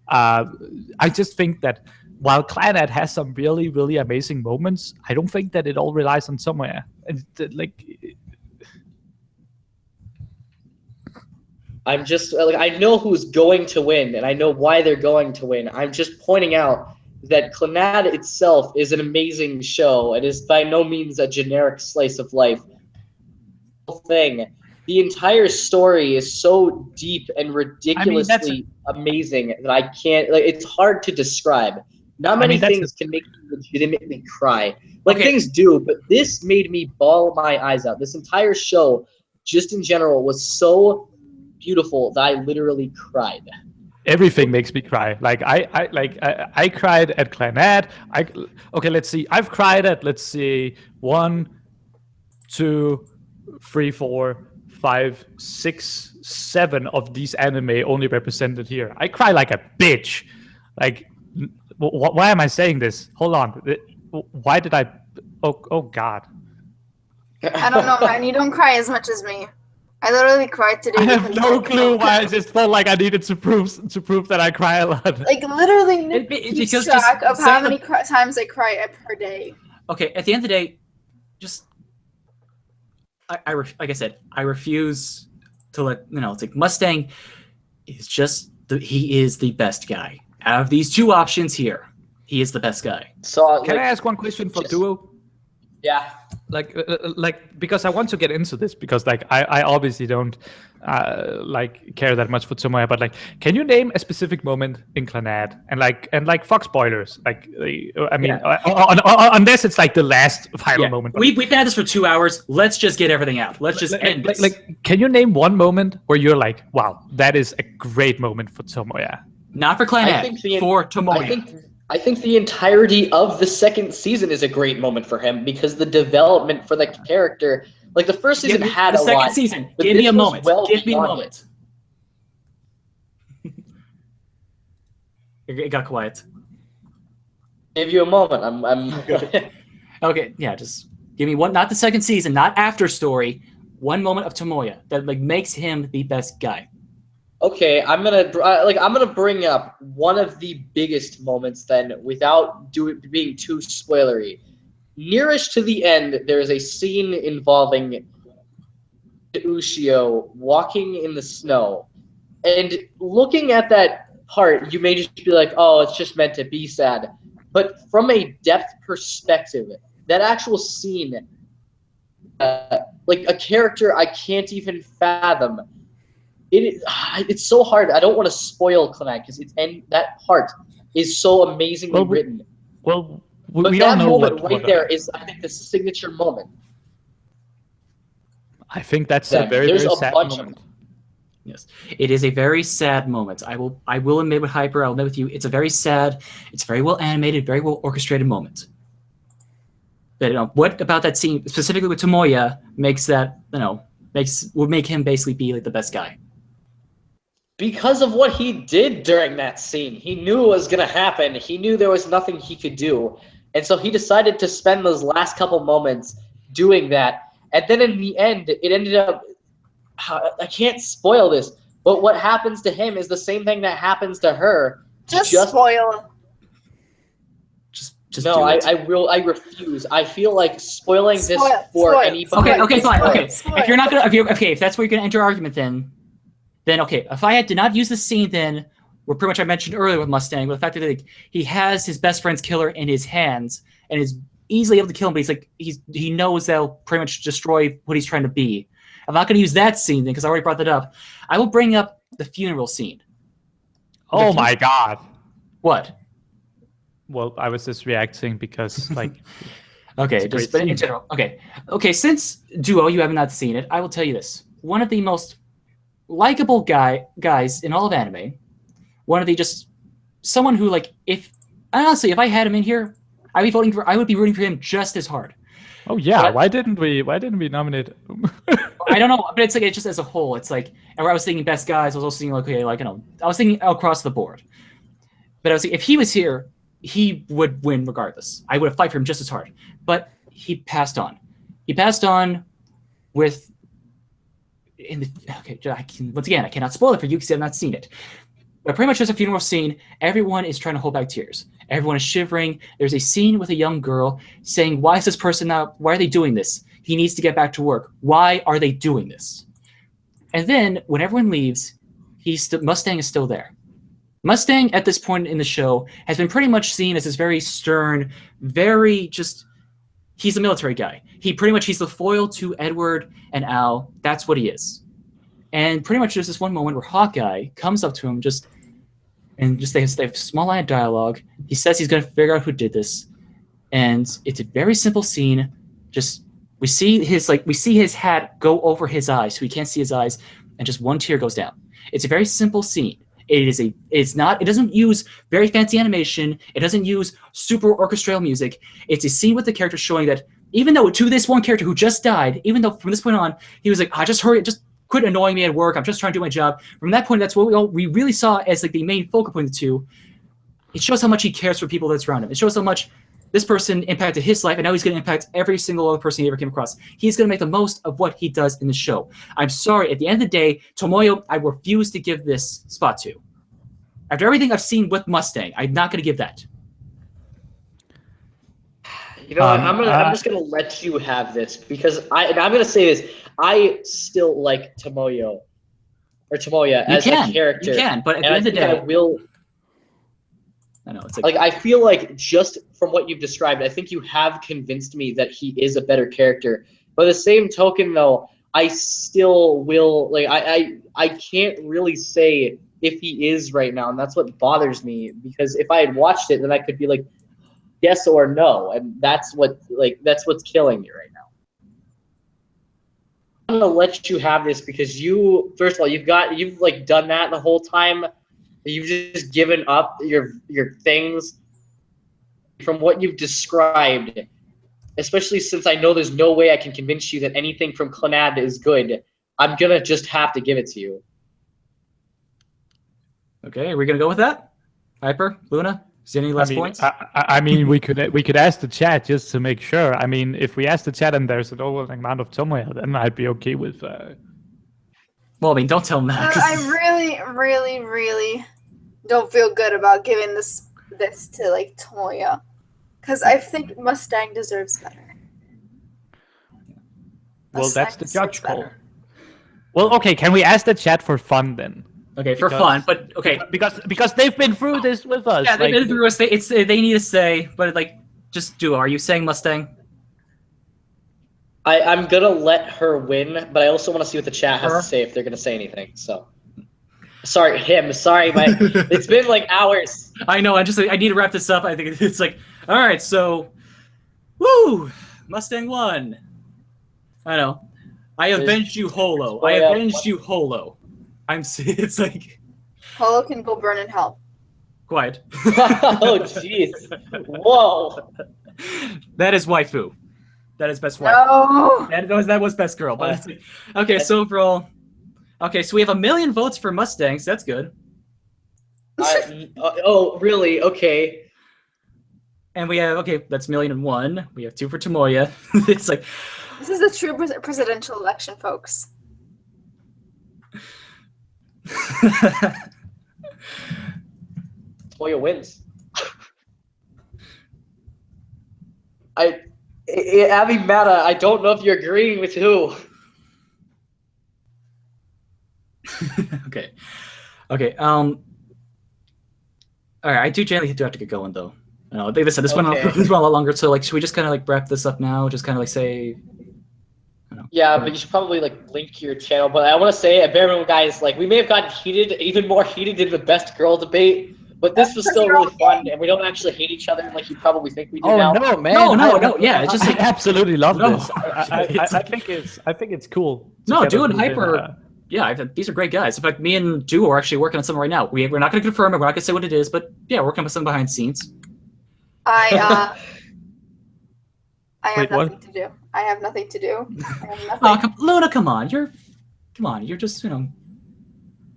I just think that while Clannad has some really, really amazing moments, I don't think that it all relies on Tomoya. Like, I'm just like, I know who's going to win, and I know why they're going to win. I'm just pointing out that Clannad itself is an amazing show. It is by no means a generic slice of life thing. The entire story is so deep and ridiculously amazing that I can't. Like, it's hard to describe. Not many things can make you legitimately cry. Like, things do, but this made me bawl my eyes out. This entire show, just in general, was so beautiful that I literally cried. Everything makes me cry. Like I cried at Clannad. Okay, let's see. I've cried at 1, 2, 3, 4, 5, 6, 7 of these anime only represented here. I cry like a bitch. Like, why am I saying this? Hold on. Why did I? Oh God. I don't know, man. You don't cry as much as me. I literally cried today. I have no clue why. I just felt like I needed to prove that I cry a lot. Like, literally, Nick keeps track of how many times I cry per day. Okay, at the end of the day, just like I said, I refuse to let like Mustang is just he is the best guy out of these two options here. He is the best guy. So, can I ask one question for Duo? Yeah. Like because I want to get into this because like I obviously don't like care that much for Tomoya, but like, can you name a specific moment in Clannad and like fuck spoilers? Like, I mean, unless it's like the last final moment. We've been at this for 2 hours. Let's just get everything out. Let's just end this. Like, can you name one moment where you're like, wow, that is a great moment for Tomoya? Not for Clannad, for Tomoya. I think the entirety of the second season is a great moment for him because the development for the character, like the first season had a lot. The second season, give me a moment. Give me a moment. It got quiet. Give you a moment. I'm Okay, yeah, just give me one. Not the second season, not after story. One moment of Tomoya that like makes him the best guy. Okay, I'm gonna bring up one of the biggest moments then, without being too spoilery. Nearest to the end, there is a scene involving Ushio walking in the snow, and looking at that part, you may just be like, "Oh, it's just meant to be sad," but from a depth perspective, that actual scene, like a character I can't even fathom. It's so hard. I don't want to spoil Clannad because that part is so amazingly written. Well, but we that don't know moment right there is, I think, the signature moment. I think that's a very sad moment. Yes, it is a very sad moment. I will admit with Hyper. I'll admit with you, it's a very sad. It's very well animated, very well orchestrated moment. But what about that scene specifically with Tomoya makes that would make him basically be like the best guy? Because of what he did during that scene. He knew it was going to happen. He knew there was nothing he could do. And so he decided to spend those last couple moments doing that. And then in the end, it ended up... I can't spoil this, but what happens to him is the same thing that happens to her. Just spoil. Just no, I refuse. I feel like spoiling this for anybody... Okay, fine. Okay, if you're not gonna... if that's where you're going to enter your argument, then okay, if I did not use the scene, then where pretty much I mentioned earlier with Mustang, with the fact that like, he has his best friend's killer in his hands and is easily able to kill him, but he knows that'll pretty much destroy what he's trying to be. I'm not going to use that scene then because I already brought that up. I will bring up the funeral scene. Oh my God! What? Well, I was just reacting because like. Okay, It's a just great but in scene. general. Okay. Since Duo, you have not seen it, I will tell you this: one of the most likable guys in all of anime. One of the just someone who like if honestly, if I had him in here, I would be rooting for him just as hard. Oh yeah, But- why didn't we nominate? I don't know, but it's like it's just as a whole. It's like and where I was thinking best guys, I was also thinking okay, like I was thinking across the board. But I was like, if he was here, he would win regardless. I would have fight for him just as hard. But he passed on. He passed on with. Once again, I cannot spoil it for you because I've not seen it. But pretty much just a funeral scene. Everyone is trying to hold back tears. Everyone is shivering. There's a scene with a young girl saying, "Why is this person not? Why are they doing this? He needs to get back to work. Why are they doing this?" And then when everyone leaves, Mustang is still there. Mustang, at this point in the show, has been pretty much seen as this very stern, very just... He's a military guy. He's the foil to Edward and Al. That's what he is. And pretty much there's this one moment where Hawkeye comes up to him they have a small line of dialogue. He says he's going to figure out who did this. And it's a very simple scene. Just we see his hat go over his eyes, so we can't see his eyes, and just one tear goes down. It's a very simple scene. It doesn't use very fancy animation. It doesn't use super orchestral music. It's a scene with the character showing that even though to this one character who just died, even though from this point on, he was like, just quit annoying me at work. I'm just trying to do my job. From that point, that's what we really saw as like the main focal point of the two. It shows how much he cares for people that's around him. It shows how much this person impacted his life, and now he's going to impact every single other person he ever came across. He's going to make the most of what he does in the show. I'm sorry. At the end of the day, Tomoya, I refuse to give this spot to. After everything I've seen with Mustang, I'm not going to give that. You know what? I'm just gonna let you have this because I'm gonna say this. I still like Tomoya as a character. You can, but at the and end of the day, I will. I know it's Like I feel like just from what you've described, I think you have convinced me that he is a better character. By the same token, though, I still will like I can't really say if he is right now, and that's what bothers me because if I had watched it, then I could be like yes or no, and that's what's killing me right now. I'm gonna let you have this because you first of all you've like done that the whole time. You've just given up your things from what you've described, especially since I know there's no way I can convince you that anything from Clannad is good. I'm gonna just have to give it to you. okay. Are we gonna go with that? Hyper, Luna, is there any last points? I mean, we could ask the chat just to make sure. I mean, if we ask the chat and there's an overwhelming amount of Tomoya, then I'd be okay with. Well, I mean, don't tell him that. 'Cause I really, really, really don't feel good about giving this to like Tomoya, because I think Mustang deserves better. Well, that's the Mustang judge deserves call. better. Well, okay. Can we ask the chat for fun then? Okay, for Because- fun, but okay. Because they've been through this with us. Yeah, like, they need to say, but like, just do. Are you saying Mustang? I'm gonna let her win, but I also want to see what the chat has Her? to say if they're gonna say anything. So, sorry, but it's been like hours. I know. I need to wrap this up. I think it's like, all right, so, woo, Mustang won. I know. I avenged you, Holo. I avenged you, Holo. It's like Holo can go burn in hell. quiet. Oh jeez! Whoa! That is waifu. That is best wife. No. That was best girl. But it's like, okay, so overall, okay, so we have 1 million votes for Mustangs. That's good. Oh really? Okay. And we have that's 1,000,001. We have 2 for Tomoya. It's like This is a true presidential election, folks. Tomoya wins. Abby Mata, I don't know if you're agreeing with who. okay. All right. I do generally have to get going though. I think this went Okay. a lot longer. So like, should we just kind of like wrap this up now? Just kind of like say. I don't know. Yeah, but you should probably like link your channel. But I want to say, at bare minimum, guys, like we may have gotten heated, even more heated in the best girl debate. But this was still really fun, and we don't actually hate each other like you probably think we do Oh now. no, man! No. Yeah, it's just I like absolutely love No. this. I think it's cool. no, to Duo and get a- Hyper. Yeah, these are great guys. In fact, me and Duo are actually working on something right now. We're not going to confirm it. We're not going to say what it is, but yeah, we're working on something behind the scenes. I have Wait, what? nothing to do. I have nothing to do. I have nothing. Oh, Luna, come on. You're just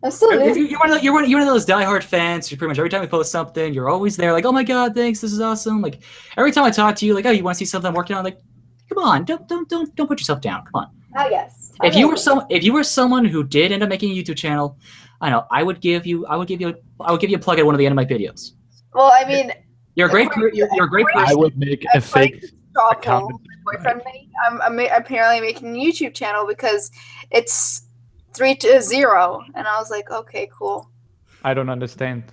I'm still new. you're one of those diehard fans. You pretty much every time we post something, you're always there. Like, oh my god, thanks, this is awesome. Like every time I talk to you, like, oh, you want to see something I'm working on? Like, come on, don't put yourself down. Come on. I guess. If you were someone who did end up making a YouTube channel, I know I would give you a plug at one of the Anime videos. Well, I mean, You're a great person. I would make a fake straw account. poll my boyfriend made. I'm apparently making a YouTube channel because it's 3-0, and I was like, okay, cool. I don't understand.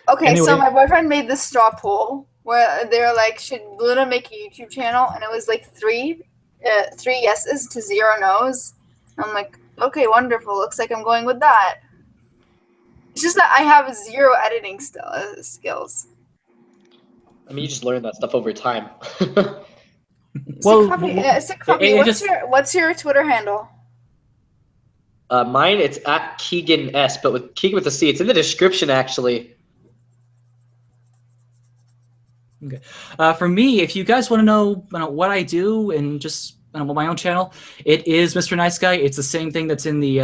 Okay, Anyway. so my boyfriend made this straw poll where they were like, should Luna make a YouTube channel? And it was like three yeses to 0 no's. I'm like, okay, wonderful. Looks like I'm going with that. It's just that I have 0 editing skills. I mean, you just learn that stuff over time. Well, What's your Twitter handle? Mine, it's at Keegan S, but with Keegan with a C. It's in the description, actually. Okay. For me, if you guys want to know what I do and just my own channel, it is MrNiesGuy. It's the same thing that's in the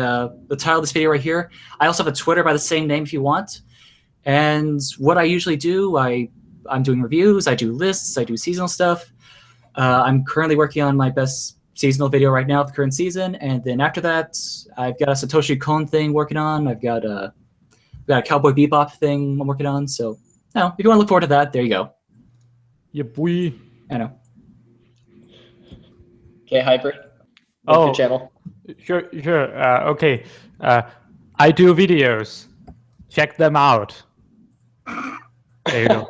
title of this video right here. I also have a Twitter by the same name if you want. And what I usually do, I'm doing reviews, I do lists, I do seasonal stuff. I'm currently working on my best seasonal video right now of the current season, and then after that, I've got a Satoshi Kon thing working on. I've got a Cowboy Bebop thing I'm working on. So, if you want to look forward to that, there you go. Yeah, boy. I know. Okay, Hyper. Oh. Your channel. Sure. Okay. I do videos. Check them out. There you go.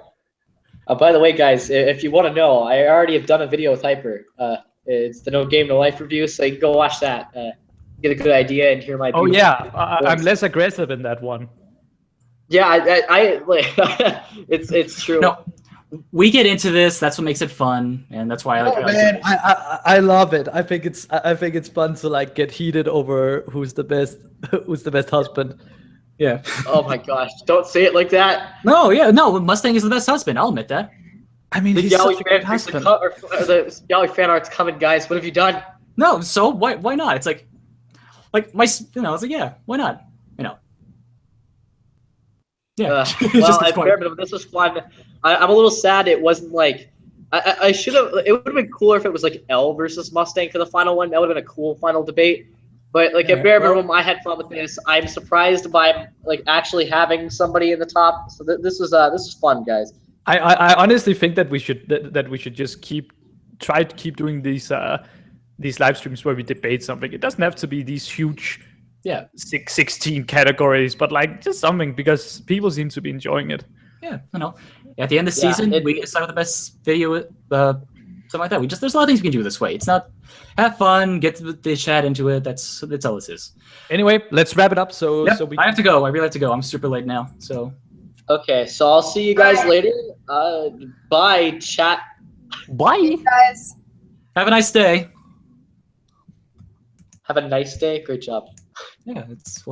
By the way, guys, if you want to know, I already have done a video with Hyper. It's the No Game No Life review, so you can go watch that. Get a good idea and hear my. Oh yeah, I'm less aggressive in that one. Yeah, I like. it's true. No, we get into this. That's what makes it fun, and that's why I like. Man, I love it. I think it's fun to like get heated over who's the best husband. Yeah. Oh my gosh! Don't say it like that. No, Mustang is the best husband. I'll admit that. I mean, he's such a good husband. The Yaoi fan art's coming, guys. What have you done? No, so why not? It's like my, it's like, yeah, why not? Yeah. Well, this was fun. I'm a little sad it wasn't like I should have. It would have been cooler if it was like L versus Mustang for the final one. That would have been a cool final debate. But like at bare minimum, I had fun with this. I'm surprised by like actually having somebody in the top. So this was fun, guys. I honestly think that we should just try to keep doing these live streams where we debate something. It doesn't have to be these huge 16 categories, but like just something, because people seem to be enjoying it. Yeah, I know. At the end of the season, we decide what the best video, something like that. There's a lot of things we can do this way. It's not have fun, get the chat into it. That's all this is. Anyway, let's wrap it up. I have to go. I really have to go. I'm super late now. So. Okay, so I'll see you guys later. Bye, chat. Bye, guys. Have a nice day. Have a nice day. Great job. Yeah, it's